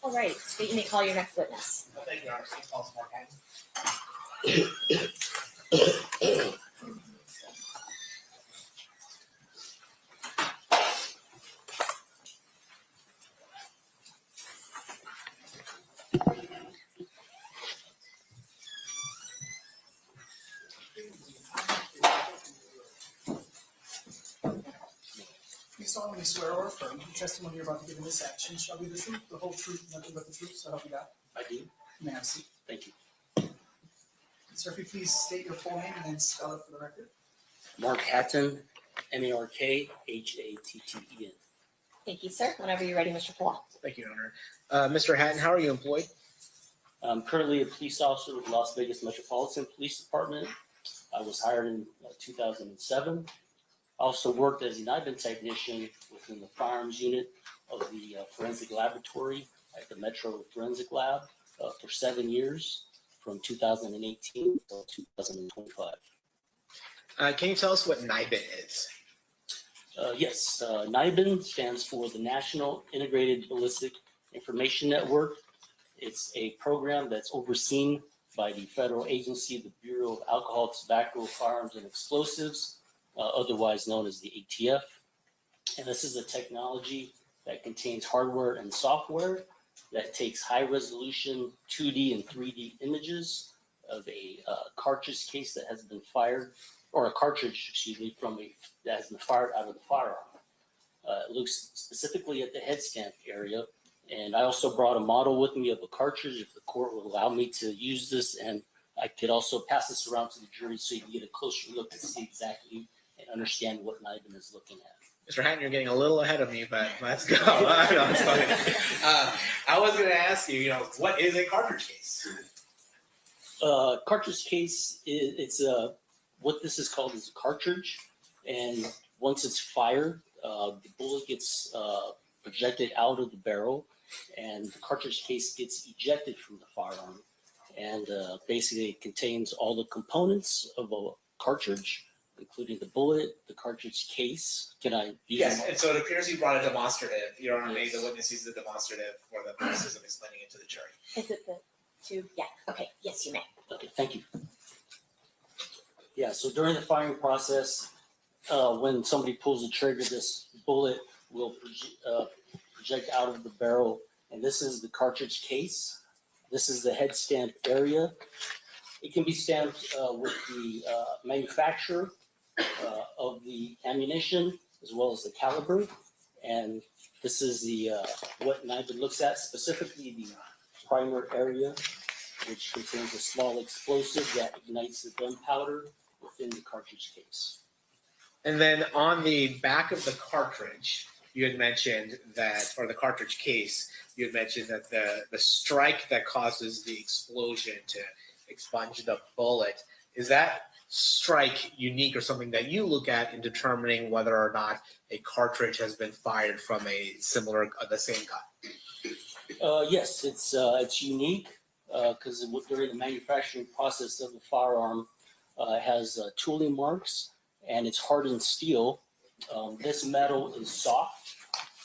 All right, so you may call your next witness. Thank you, Your Honor. Please call us more hands. You solemnly swear or affirm the testimony you're about to give in this action shall be the truth, the whole truth, nothing but the truth, so help you God. I do. You may have a seat. Thank you. Sir, if you please state your full name and then spell it for the record. Mark Hatton, MARKHATTEN. Thank you, sir. Whenever you're ready, Mr. Paul. Thank you, Your Honor. Mr. Hatton, how are you employed? I'm currently a police officer with Las Vegas Metropolitan Police Department. I was hired in 2007. I also worked as an IBIN technician within the firearms unit of the forensic laboratory at the Metro Forensic Lab for 7 years, from 2018 until 2025. Can you tell us what NIBIN is? Yes, NIBIN stands for the National Integrated Ballistic Information Network. It's a program that's overseen by the federal agency, the Bureau of Alcohol, Tobacco, Firearms, and Explosives, otherwise known as the ATF. And this is a technology that contains hardware and software that takes high-resolution 2D and 3D images of a cartridge case that has been fired, or a cartridge, excuse me, that has been fired out of the firearm. It looks specifically at the head stamp area. And I also brought a model with me of a cartridge if the court will allow me to use this. And I could also pass this around to the jury so you can get a closer look to see exactly and understand what NIBIN is looking at. Mr. Hatton, you're getting a little ahead of me, but let's go. No, it's funny. I was going to ask you, what is a cartridge case? Cartridge case, it's what this is called is a cartridge. And once it's fired, the bullet gets projected out of the barrel, and the cartridge case gets ejected from the firearm. And basically it contains all the components of a cartridge, including the bullet, the cartridge case. Can I use Yes, and so it appears you brought a demonstrative. Your Honor, Yes. made the witness use the demonstrative for the purposes of explaining it to the jury. Is it the two? Yeah. Okay. Yes, you may. Okay, thank you. Yeah, so during the firing process, when somebody pulls the trigger, this bullet will project out of the barrel. And this is the cartridge case. This is the head stamp area. It can be stamped with the manufacturer of the ammunition, as well as the caliber. And this is the what NIBIN looks at, specifically the primer area, which contains a small explosive that ignites the gunpowder within the cartridge case. And then on the back of the cartridge, you had mentioned that, or the cartridge case, you had mentioned that the strike that causes the explosion to expunge the bullet, is that strike unique or something that you look at in determining whether or not a cartridge has been fired from a similar, the same gun? Yes, it's unique because during the manufacturing process of the firearm, it has tooling marks and it's hardened steel. This metal is soft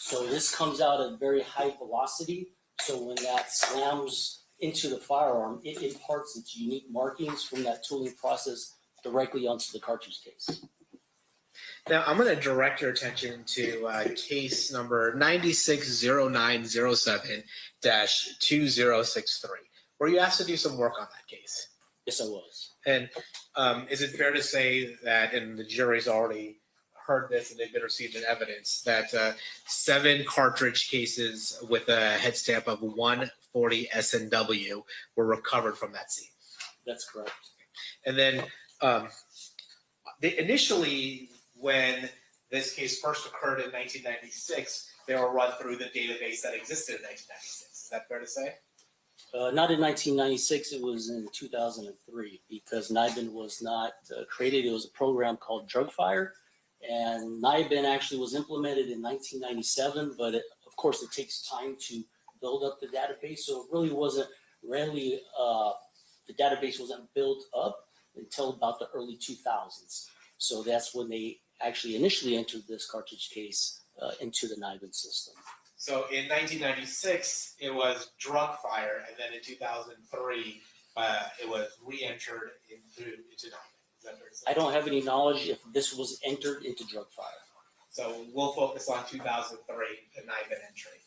So this comes out at very high velocity. So when that slams into the firearm, it imparts its unique markings from that tooling process directly onto the cartridge case. Now, I'm going to direct your attention to case number 960907-2063, where you asked to do some work on that case. Yes, I was. And is it fair to say that, and the jury's already heard this and they've been received in evidence, that 7 cartridge cases with a head stamp of 140 SNW were recovered from that scene? That's correct. And then initially, when this case first occurred in 1996, they were run through the database that existed in 1996. Is that fair to say? Not in 1996, it was in 2003 because NIBIN was not created. It was a program called DrugFire, and NIBIN actually was implemented in 1997, but of course it takes time to build up the database, so it really wasn't the database wasn't built up until about the early 2000s. So that's when they actually initially entered this cartridge case into the NIBIN system. So in 1996, it was DrugFire, and then in 2003, it was re-entered into NIBIN. Is that fair to say? I don't have any knowledge if this was entered into DrugFire. So we'll focus on 2003, the NIBIN entry.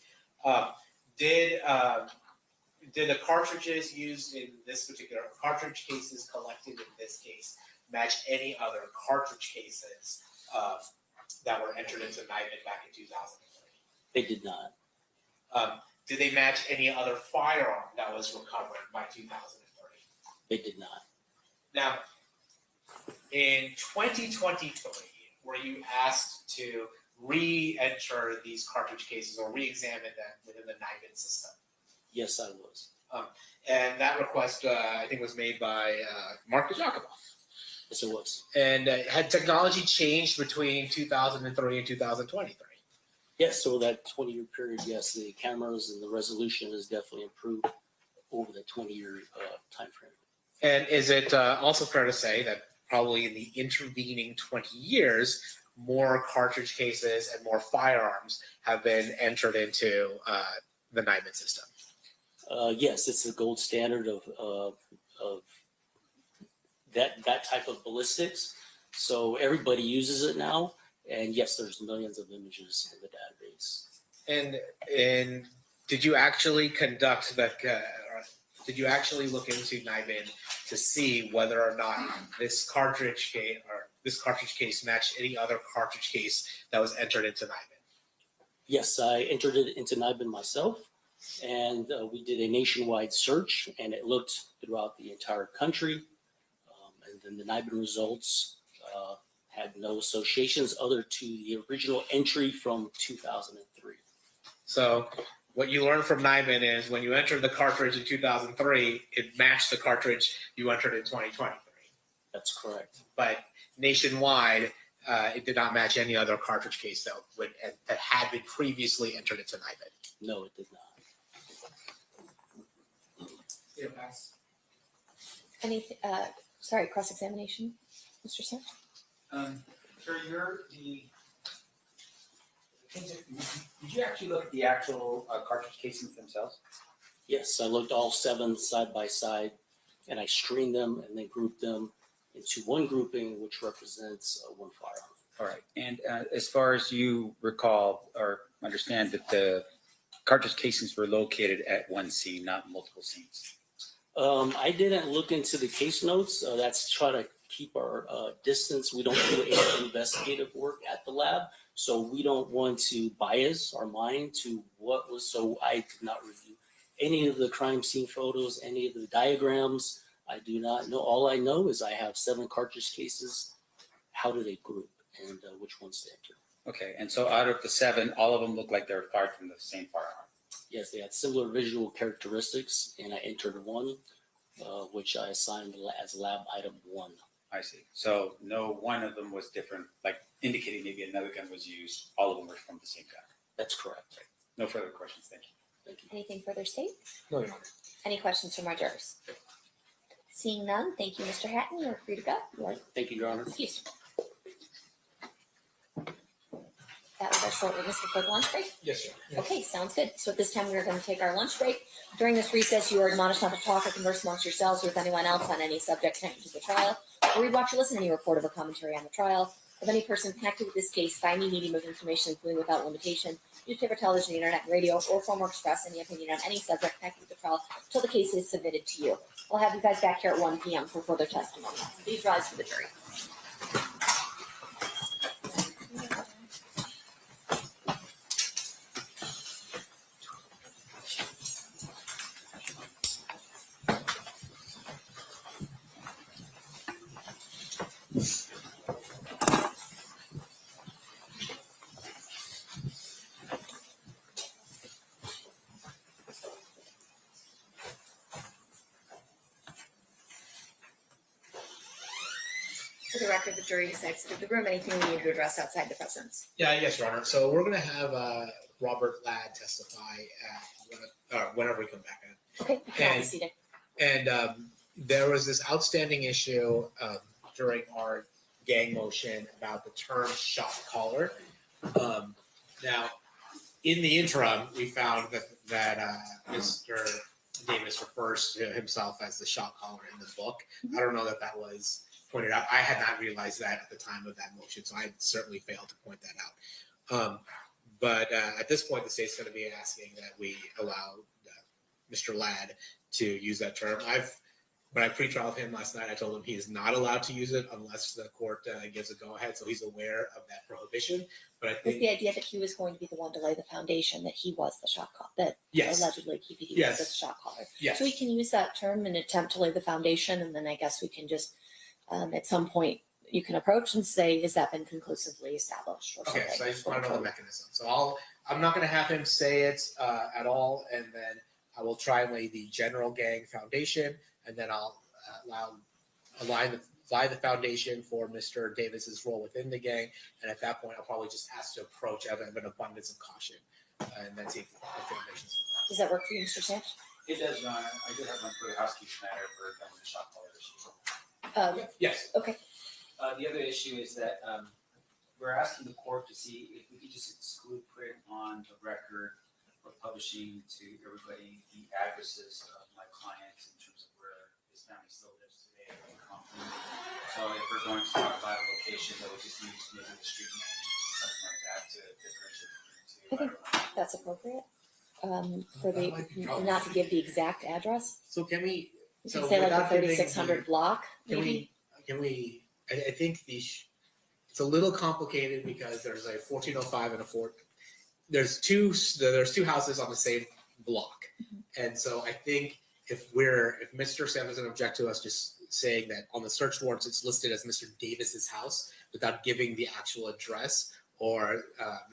Did the cartridges used in this particular cartridge cases collected in this case match any other cartridge cases that were entered into NIBIN back in 2003? They did not. Did they match any other firearm that was recovered by 2003? They did not. Now, in 2023, were you asked to re-enter these cartridge cases or re-examine them within the NIBIN system? Yes, I was. And that request, I think, was made by Mark DiGiacomo. Yes, it was. And had technology changed between 2003 and 2023? Yes, so that 20-year period, yes, the cameras and the resolution has definitely improved over the 20-year time frame. And is it also fair to say that probably in the intervening 20 years, more cartridge cases and more firearms have been entered into the NIBIN system? Yes, it's the gold standard of that type of ballistics. So everybody uses it now. And yes, there's millions of images in the database. And did you actually conduct that? Did you actually look into NIBIN to see whether or not this cartridge case matched any other cartridge case that was entered into NIBIN? Yes, I entered it into NIBIN myself, and we did a nationwide search, and it looked throughout the entire country. And then the NIBIN results had no associations other to the original entry from 2003. So what you learned from NIBIN is when you entered the cartridge in 2003, it matched the cartridge you entered in 2023. That's correct. But nationwide, it did not match any other cartridge case that had been previously entered into NIBIN. No, it did not. Any, cross-examination, Mr. Smith? Sir, did you actually look at the actual cartridge casings themselves? Yes, I looked all 7 side by side, and I screened them and then grouped them into one grouping, which represents one firearm. All right. And as far as you recall or understand that the cartridge casings were located at one scene, not multiple scenes. I didn't look into the case notes. That's try to keep our distance. We don't do any investigative work at the lab, so we don't want to bias our mind to what was. So I did not review any of the crime scene photos, any of the diagrams. I do not know. All I know is I have 7 cartridge cases. How do they group and which ones to enter? Okay. And so out of the 7, all of them look like they're fired from the same firearm. Yes, they had similar visual characteristics, and I entered one, which I assigned as lab item 1. I see. So no one of them was different, like indicating maybe another gun was used. All of them were from the same gun. That's correct. No further questions. Thank you. Thank you. Anything further, State? No, Your Honor. Any questions from our jurors? Seeing none, thank you, Mr. Hatton. You're free to go. You are Thank you, Your Honor. excused. That was a short witness before the lunch break? Yes, sir. Okay, sounds good. So at this time, we're going to take our lunch break. During this recess, you are admonished not to talk or converse amongst yourselves or with anyone else on any subject connected to the trial, or read, watch, or listen to any report or commentary on the trial of any person connected with this case by any medium of information, including without limitation, newspaper, television, internet, radio, or form or express any opinion on any subject connected with the trial until the case is submitted to you. I'll have you guys back here at 1 p.m. for further testimony. Please rise for the jury. For the record, the jury has exited the room. Anything we need to address outside the presence? Yes, Your Honor. So we're going to have Robert Ladd testify whenever we come back in. Okay, you can all be And- seated. And there was this outstanding issue during our gang motion about the term shot caller. Now, in the interim, we found that Mr. Davis refers to himself as the shot caller in the book. I don't know that that was pointed out. I had not realized that at the time of that motion, so I certainly failed to point that out. But at this point, the state's going to be asking that we allow Mr. Ladd to use that term. When I pre-trialed him last night, I told him he is not allowed to use it unless the court gives a go-ahead, so he's aware of that prohibition. But I Was think, the idea that he was going to be the one to lay the foundation, that he was the shot call, that yes, allegedly Keefe Yes. was the shot caller? yes. So we can use that term and attempt to lay the foundation, and then I guess we can just, at some point, you can approach and say, has that been conclusively established or something? Okay, so I just want to know the mechanism. So I'm not going to have him say it at all, and then I will try and lay the general gang foundation, and then I'll lay the foundation for Mr. Davis's role within the gang, and at that point, I'll probably just ask to approach out of an abundance of caution, and then see if the foundation's. Does that work for you, Mr. Sands? It does, Your Honor. I did have one for the housekeeping matter for the shot caller issue. Yes. Okay, The other issue is that we're asking the court to see if we could just exclude putting on the record or publishing to everybody the addresses of my clients in terms of where his family still lives today in Compton. So if we're going to talk about a location that we just use maybe the street name, something like that to differentiate between the two. that's appropriate. For That might be the, not to give the exact address. So can we? You So can say like without the giving 3600 block, Can maybe? I think it's a little complicated because there's a 1405 and a there's two houses on the same block. And so I think if Mr. Sam doesn't object to us just saying that on the search warrants, it's listed as Mr. Davis's house without giving the actual address, or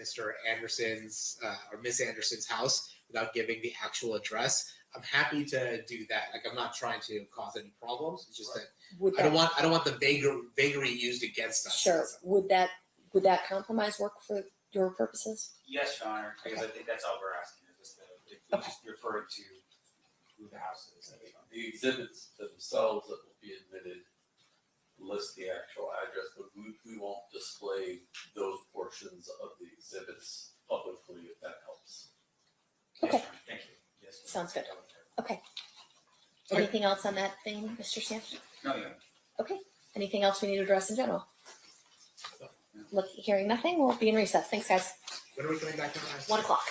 Mr. Anderson's or Miss Anderson's house without giving the actual address, I'm happy to do that. Like, I'm not trying to cause any problems. It's just that Would I don't that, want the vagary used against us. sure, would that compromise work for your purposes? Yes, Your Honor, because I think that's all we're asking, is just just refer to who the house is. The exhibits themselves that will be admitted list the actual address, but we won't display those portions of the exhibits publicly, if that helps. Okay. Thank you. Yes. Sounds good. Okay. Okay. Anything else on that thing, Mr. Sands? No, yeah. Okay. Anything else we need to address in general? Hearing nothing, we'll be in recess. Thanks, guys. When are we coming back to 1 o'clock.